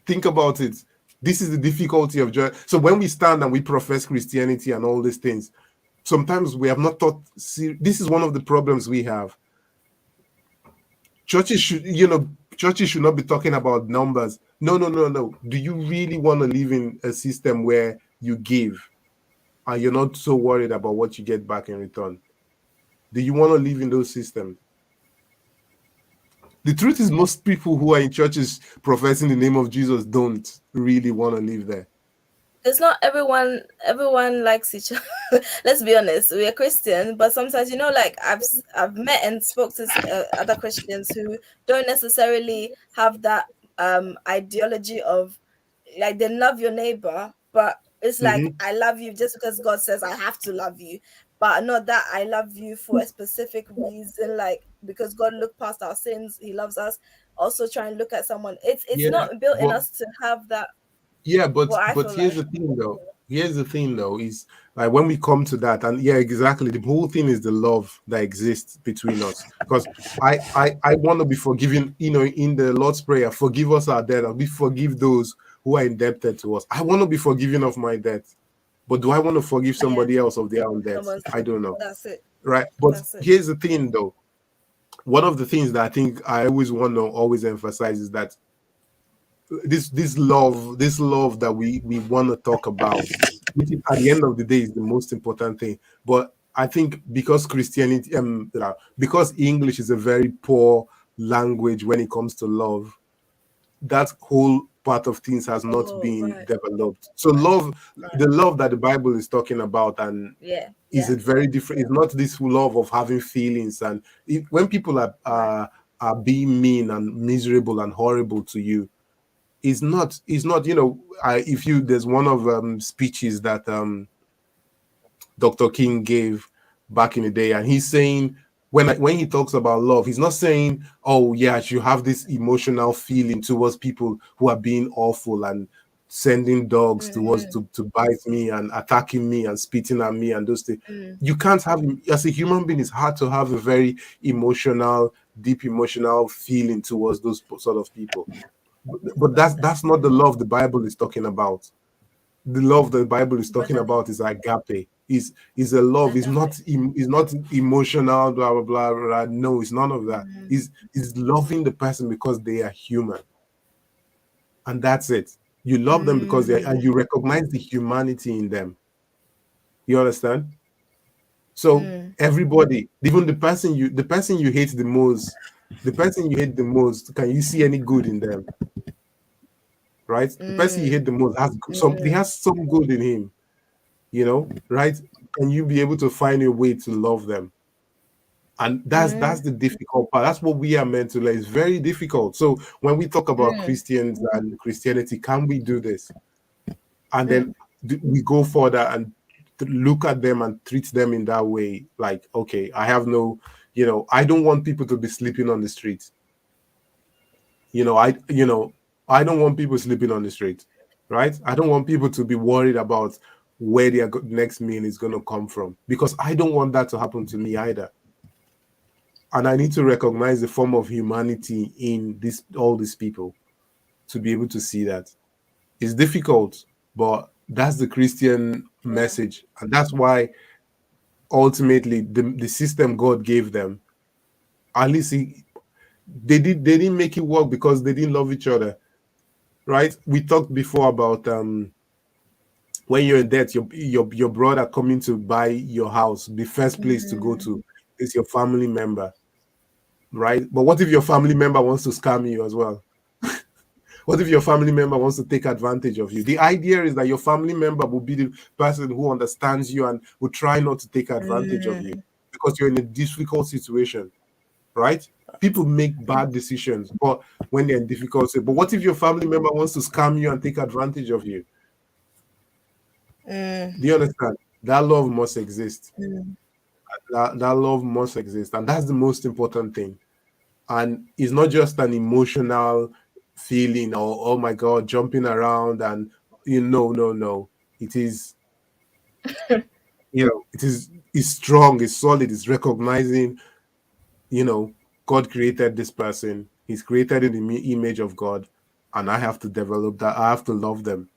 Think about it. This is the difficulty of joy. So when we stand and we profess Christianity and all these things, sometimes we have not thought. See, this is one of the problems we have. Churches should, churches should not be talking about numbers. No, no, no, no. Do you really want to live in a system where you give and you're not so worried about what you get back in return? Do you want to live in those systems? The truth is, most people who are in churches professing the name of Jesus don't really want to live there. It's not everyone likes each other. Let's be honest, we are Christian, but sometimes, like I've met and spoke to other Christians who don't necessarily have that ideology of, like, they love your neighbor, but it's like, Mm-hmm. I love you just because God says I have to love you, but not that I love you for a specific reason, like because God looked past our sins, he loves us. Also try and look at someone, it's Yeah, not built in but us to have that. yeah, What I but feel like. here's the thing though. Here's the thing though is like when we come to that, and yeah, exactly. The whole thing is the love that exists between us. Because I want to be forgiven. In the Lord's prayer, forgive us our debt, and we forgive those who are indebted to us. I want to be forgiven of my debt, but do I want to forgive Yeah, somebody else of their own debt? someone's. I don't know. That's it. Right? But That's it. here's the thing though. One of the things that I think I always want to always emphasize is that this love that we want to talk about, which is, at the end of the day, is the most important thing. But I think because Christianity, because English is a very poor language when it comes to love, that whole part of things has not Oh, been right, developed. So right. the love that the Bible is talking about, and Yeah, is yeah, it very different? It's not this love of having feelings, and when people right. are being mean and miserable and horrible to you, is not. If you there's one of speeches that Dr. King gave back in the day, and he's saying, when he talks about love, he's not saying, oh yeah, you have this emotional feeling towards people who are being awful and sending dogs towards Mm, to bite me and attacking me and spitting at me and those things. mm, You can't have, as a human being, it's hard to have a very emotional, deep emotional feeling towards those sort of people. But that's not the love the Bible is talking about. The love the Bible is but talking about is agape. Is a love. Is agape. not is not emotional. Blah blah blah blah. No, it's none of that. Mm, Is loving the person because they are human, and that's it. You love them because they are, mm, and you recognize the humanity in them. You understand? So mm, everybody, even the person you hate the most, can you see any good in them? Right? The person you mm, hate the most he mm, has some good in him, right? And you be able to find a way to love them. And that's mm, the difficult part. That's what we are meant to learn. It's very difficult. So when we talk about mm, Christians and Christianity, can we do this? And mm, then we go further and look at them and treat them in that way. Like, okay, I don't want people to be sleeping on the street. I don't want people sleeping on the street, right? I don't want people to be worried about where their next meal is going to come from, because I don't want that to happen to me either. And I need to recognize the form of humanity in all these people to be able to see that. It's difficult, but that's the Christian yeah. message, and that's why ultimately the system God gave them, at least they didn't make it work because they didn't love each other, right? We talked before about when you're in debt, your brother coming to buy your house, the first place to go Mm, to is your family member, right? But what if your family member wants to scam you as well? What if your family member wants to take advantage of you? The idea is that your family member will be the person who understands you and will try not to take advantage of you mm, because you're in a difficult situation, right? People make bad decisions, but when they're in difficult, but what if your family member wants to scam you and take advantage of you? mm, Do you understand? That love must exist. mm, That love must exist, and that's the most important thing. And it's not just an emotional. feeling, or oh my God, jumping around, and no. It is, it is strong, it's solid, it's recognizing, God created this person. He's created in the image of God, and I have to develop that. I have to love them.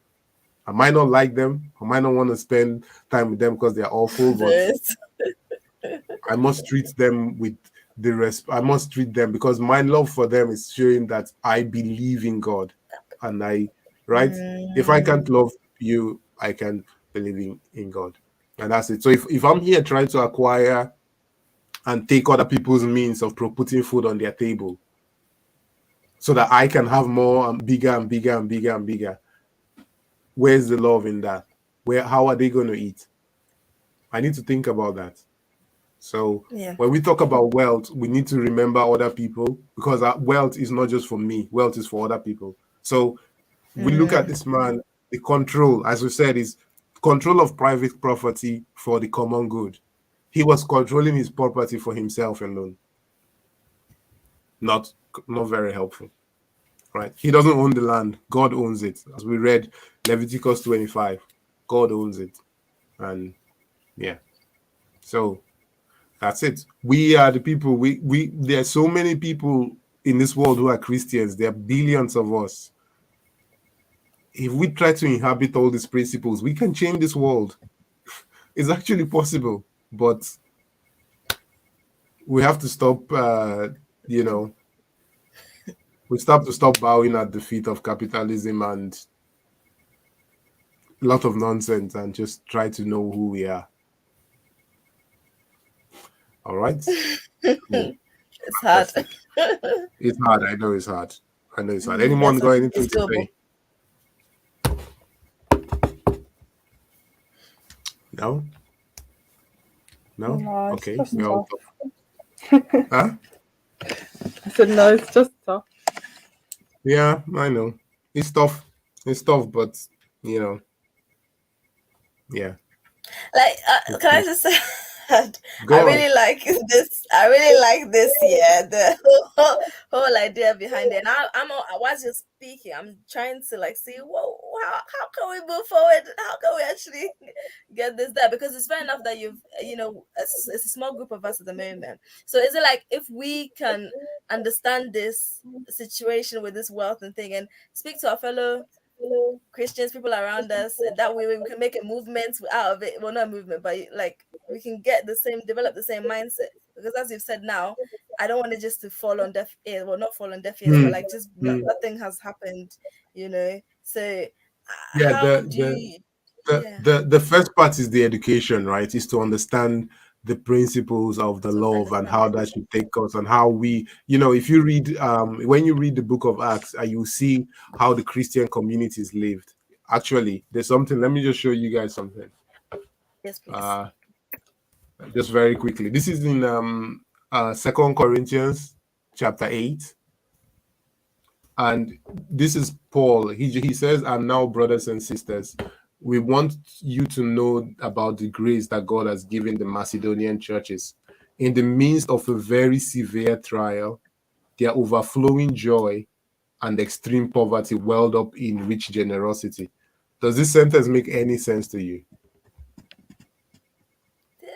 I might not like them. I might not want to spend time with them because they're awful, but This. I must treat them with the I must treat them because my love for them is showing that I believe in God, and right. If I can't love you, I can believe in God, and that's it. So if I'm here trying to acquire and take other people's means of putting food on their table, so that I can have more and bigger and bigger and bigger and bigger, where's the love in that? How are they going to eat? I need to think about that. So Yeah. when we talk about wealth, we need to remember other people, because wealth is not just for me. Wealth is for other people. So we look at this man, the control, as we said, is control of private property for the common good. He was controlling his property for himself alone. Not very helpful, right? He doesn't own the land. God owns it. As we read Leviticus 25, God owns it. And yeah, so that's it. We are the people. We there are so many people in this world who are Christians. There are billions of us. If we try to inhabit all these principles, we can change this world. It's actually possible, but we have to stop. We have to stop bowing at the feet of capitalism and a lot of nonsense, and just try to know who we are. All right. Cool. It's hard. It's hard. I know it's hard. Anyone That's got okay. anything It's to doable. say? No? No? No, it's Okay. just Well, tough. huh? I said no, it's just tough. Yeah, I know. It's tough. It's tough, but yeah. Like, It's can I tough. just say, that I Go on. really like this. I really like this. Yeah, the whole idea behind it. And while you're speaking, I'm trying to like see, whoa, how can we move forward? How can we actually get this there? Because it's fair enough that it's a small group of us at the moment. So is it like if we can understand this situation with this wealth and thing, and speak to our fellow Christians, people around us, that way we can make a movement out of it. Well, not a movement, but like we can develop the same mindset. Because as you've said now, I don't want it just to fall on deaf ears. Well, not fall on deaf ears, but Hmm. like just Hmm. nothing has happened. So Yeah, how do you? Yeah, the first part is the education, right? Is to understand the principles of the to love and understand how it. that should take us, and how we, if you read when you read the book of Acts, you see how the Christian communities lived. Actually, there's something. Let me just show you guys something. Yes, please. Uh just very quickly. This is in 2 Corinthians chapter 8. And this is Paul. He says, and now, brothers and sisters, we want you to know about the grace that God has given the Macedonian churches. In the midst of a very severe trial, their overflowing joy and extreme poverty welled up in rich generosity. Does this sentence make any sense to you? The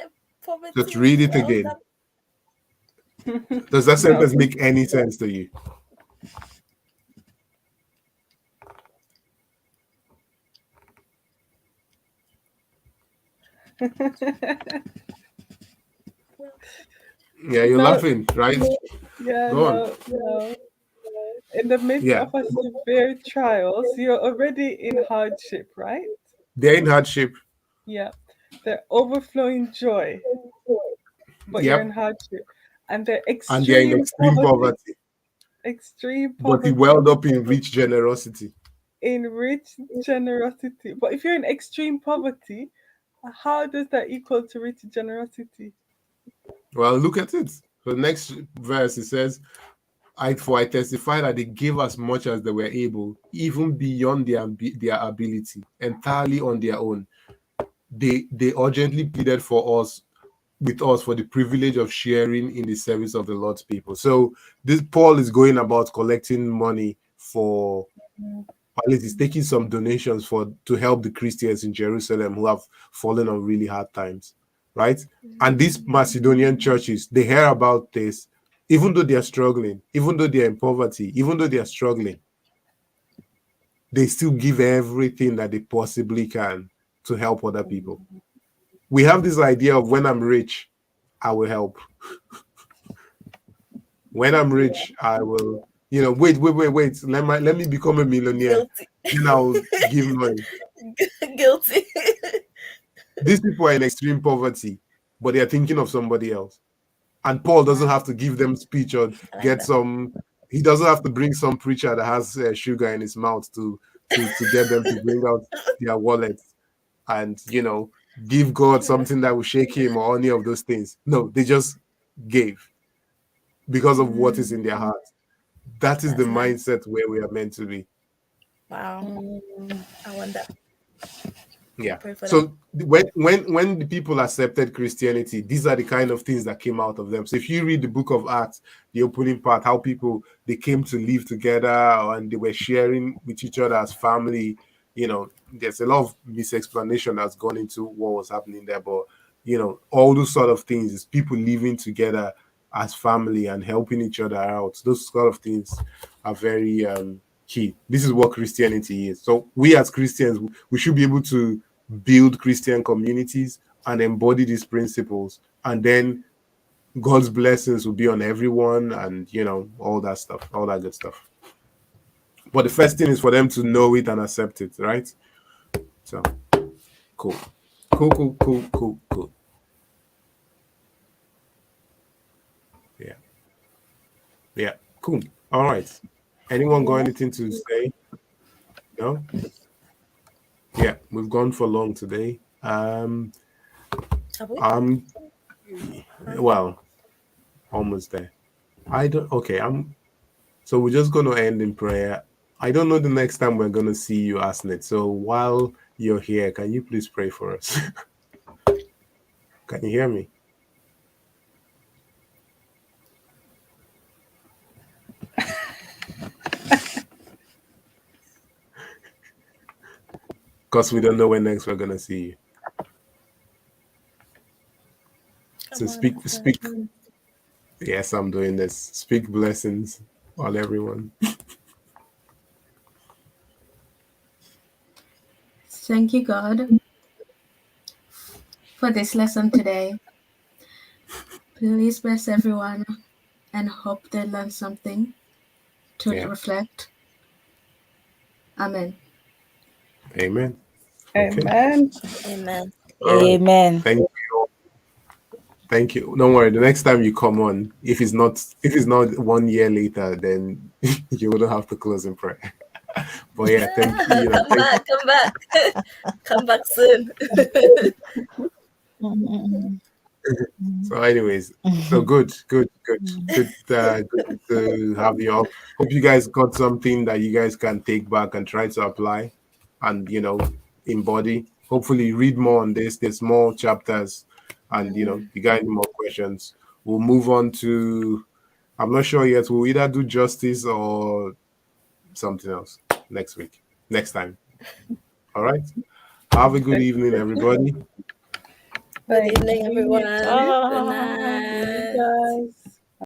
Just poverty read it well again. up. Does that No. sentence make any sense to you? Yeah, you're No, laughing, right? yeah, Go on. no. In the midst Yeah, of a severe trials, you're already in hardship, right? they're in hardship. Yeah. They're overflowing joy, but you're in Yep, hardship. And they're and they're in extreme extreme poverty, poverty, extreme but he poverty welled up in rich generosity. in rich generosity. But if you're in extreme poverty, how does that equal to rich generosity? Well, look at it. The next verse it says, I testify that they gave as much as they were able, even beyond their ability, entirely on their own. They urgently pleaded with us for the privilege of sharing in the service of the Lord's people. So this Paul is going about collecting money for, or at least he's taking some donations for to help the Christians in Jerusalem who have fallen on really hard times, right? And these Macedonian churches, they hear about this, even though they are struggling, even though they are in poverty, even though they are struggling, they still give everything that they possibly can to help other people. We have this idea of when I'm rich, I will help. When I'm rich, I will, wait. Let me become a millionaire. Guilty. Then I'll give money. Guilty. These people are in extreme poverty, but they are thinking of somebody else. And Paul doesn't have to give them speech or get some. He doesn't have to bring some preacher that has sugar in his mouth to get them to bring out their wallets and give God something that will shake him or any of those things. No, they just gave because of what is in their heart. That is the mindset where we are meant to be. Wow. I wonder. Yeah. Pray for So when the people accepted Christianity, these are the kind of things that came out of them. So if you read the book of Acts, the opening part, how people they came to live together and they were sharing with each other as family, there's a lot of misexplanation that's gone into what was happening there. But all those sort of things is people living together as family and helping each other out. Those sort of things are very key. This is what Christianity is. So we as Christians, we should be able to build Christian communities and embody these principles, and then God's blessings will be on everyone, and all that stuff, all that good stuff. But the first thing is for them to know it and accept it, right? So cool. Yeah, cool. All right. Anyone got anything to say? No? Yeah, we've gone for long today. Have we? Well, almost there. So we're just gonna end in prayer. I don't know the next time we're gonna see you, Asnet. So while you're here, can you please pray for us? Can you hear me? Because we don't know when next we're gonna see you. So speak. Yes, I'm doing this. Speak blessings on everyone. Thank you, God, for this lesson today. Please bless everyone and hope they learn something to reflect. Amen. Amen. Okay. Amen. Amen. Amen. Thank you. Thank you. Don't worry. The next time you come on, if it's not 1 year later, then you wouldn't have to close in prayer. But yeah, thank you. Come back. Come back soon. So, anyways, so good to have you all. Hope you guys got something that you guys can take back and try to apply, and embody. Hopefully, read more on this. There's more chapters, and you guys more questions. We'll move on to. I'm not sure yet. We'll either do justice or something else next time. All right. Have a good evening, everybody. Good evening, everyone. Good Bye. night. Guys.